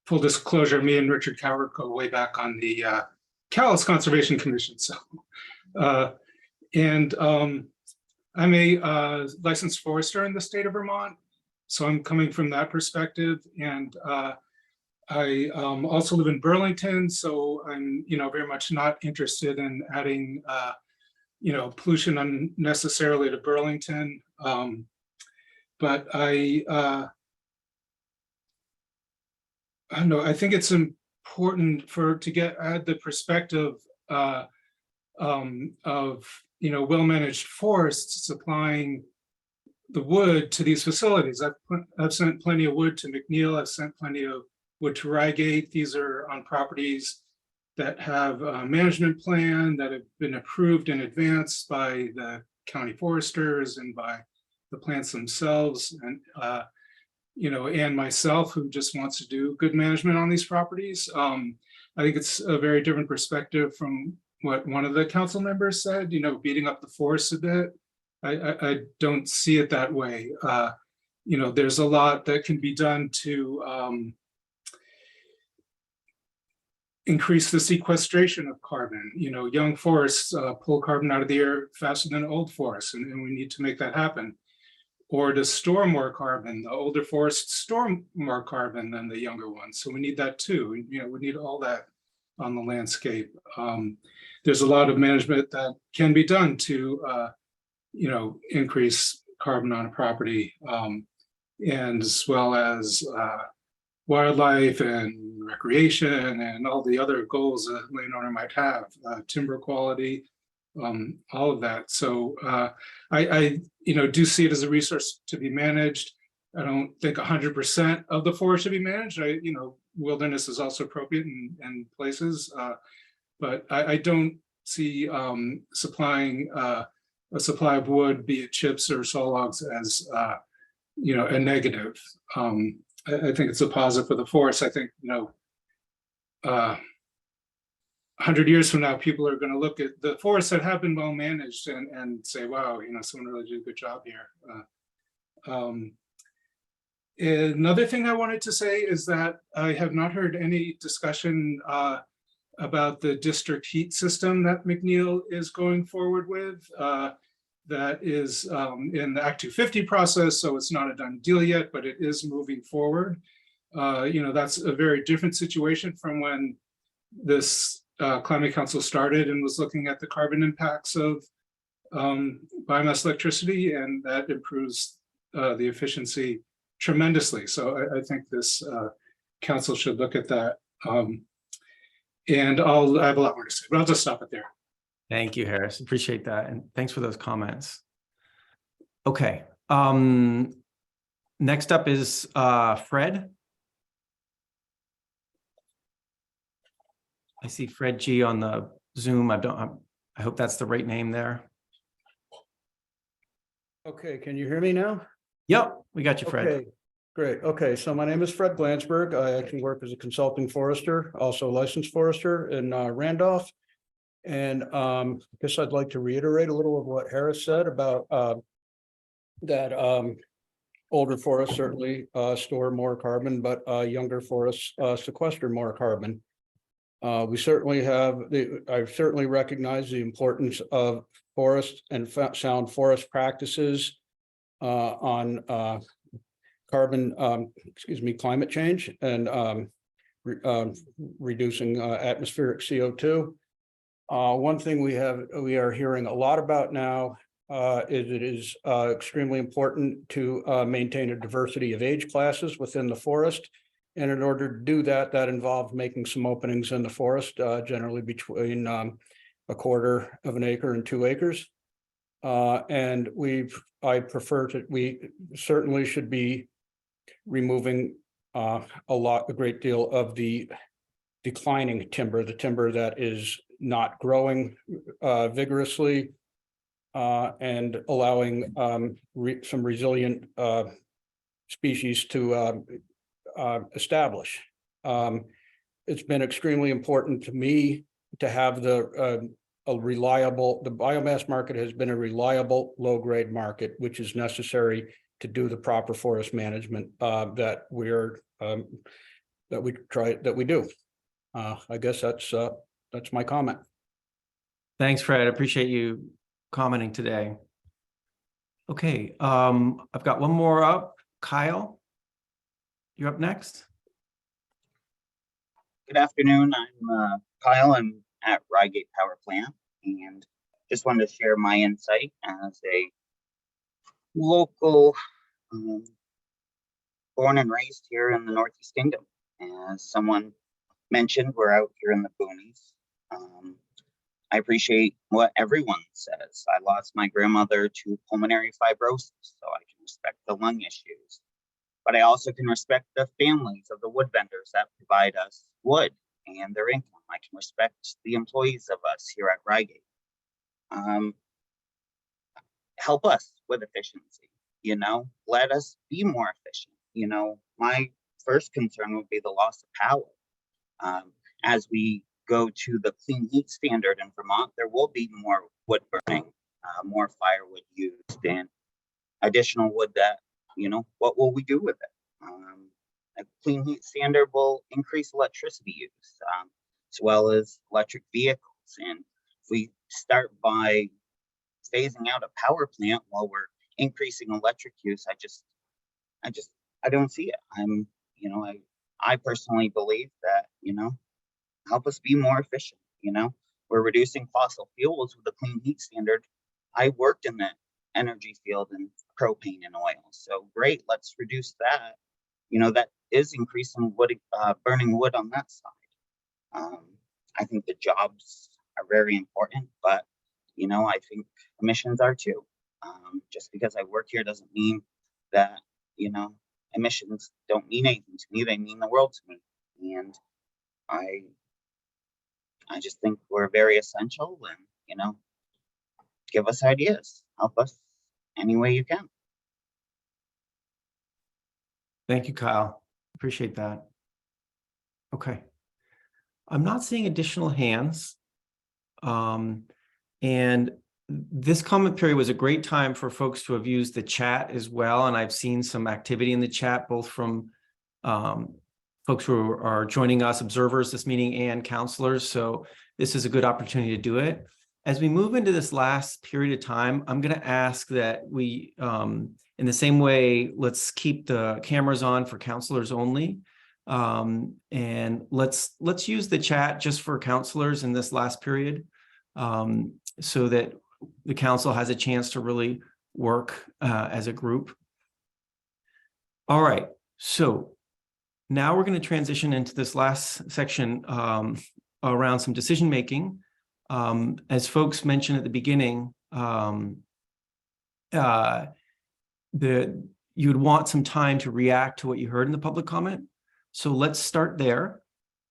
full disclosure, me and Richard Coward go way back on the Calais Conservation Commission. So, I'm a licensed forester in the state of Vermont, so I'm coming from that perspective. And I also live in Burlington, so I'm very much not interested in adding pollution unnecessarily to Burlington. But I don't know. I think it's important to add the perspective of well-managed forests supplying the wood to these facilities. I've sent plenty of wood to McNeil. I've sent plenty of wood to Rygate. These are on properties that have a management plan that have been approved in advance by the county foresters and by the plants themselves, and and myself, who just wants to do good management on these properties. I think it's a very different perspective from what one of the council members said, beating up the forest a bit. I don't see it that way. There's a lot that can be done to increase the sequestration of carbon. Young forests pull carbon out of the air faster than old forests, and we need to make that happen. Or to store more carbon. The older forests store more carbon than the younger ones, so we need that too. We need all that on the landscape. There's a lot of management that can be done to, increase carbon on a property, and as well as wildlife and recreation and all the other goals that a landowner might have, timber quality, all of that. So I do see it as a resource to be managed. I don't think 100% of the forest should be managed. Wilderness is also appropriate in places, but I don't see supplying a supply of wood, be it chips or saw logs, as a negative. I think it's a positive for the forest. I think 100 years from now, people are going to look at the forests that have been well managed and say, wow, someone really did a good job here. Another thing I wanted to say is that I have not heard any discussion about the district heat system that McNeil is going forward with. That is in the Act 250 process, so it's not a done deal yet, but it is moving forward. That's a very different situation from when this Climate Council started and was looking at the carbon impacts of biomass electricity, and that improves the efficiency tremendously. So I think this council should look at that. And I have a lot more to say, but I'll just stop it there. Thank you, Harris. Appreciate that. And thanks for those comments. Okay. Next up is Fred. I see Fred G on the Zoom. I hope that's the right name there. Okay, can you hear me now? Yep, we got you, Fred. Okay, great. Okay, so my name is Fred Blanchberg. I actually work as a consulting forester, also a licensed forester in Randolph. And I guess I'd like to reiterate a little of what Harris said about that older forests certainly store more carbon, but younger forests sequester more carbon. We certainly I've certainly recognized the importance of forest and sound forest practices on carbon, climate change and reducing atmospheric CO2. One thing we are hearing a lot about now is it is extremely important to maintain a diversity of age classes within the forest. And in order to do that, that involves making some openings in the forest, generally between a quarter of an acre and 2 acres. And we certainly should be removing a great deal of the declining timber, the timber that is not growing vigorously, and allowing some resilient species to establish. It's been extremely important to me to have the biomass market has been a reliable low-grade market, which is necessary to do the proper forest management that we do. I guess that's my comment. Thanks, Fred. I appreciate you commenting today. Okay, I've got one more up. Kyle, you're up next. Good afternoon. I'm Kyle. I'm at Rygate Power Plant, and just wanted to share my insight as a local, born and raised here in the Northeast Kingdom. As someone mentioned, we're out here in the boonies. I appreciate what everyone says. I lost my grandmother to pulmonary fibrosis, so I can respect the lung issues. But I also can respect the families of the wood vendors that provide us wood and their income. I can respect the employees of us here at Rygate. Help us with efficiency, let us be more efficient. My first concern would be the loss of power. As we go to the clean heat standard in Vermont, there will be more wood burning, more firewood used, and additional wood that, what will we do with it? A clean heat standard will increase electricity use, as well as electric vehicles. And if we start by phasing out a power plant while we're increasing electric use, I don't see it. I personally believe that, help us be more efficient. We're reducing fossil fuels with a clean heat standard. I worked in the energy field in propane and oil, so great, let's reduce that. That is increasing wood, burning wood on that side. I think the jobs are very important, but I think emissions are too. Just because I work here doesn't mean that emissions don't mean anything to me. They mean the world to me, and I just think we're very essential. And give us ideas, help us any way you can. Thank you, Kyle. Appreciate that. Okay. I'm not seeing additional hands. And this comment period was a great time for folks to have used the chat as well. And I've seen some activity in the chat, both from folks who are joining us, observers this meeting, and counselors. So this is a good opportunity to do it. As we move into this last period of time, I'm going to ask that we, in the same way, let's keep the cameras on for counselors only. And let's use the chat just for counselors in this last period, so that the council has a chance to really work as a group. All right, so now we're going to transition into this last section around some decision making. As folks mentioned at the beginning, you'd want some time to react to what you heard in the public comment. So let's start there.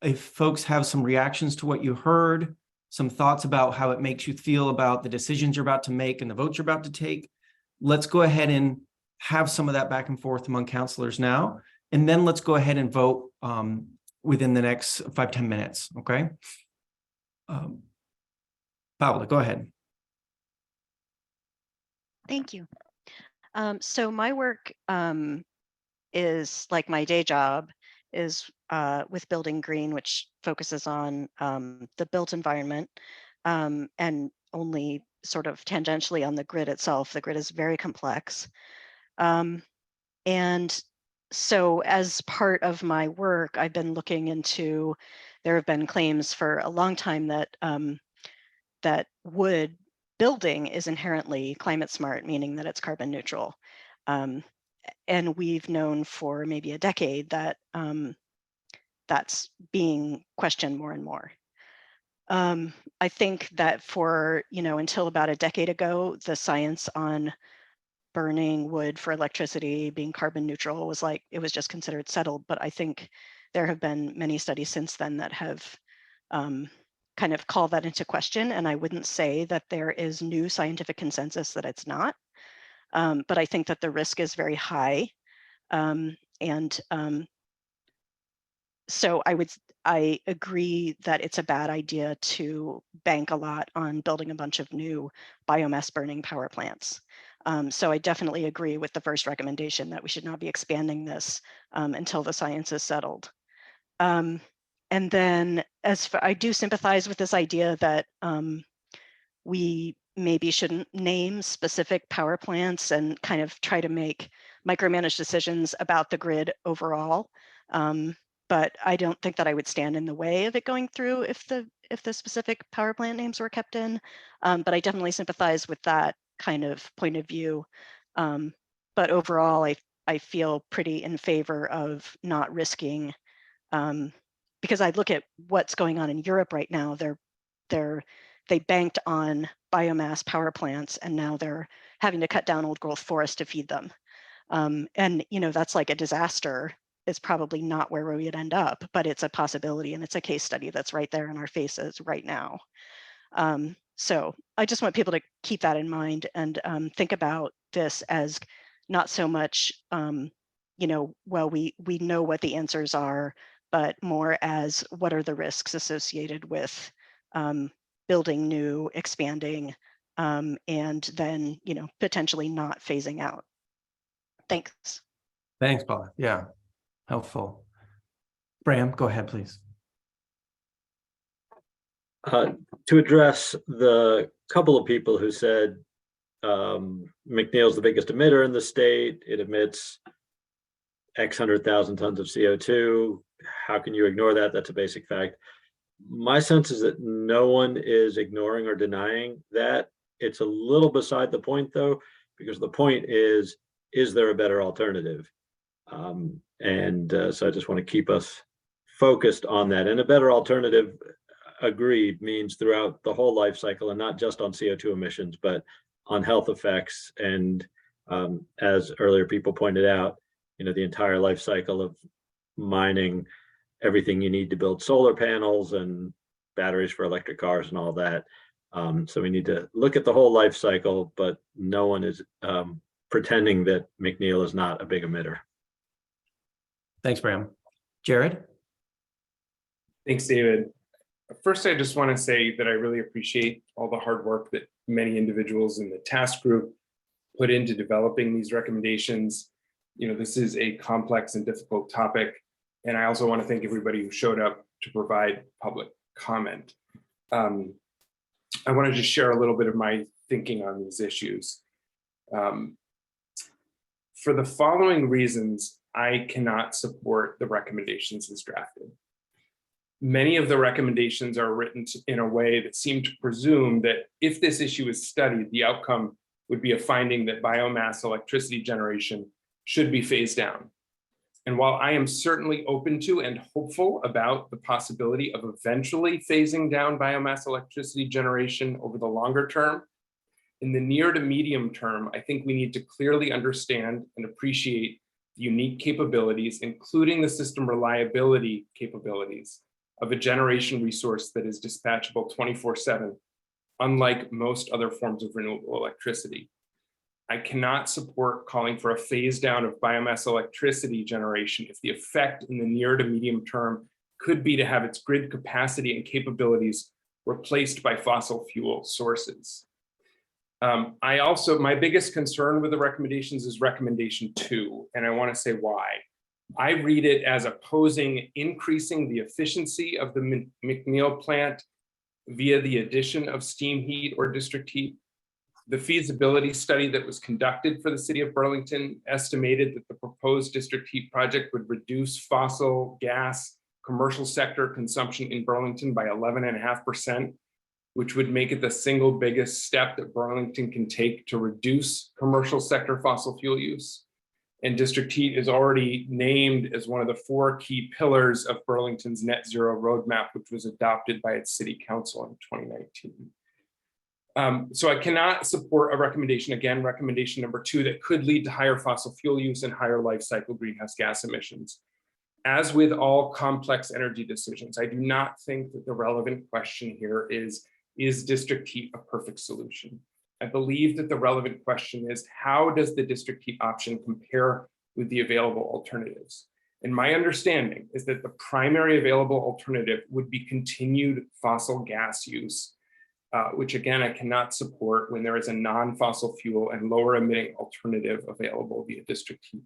If folks have some reactions to what you heard, some thoughts about how it makes you feel about the decisions you're about to make and the votes you're about to take, let's go ahead and have some of that back and forth among counselors now. And then let's go ahead and vote within the next 5-10 minutes, okay? Paola, go ahead. Thank you. So my work is like my day job is with Building Green, which focuses on the built environment and only sort of tangentially on the grid itself. The grid is very complex. And so as part of my work, I've been looking into, there have been claims for a long time that that wood building is inherently climate smart, meaning that it's carbon neutral. And we've known for maybe a decade that that's being questioned more and more. I think that for, until about a decade ago, the science on burning wood for electricity being carbon neutral was like, it was just considered settled. But I think there have been many studies since then that have kind of called that into question. And I wouldn't say that there is new scientific consensus that it's not. But I think that the risk is very high. So I agree that it's a bad idea to bank a lot on building a bunch of new biomass burning power plants. So I definitely agree with the first recommendation that we should not be expanding this until the science is settled. And then I do sympathize with this idea that we maybe shouldn't name specific power plants and kind of try to make micromanage decisions about the grid overall. But I don't think that I would stand in the way of it going through if the specific power plant names were kept in. But I definitely sympathize with that kind of point of view. But overall, I feel pretty in favor of not risking, because I look at what's going on in Europe right now. They banked on biomass power plants, and now they're having to cut down old growth forest to feed them. And that's like a disaster. Is probably not where we would end up, but it's a possibility, and it's a case study that's right there in our faces right now. So I just want people to keep that in mind and think about this as not so much, well, we know what the answers are, but more as what are the risks associated with building new, expanding, and then, potentially not phasing out. Thanks. Thanks, Paula. Yeah, helpful. Bram, go ahead, please. To address the couple of people who said McNeil's the biggest emitter in the state, it emits X 100,000 tons of CO2. How can you ignore that? That's a basic fact. My sense is that no one is ignoring or denying that. It's a little beside the point, though, because the point is there a better alternative? So I just want to keep us focused on that. And a better alternative, agreed, means throughout the whole life cycle, and not just on CO2 emissions, but on health effects. And as earlier people pointed out, the entire life cycle of mining, everything you need to build solar panels and batteries for electric cars and all that. So we need to look at the whole life cycle, but no one is pretending that McNeil is not a big emitter. Thanks, Bram. Jared? Thanks, David. First, I just want to say that I really appreciate all the hard work that many individuals in the task group put into developing these recommendations. This is a complex and difficult topic. And I also want to thank everybody who showed up to provide public comment. I want to just share a little bit of my thinking on these issues. For the following reasons, I cannot support the recommendations as drafted. Many of the recommendations are written in a way that seem to presume that if this issue is studied, the outcome would be a finding that biomass electricity generation should be phased down. And while I am certainly open to and hopeful about the possibility of eventually phasing down biomass electricity generation over the longer term, in the near to medium term, I think we need to clearly understand and appreciate the unique capabilities, including the system reliability capabilities of a generation resource that is dispatchable 24/7, unlike most other forms of renewable electricity. I cannot support calling for a phase down of biomass electricity generation if the effect in the near to medium term could be to have its grid capacity and capabilities replaced by fossil fuel sources. My biggest concern with the recommendations is recommendation 2, and I want to say why. I read it as opposing increasing the efficiency of the McNeil plant via the addition of steam heat or district heat. The feasibility study that was conducted for the city of Burlington estimated that the proposed district heat project would reduce fossil gas commercial sector consumption in Burlington by 11.5%, which would make it the single biggest step that Burlington can take to reduce commercial sector fossil fuel use. And district heat is already named as one of the 4 key pillars of Burlington's net zero roadmap, which was adopted by its city council in 2019. So I cannot support a recommendation, again, recommendation number 2, that could lead to higher fossil fuel use and higher life cycle greenhouse gas emissions. As with all complex energy decisions, I do not think that the relevant question here is district heat a perfect solution? I believe that the relevant question is, how does the district heat option compare with the available alternatives? And my understanding is that the primary available alternative would be continued fossil gas use, which again, I cannot support when there is a non-fossil fuel and lower emitting alternative available via district heat.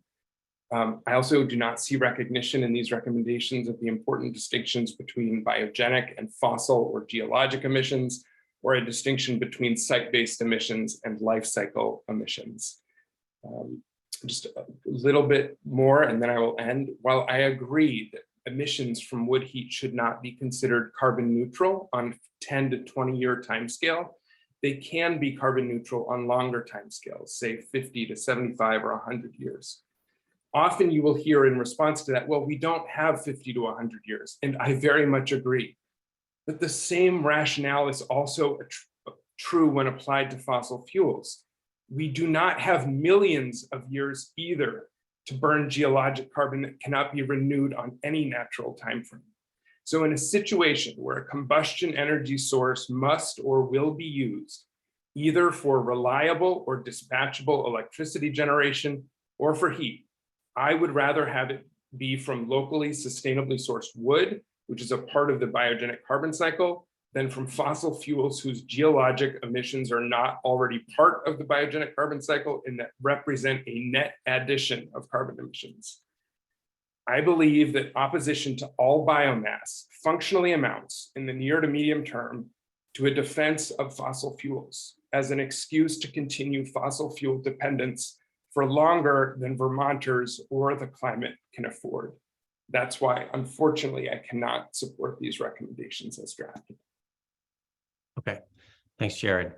I also do not see recognition in these recommendations of the important distinctions between biogenic and fossil or geologic emissions, or a distinction between site-based emissions and life cycle emissions. Just a little bit more and then I will end. While I agree that emissions from wood heat should not be considered carbon neutral on 10 to 20 year timescale, they can be carbon neutral on longer timescales, say 50 to 75 or 100 years. Often you will hear in response to that, well, we don't have 50 to 100 years, and I very much agree. But the same rationale is also true when applied to fossil fuels. We do not have millions of years either to burn geologic carbon that cannot be renewed on any natural time frame. So in a situation where a combustion energy source must or will be used, either for reliable or dispatchable electricity generation or for heat, I would rather have it be from locally sustainably sourced wood, which is a part of the biogenic carbon cycle, than from fossil fuels whose geologic emissions are not already part of the biogenic carbon cycle and that represent a net addition of carbon emissions. I believe that opposition to all biomass functionally amounts in the near to medium term to a defense of fossil fuels as an excuse to continue fossil fuel dependence for longer than Vermonters or the climate can afford. That's why, unfortunately, I cannot support these recommendations as drafted. Okay, thanks, Jared.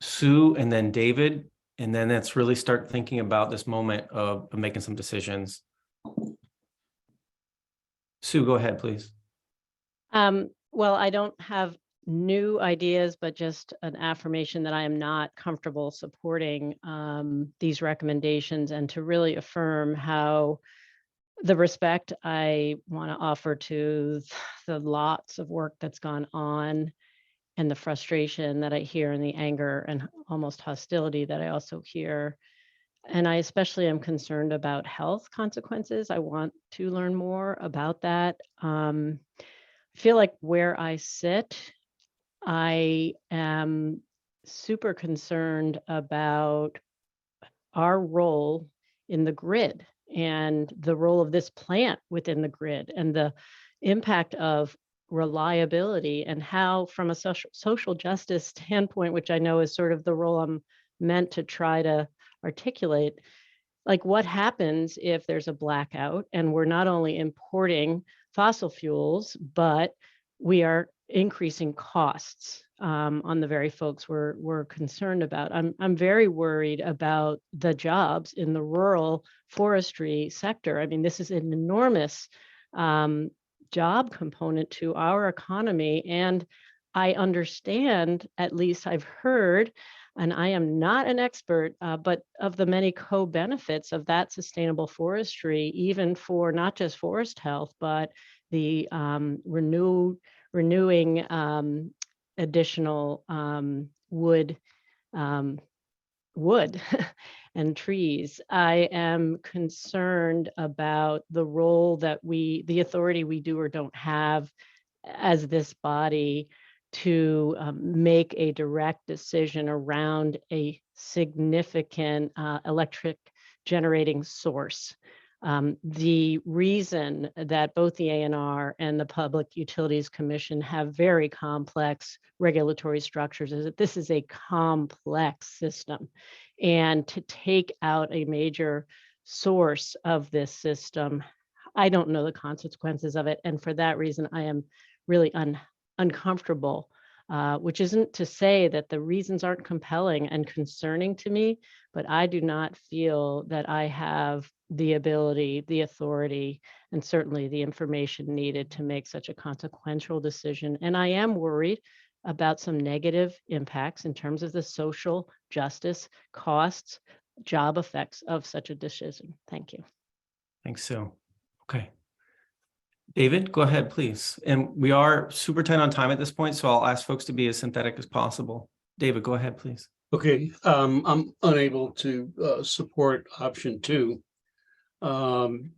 Sue and then David, and then let's really start thinking about this moment of making some decisions. Sue, go ahead, please. Well, I don't have new ideas, but just an affirmation that I am not comfortable supporting these recommendations, and to really affirm how the respect I want to offer to the lots of work that's gone on, and the frustration that I hear, and the anger and almost hostility that I also hear. And I especially am concerned about health consequences. I want to learn more about that. I feel like where I sit, I am super concerned about our role in the grid and the role of this plant within the grid, and the impact of reliability, and how, from a social justice standpoint, which I know is sort of the role I'm meant to try to articulate, like what happens if there's a blackout and we're not only importing fossil fuels, but we are increasing costs on the very folks we're concerned about. I'm very worried about the jobs in the rural forestry sector. I mean, this is an enormous job component to our economy, and I understand, at least I've heard, and I am not an expert, but of the many co-benefits of that sustainable forestry, even for not just forest health, but the renewing additional wood and trees. I am concerned about the role that the authority we do or don't have as this body to make a direct decision around a significant electric generating source. The reason that both the ANR and the Public Utilities Commission have very complex regulatory structures is that this is a complex system. And to take out a major source of this system, I don't know the consequences of it. And for that reason, I am really uncomfortable, which isn't to say that the reasons aren't compelling and concerning to me, but I do not feel that I have the ability, the authority, and certainly the information needed to make such a consequential decision. And I am worried about some negative impacts in terms of the social justice costs, job effects of such a decision. Thank you. Thanks, Sue. Okay. David, go ahead, please. And we are super tight on time at this point, so I'll ask folks to be as synthetic as possible. David, go ahead, please. Okay, I'm unable to support option 2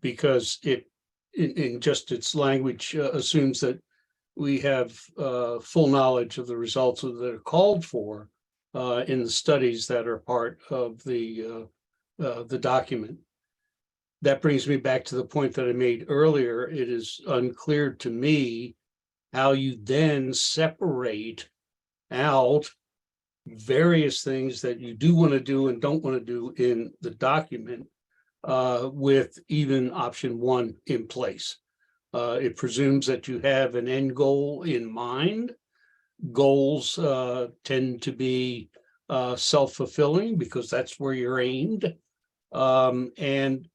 because it, in just its language, assumes that we have full knowledge of the results that are called for in the studies that are part of the document. That brings me back to the point that I made earlier. It is unclear to me how you then separate out various things that you do want to do and don't want to do in the document with even option 1 in place. It presumes that you have an end goal in mind. Goals tend to be self-fulfilling because that's where you're aimed. And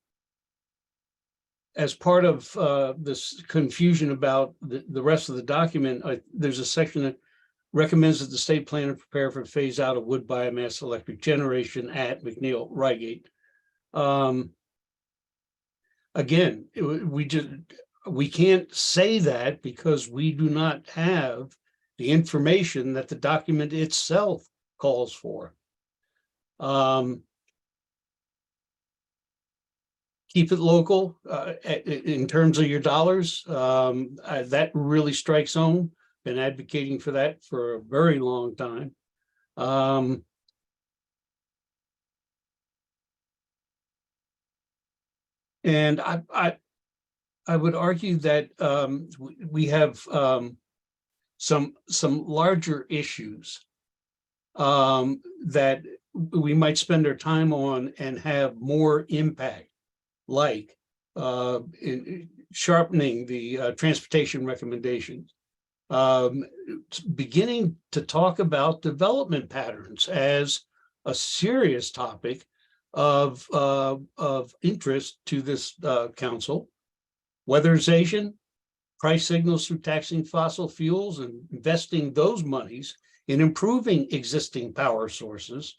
as part of this confusion about the rest of the document, there's a section that recommends that the state planner prepare for phase out of wood biomass electric generation at McNeil-Rygate. Again, we can't say that because we do not have the information that the document itself calls for. Keep it local in terms of your dollars. That really strikes home. Been advocating for that for a very long time. And I would argue that we have some larger issues that we might spend our time on and have more impact, like in sharpening the transportation recommendations, beginning to talk about development patterns as a serious topic of interest to this council. Weatherization, price signals through taxing fossil fuels and investing those monies in improving existing power sources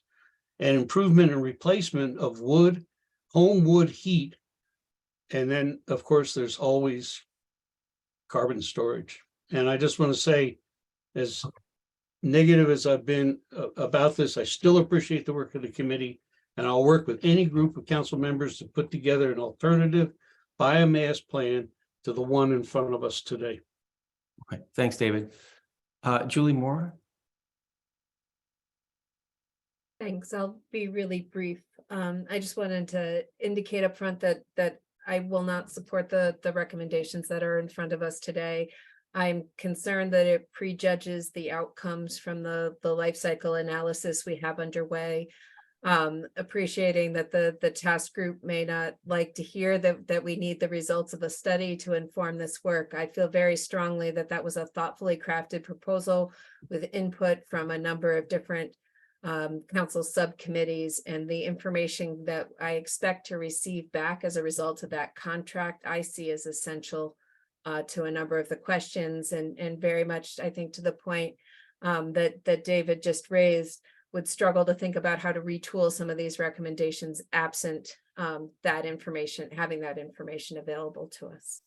and improvement and replacement of wood, home wood heat. And then, of course, there's always carbon storage. And I just want to say, as negative as I've been about this, I still appreciate the work of the committee, and I'll work with any group of council members to put together an alternative biomass plan to the one in front of us today. Okay, thanks, David. Julie Moore. Thanks. I'll be really brief. I just wanted to indicate up front that I will not support the recommendations that are in front of us today. I'm concerned that it prejudges the outcomes from the life cycle analysis we have underway. Appreciating that the task group may not like to hear that we need the results of a study to inform this work. I feel very strongly that was a thoughtfully crafted proposal with input from a number of different council subcommittees, and the information that I expect to receive back as a result of that contract, I see as essential to a number of the questions, and very much, I think, to the point that David just raised, would struggle to think about how to retool some of these recommendations absent that information, having that information available to us.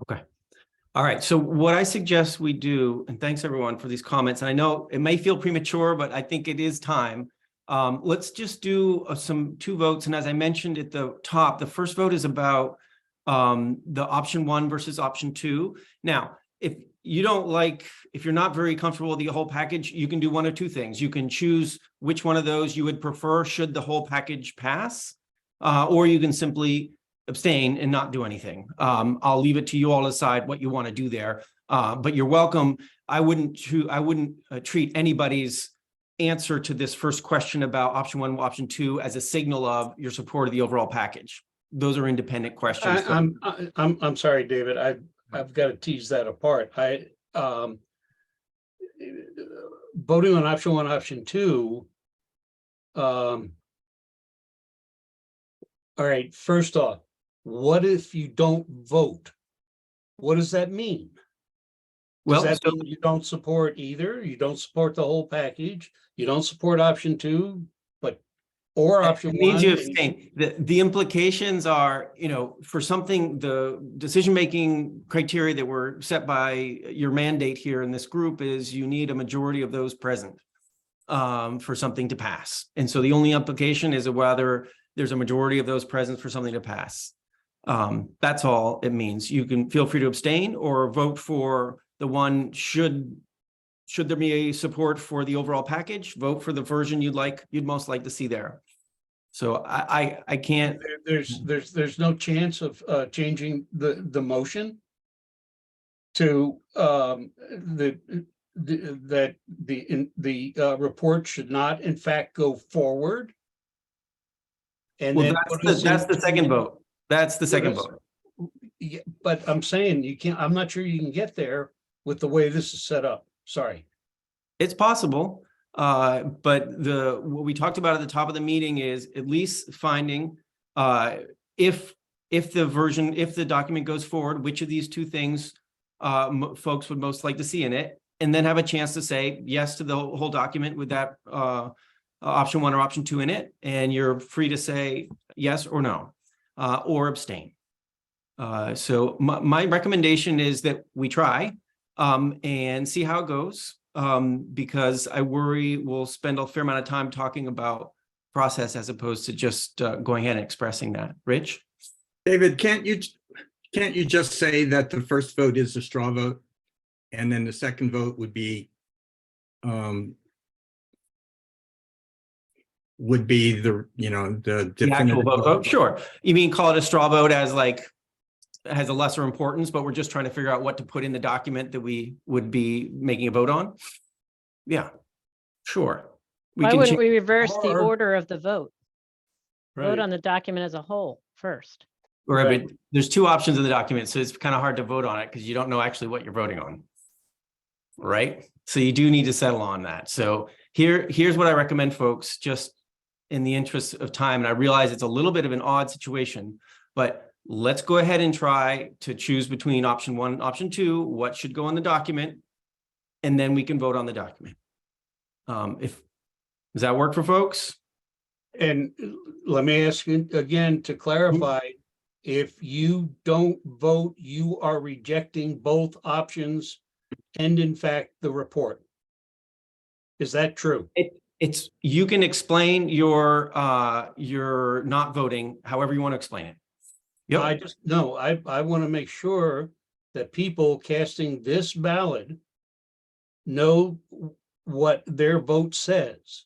Okay. All right. So what I suggest we do, and thanks everyone for these comments. And I know it may feel premature, but I think it is time. Let's just do two votes. And as I mentioned at the top, the first vote is about the option 1 versus option 2. Now, if you don't like, if you're not very comfortable with the whole package, you can do one of two things. You can choose which one of those you would prefer should the whole package pass, or you can simply abstain and not do anything. I'll leave it to you all to decide what you want to do there. But you're welcome. I wouldn't treat anybody's answer to this first question about option 1, option 2 as a signal of your support of the overall package. Those are independent questions. I'm sorry, David. I've got to tease that apart. Voting on option 1, option 2. All right, first off, what if you don't vote? What does that mean? Does that mean you don't support either? You don't support the whole package? You don't support option 2, or option 1? It means you abstain. The implications are, for something, the decision-making criteria that were set by your mandate here in this group is you need a majority of those present for something to pass. And so the only implication is whether there's a majority of those present for something to pass. That's all it means. You can feel free to abstain or vote for the one should there be a support for the overall package, vote for the version you'd most like to see there. So I can't. There's no chance of changing the motion to that the report should not in fact go forward. And Well, then that's the second vote. That's the second vote. Yeah, but I'm saying you can't. I'm not sure you can get there with the way this is set up. Sorry. It's possible, but what we talked about at the top of the meeting is at least finding if the document goes forward, which of these two things folks would most like to see in it, and then have a chance to say yes to the whole document with that option 1 or option 2 in it, and you're free to say yes or no, or abstain. So my recommendation is that we try and see how it goes. Because I worry we'll spend a fair amount of time talking about process as opposed to just going ahead and expressing that. Rich? David, can't you just say that the first vote is a straw vote, and then the second vote would be the The actual vote? Sure. You mean call it a straw vote as has a lesser importance, but we're just trying to figure out what to put in the document that we would be making a vote on? Yeah, sure. Why wouldn't we reverse the order of the vote? Vote Right. on the document as a whole first. But there's two options in the document, so it's kind of hard to vote on it because you don't know actually what you're voting on. Right? So you do need to settle on that. So here's what I recommend, folks, just in the interest of time. And I realize it's a little bit of an odd situation, but let's go ahead and try to choose between option 1 and option 2, what should go in the document, and then we can vote on the document. Does that work for folks? And let me ask you again to clarify, if you don't vote, you are rejecting both options and in fact the report. Is that true? You can explain your not voting however you want to explain it. Yep. I want to make sure that people casting this ballot know what their vote says.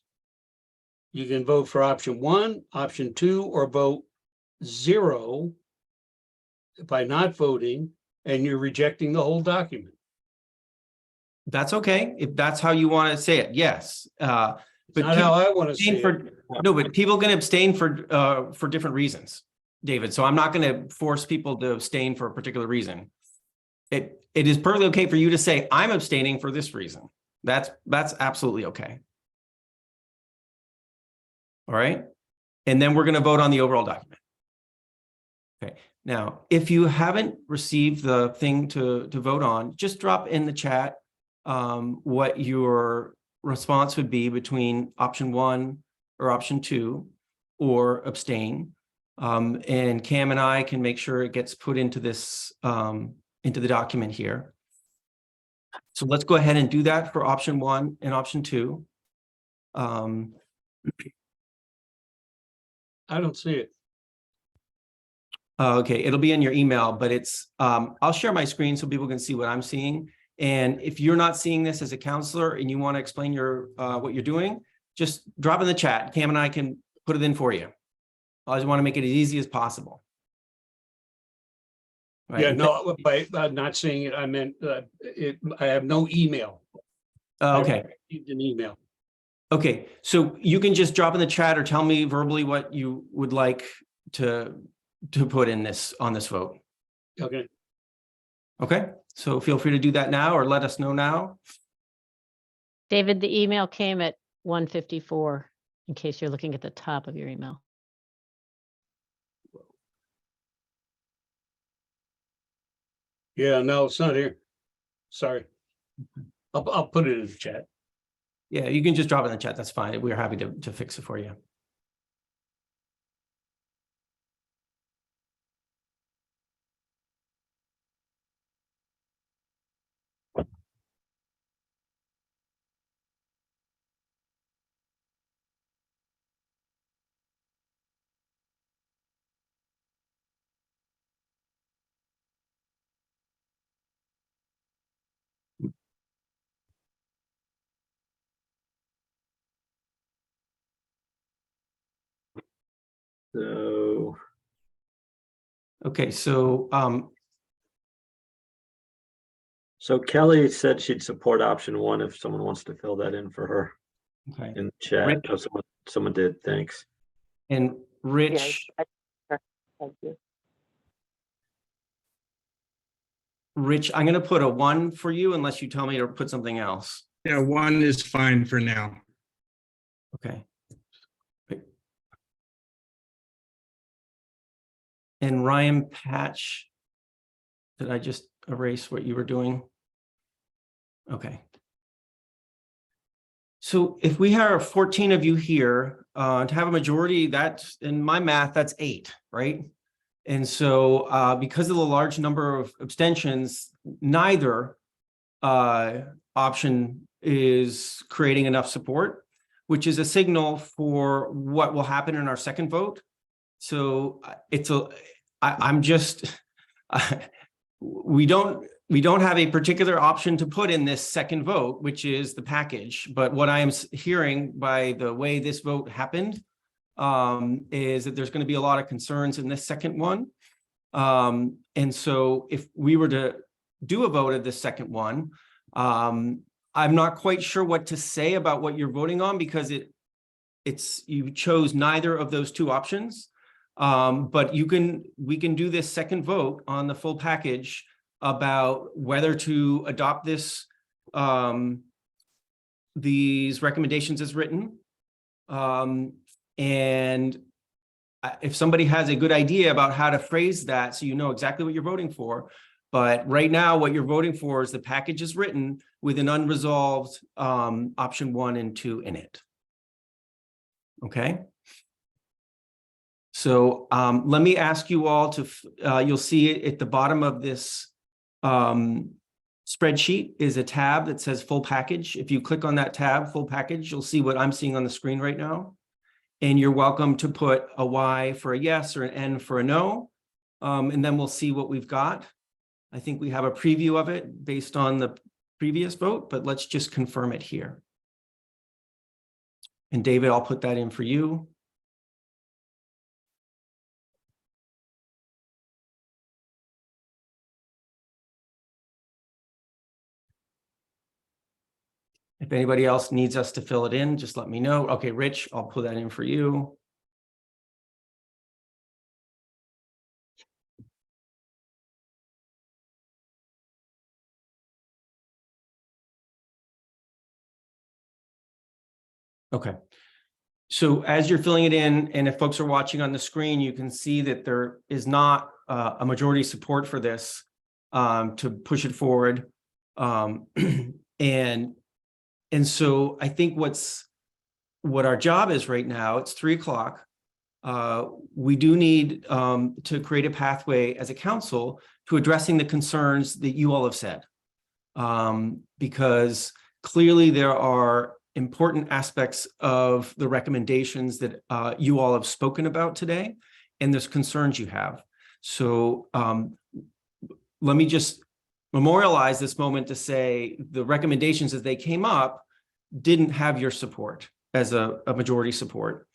You can vote for option 1, option 2, or vote 0 by not voting, and you're rejecting the whole document. That's okay. If that's how you want to say it, yes. But not how I want to say it. No, but people can abstain for different reasons, David. So I'm not going to force people to abstain for a particular reason. It is perfectly okay for you to say, I'm abstaining for this reason. That's absolutely okay. All right. And then we're going to vote on the overall document. Okay. Now, if you haven't received the thing to vote on, just drop in the chat what your response would be between option 1 or option 2 or abstain. And Cam and I can make sure it gets put into this into the document here. So let's go ahead and do that for option 1 and option 2. I don't see it. Okay, it'll be in your email, but it's, I'll share my screen so people can see what I'm seeing. And if you're not seeing this as a counselor and you want to explain what you're doing, just drop in the chat. Cam and I can put it in for you. I just want to make it as easy as possible. Right. Yeah, no, by not seeing it, I meant I have no email. Okay. I received an email. Okay, so you can just drop in the chat or tell me verbally what you would like to put in this on this vote. Okay. Okay, so feel free to do that now or let us know now. David, the email came at 1:54, in case you're looking at the top of your email. Yeah, no, it's not here. Sorry. I'll put it in the chat. Yeah, you can just drop it in the chat. That's fine. We're happy to fix it for you. So, Okay, so so Kelly said she'd support option 1 if someone wants to fill that in for her okay. in the chat. Rich? Oh, someone did. Thanks. And Rich, Thank you. Rich, I'm going to put a 1 for you unless you tell me to put something else. Yeah, 1 is fine for now. Okay. And Ryan Patch, did I just erase what you were doing? Okay. So if we have 14 of you here, to have a majority, that's, in my math, that's 8, right? And so because of the large number of abstentions, neither option is creating enough support, which is a signal for what will happen in our second vote. So I'm just, we don't have a particular option to put in this second vote, which is the package. But what I am hearing by the way this vote happened is that there's going to be a lot of concerns in this second one. And so if we were to do a vote of the second one, I'm not quite sure what to say about what you're voting on because you chose neither of those two options. But we can do this second vote on the full package about whether to adopt these recommendations as written. And if somebody has a good idea about how to phrase that, so you know exactly what you're voting for. But right now, what you're voting for is the package is written with an unresolved option 1 and 2 in it. Okay. So let me ask you all to, you'll see at the bottom of this spreadsheet is a tab that says full package. If you click on that tab, full package, you'll see what I'm seeing on the screen right now. And you're welcome to put a Y for a yes or an N for a no. And then we'll see what we've got. I think we have a preview of it based on the previous vote, but let's just confirm it here. And David, I'll put that in for you. If anybody else needs us to fill it in, just let me know. Okay, Rich, I'll put that in for you. Okay. So as you're filling it in, and if folks are watching on the screen, you can see that there is not a majority support for this to push it forward. And so I think what our job is right now, it's 3 o'clock. We do need to create a pathway as a council to addressing the concerns that you all have said. Because clearly there are important aspects of the recommendations that you all have spoken about today, and there's concerns you have. So let me just memorialize this moment to say the recommendations as they came up didn't have your support as a majority support.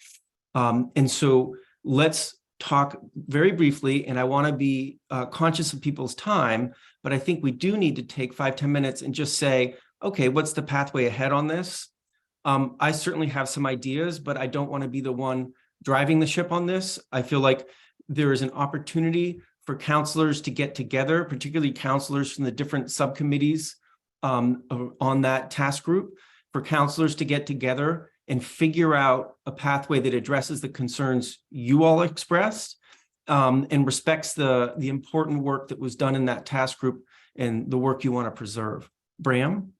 And so let's talk very briefly, and I want to be conscious of people's time, but I think we do need to take 5-10 minutes and just say, okay, what's the pathway ahead on this? I certainly have some ideas, but I don't want to be the one driving the ship on this. I feel like there is an opportunity for counselors to get together, particularly counselors from the different subcommittees on that task group, for counselors to get together and figure out a pathway that addresses the concerns you all expressed and respects the important work that was done in that task group and the work you want to preserve. Bram?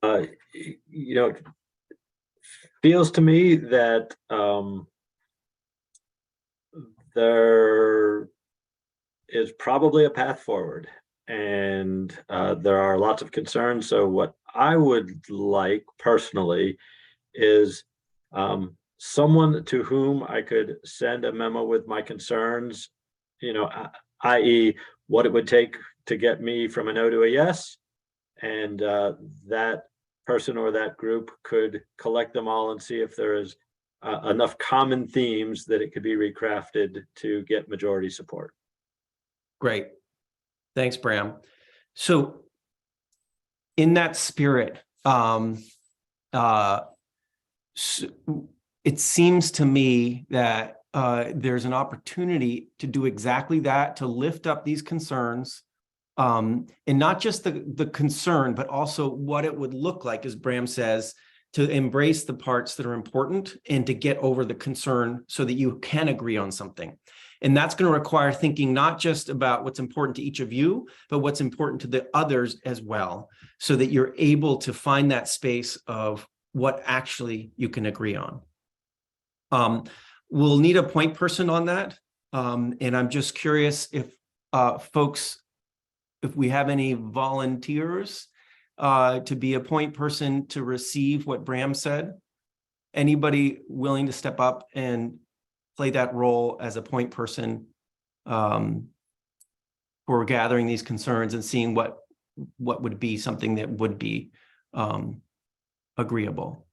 You know, it feels to me that there is probably a path forward, and there are lots of concerns. So what I would like personally is someone to whom I could send a memo with my concerns, you know, i.e. what it would take to get me from a no to a yes, and that person or that group could collect them all and see if there is enough common themes that it could be recrafted to get majority support. Great. Thanks, Bram. So in that spirit, it seems to me that there's an opportunity to do exactly that, to lift up these concerns, and not just the concern, but also what it would look like, as Bram says, to embrace the parts that are important and to get over the concern so that you can agree on something. And that's going to require thinking not just about what's important to each of you, but what's important to the others as well, so that you're able to find that space of what actually you can agree on. We'll need a point person on that. And I'm just curious if folks, if we have any volunteers to be a point person to receive what Bram said. Anybody willing to step up and play that role as a point person for gathering these concerns and seeing what would be something that would be agreeable?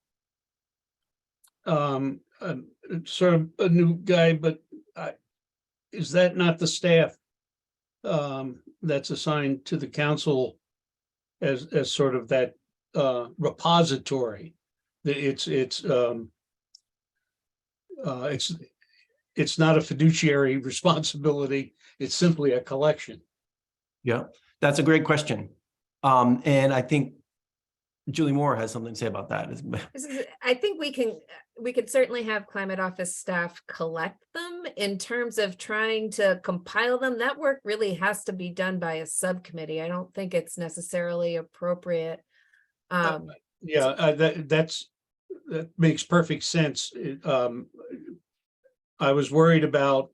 Sort of a new guy, but is that not the staff that's assigned to the council as sort of that repository? It's not a fiduciary responsibility. It's simply a collection. Yeah, that's a great question. And I think Julie Moore has something to say about that. I think we could certainly have climate office staff collect them. In terms of trying to compile them, that work really has to be done by a subcommittee. I don't think it's necessarily appropriate. That makes perfect sense. I was worried about,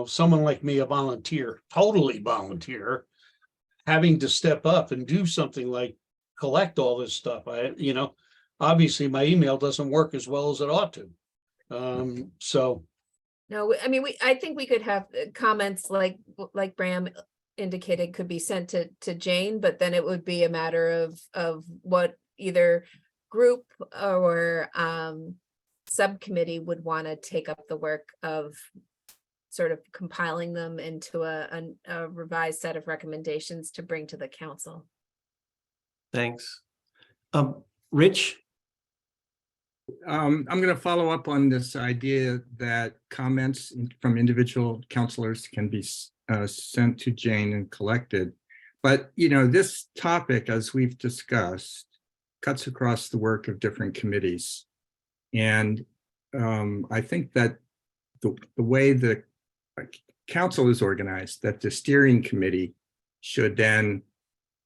someone like me, a volunteer, totally volunteer, having to step up and do something like collect all this stuff. Obviously my email doesn't work as well as it ought to. So. No, I mean, I think we could have comments like Bram indicated could be sent to Jane, but then it would be a matter of what either group or subcommittee would want to take up the work of sort of compiling them into a revised set of recommendations to bring to the council. Thanks. Rich? I'm going to follow up on this idea that comments from individual counselors can be sent to Jane and collected. But, this topic, as we've discussed, cuts across the work of different committees. And I think that the way the council is organized, that the steering committee should then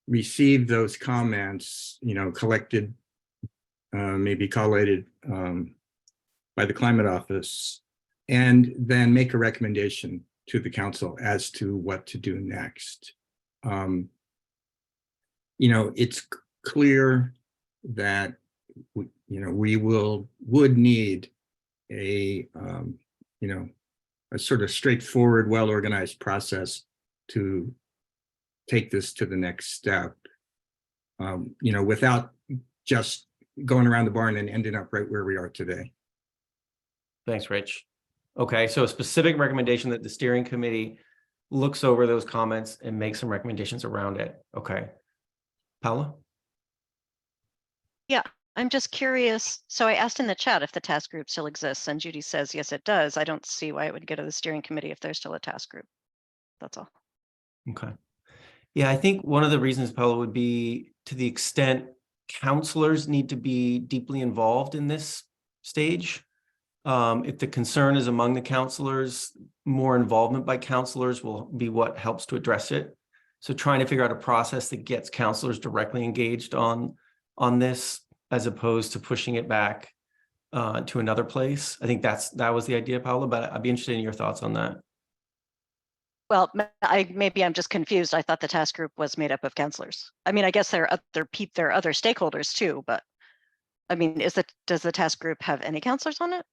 receive those comments, collected, maybe collated by the climate office, and then make a recommendation to the council as to what to do next. It's clear that we would need a a sort of straightforward, well-organized process to take this to the next step, without just going around the barn and ending up right where we are today. Thanks, Rich. Okay, so a specific recommendation that the steering committee looks over those comments and makes some recommendations around it. Okay. Paula? Yeah, I'm just curious. So I asked in the chat if the task group still exists, and Judy says, yes, it does. I don't see why it would go to the steering committee if there's still a task group. That's all. Okay. Yeah, I think one of the reasons, Paula, would be to the extent counselors need to be deeply involved in this stage. If the concern is among the counselors, more involvement by counselors will be what helps to address it. So trying to figure out a process that gets counselors directly engaged on this, as opposed to pushing it back to another place. I think that was the idea, Paula, but I'd be interested in your thoughts on that. Well, maybe I'm just confused. I thought the task group was made up of counselors. I mean, I guess there are other stakeholders too, but I mean, does the task group have any counselors on it?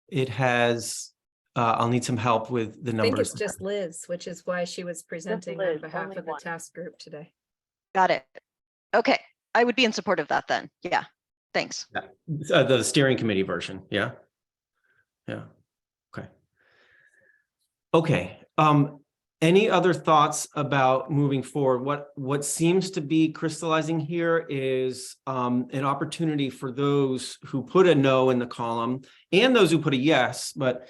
It has, I'll need some help with the I think numbers. it's just Liz, which is why she was presenting on Liz, behalf only of the one. task group today. Got it. Okay, I would be in support of that then. Yeah, thanks. The steering committee version, yeah? Yeah, okay. Okay, any other thoughts about moving forward? What seems to be crystallizing here is an opportunity for those who put a no in the column and those who put a yes, but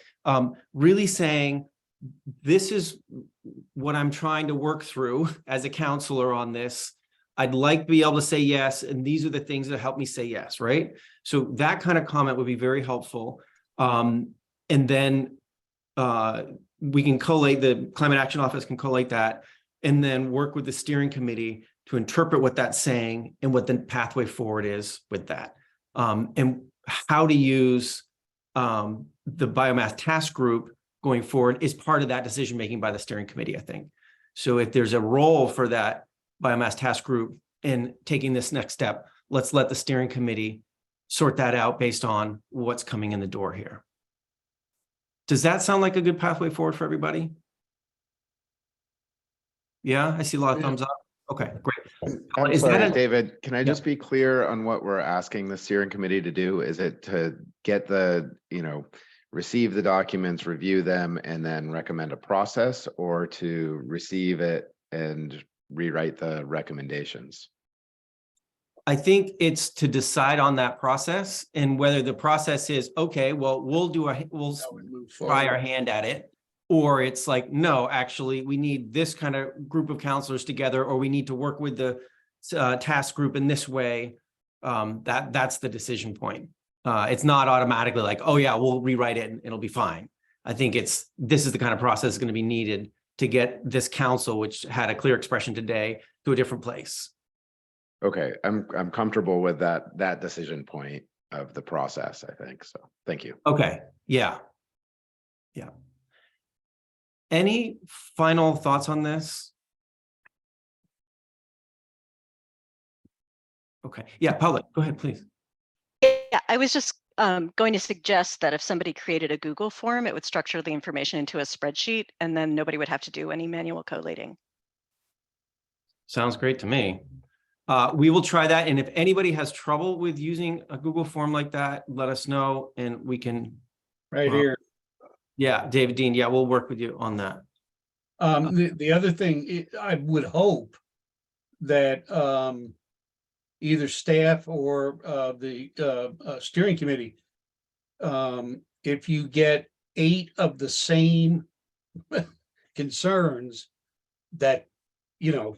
really saying, this is what I'm trying to work through as a counselor on this. I'd like to be able to say yes, and these are the things that help me say yes, right? So that kind of comment would be very helpful. And then we can collate, the Climate Action Office can collate that, and then work with the steering committee to interpret what that's saying and what the pathway forward is with that. And how to use the biomass task group going forward is part of that decision-making by the steering committee, I think. So if there's a role for that biomass task group in taking this next step, let's let the steering committee sort that out based on what's coming in the door here. Does that sound like a good pathway forward for everybody? Yeah, I see a lot of thumbs up. Okay, great. I'm Is sorry, that David, can I just be clear on what we're asking the steering committee to do? Is it to get receive the documents, review them, and then recommend a process, or to receive it and rewrite the recommendations? I think it's to decide on that process, and whether the process is, okay, well, we'll try our hand at it, or it's like, no, actually, we need this kind of group of counselors together, or we need to work with the task group in this way. That's the decision point. It's not automatically like, oh yeah, we'll rewrite it and it'll be fine. I think this is the kind of process that's going to be needed to get this council, which had a clear expression today, to a different place. Okay, I'm comfortable with that decision point of the process, I think. So thank you. Okay, yeah. Yeah. Any final thoughts on this? Okay, yeah, Paula, go ahead, please. Yeah, I was just going to suggest that if somebody created a Google form, it would structure the information into a spreadsheet, and then nobody would have to do any manual collating. Sounds great to me. We will try that. And if anybody has trouble with using a Google form like that, let us know and we can. Right here. Yeah, David Dean. Yeah, we'll work with you on that. The other thing, I would hope that either staff or the steering committee, if you get 8 of the same concerns, that you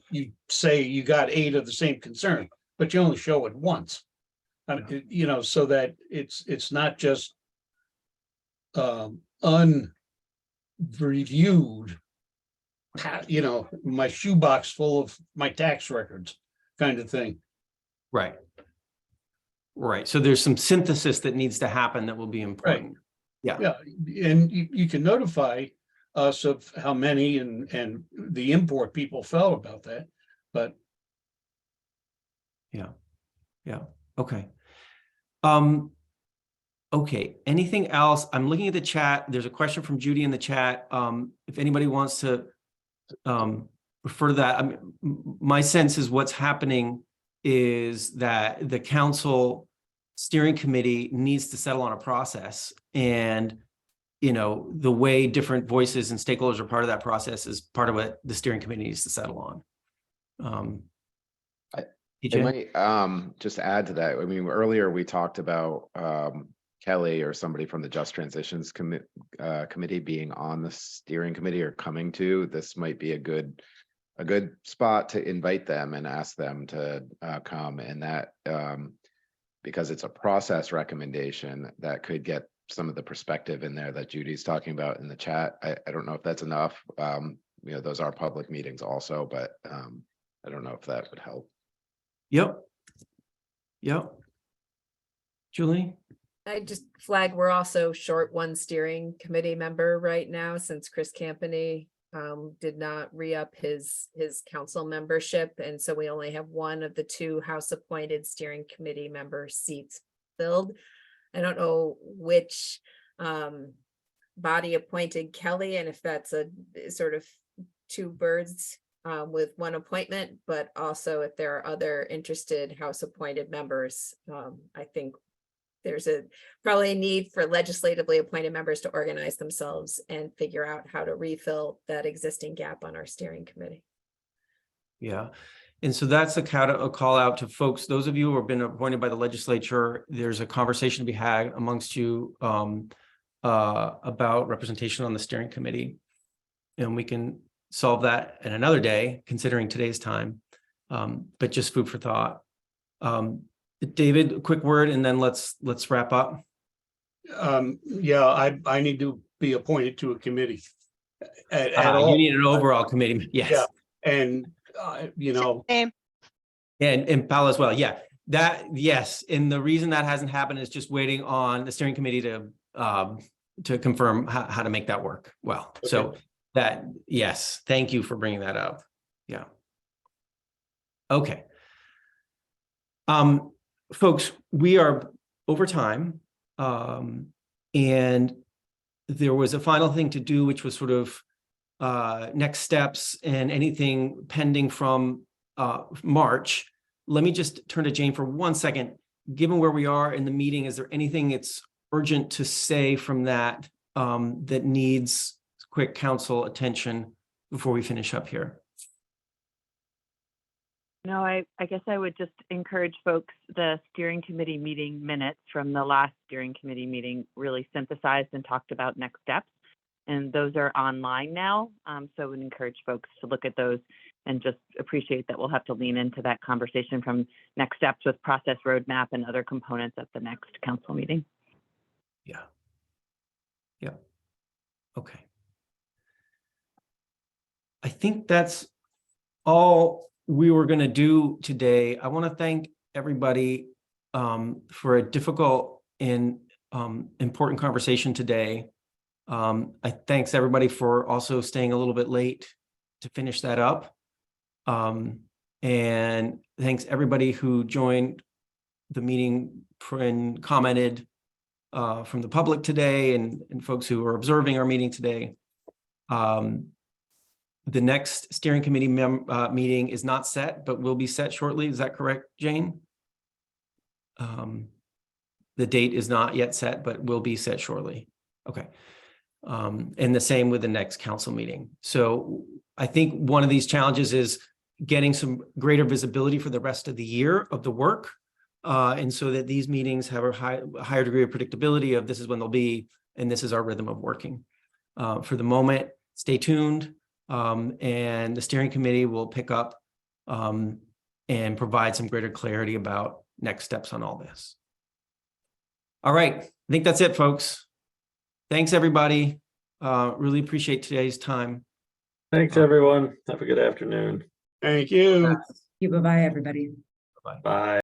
say you got 8 of the same concern, but you only show it once. So that it's not just unreviewed, my shoebox full of my tax records kind of thing. Right. Right. So there's some synthesis that needs to happen that will be important. Yeah. Yeah. And you can notify us of how many and the import people felt about that, but. Yeah. Yeah. Okay. Okay, anything else? I'm looking at the chat. There's a question from Judy in the chat. If anybody wants to refer to that, I mean, my sense is what's happening is that the council steering committee needs to settle on a process, and you know, the way different voices and stakeholders are part of that process is part of what the steering committee needs to settle on. I TJ? might just add to that. I mean, earlier we talked about Kelly or somebody from the Just Transitions committee being on the steering committee or coming to. This might be a good spot to invite them and ask them to come, and that because it's a process recommendation that could get some of the perspective in there that Judy's talking about in the chat. I don't know if that's enough. You know, those are public meetings also, but I don't know if that would help. Yep. Julie? I just flag, we're also short one steering committee member right now since Chris Campany did not re-up his council membership. And so we only have one of the two House appointed steering committee member seats filled. I don't know which body appointed Kelly, and if that's a sort of two birds with one appointment, but also if there are other interested House appointed members, I think there's probably a need for legislatively appointed members to organize themselves and figure out how to refill that existing gap on our steering committee. Yeah. And so that's a call out to folks, those of you who have been appointed by the legislature. There's a conversation to be had amongst you about representation on the steering committee. And we can solve that in another day, considering today's time, but just food for thought. David, a quick word, and then let's wrap up. Yeah, I need to be appointed to a committee. At all. You need an overall committee, yes. Yeah, and you know. Same. And Paul as well, yeah. That, yes, and the reason that hasn't happened is just waiting on the steering committee to confirm how to make that work well. Okay. So that, yes, thank you for bringing that up. Yeah. Okay. Folks, we are over time, and there was a final thing to do, which was sort of next steps and anything pending from March. Let me just turn to Jane for 1 second. Given where we are in the meeting, is there anything that's urgent to say from that that needs quick council attention before we finish up here? No, I guess I would just encourage folks, the steering committee meeting minutes from the last steering committee meeting really synthesized and talked about next steps. And those are online now. So I would encourage folks to look at those and just appreciate that we'll have to lean into that conversation from next steps with process roadmap and other components at the next council meeting. Yeah. Yeah. Okay. I think that's all we were going to do today. I want to thank everybody for a difficult and important conversation today. I thanks everybody for also staying a little bit late to finish that up. And thanks everybody who joined the meeting and commented from the public today and folks who are observing our meeting today. The next steering committee meeting is not set, but will be set shortly. Is that correct, Jane? The date is not yet set, but will be set shortly. Okay. And the same with the next council meeting. So I think one of these challenges is getting some greater visibility for the rest of the year of the work. And so that these meetings have a higher degree of predictability of this is when they'll be, and this is our rhythm of working. For the moment, stay tuned. And the steering committee will pick up and provide some greater clarity about next steps on all this. All right, I think that's it, folks. Thanks, everybody. Really appreciate today's time. Thanks, everyone. Have a good afternoon. Thank you. Bye-bye, everybody. Bye. Bye.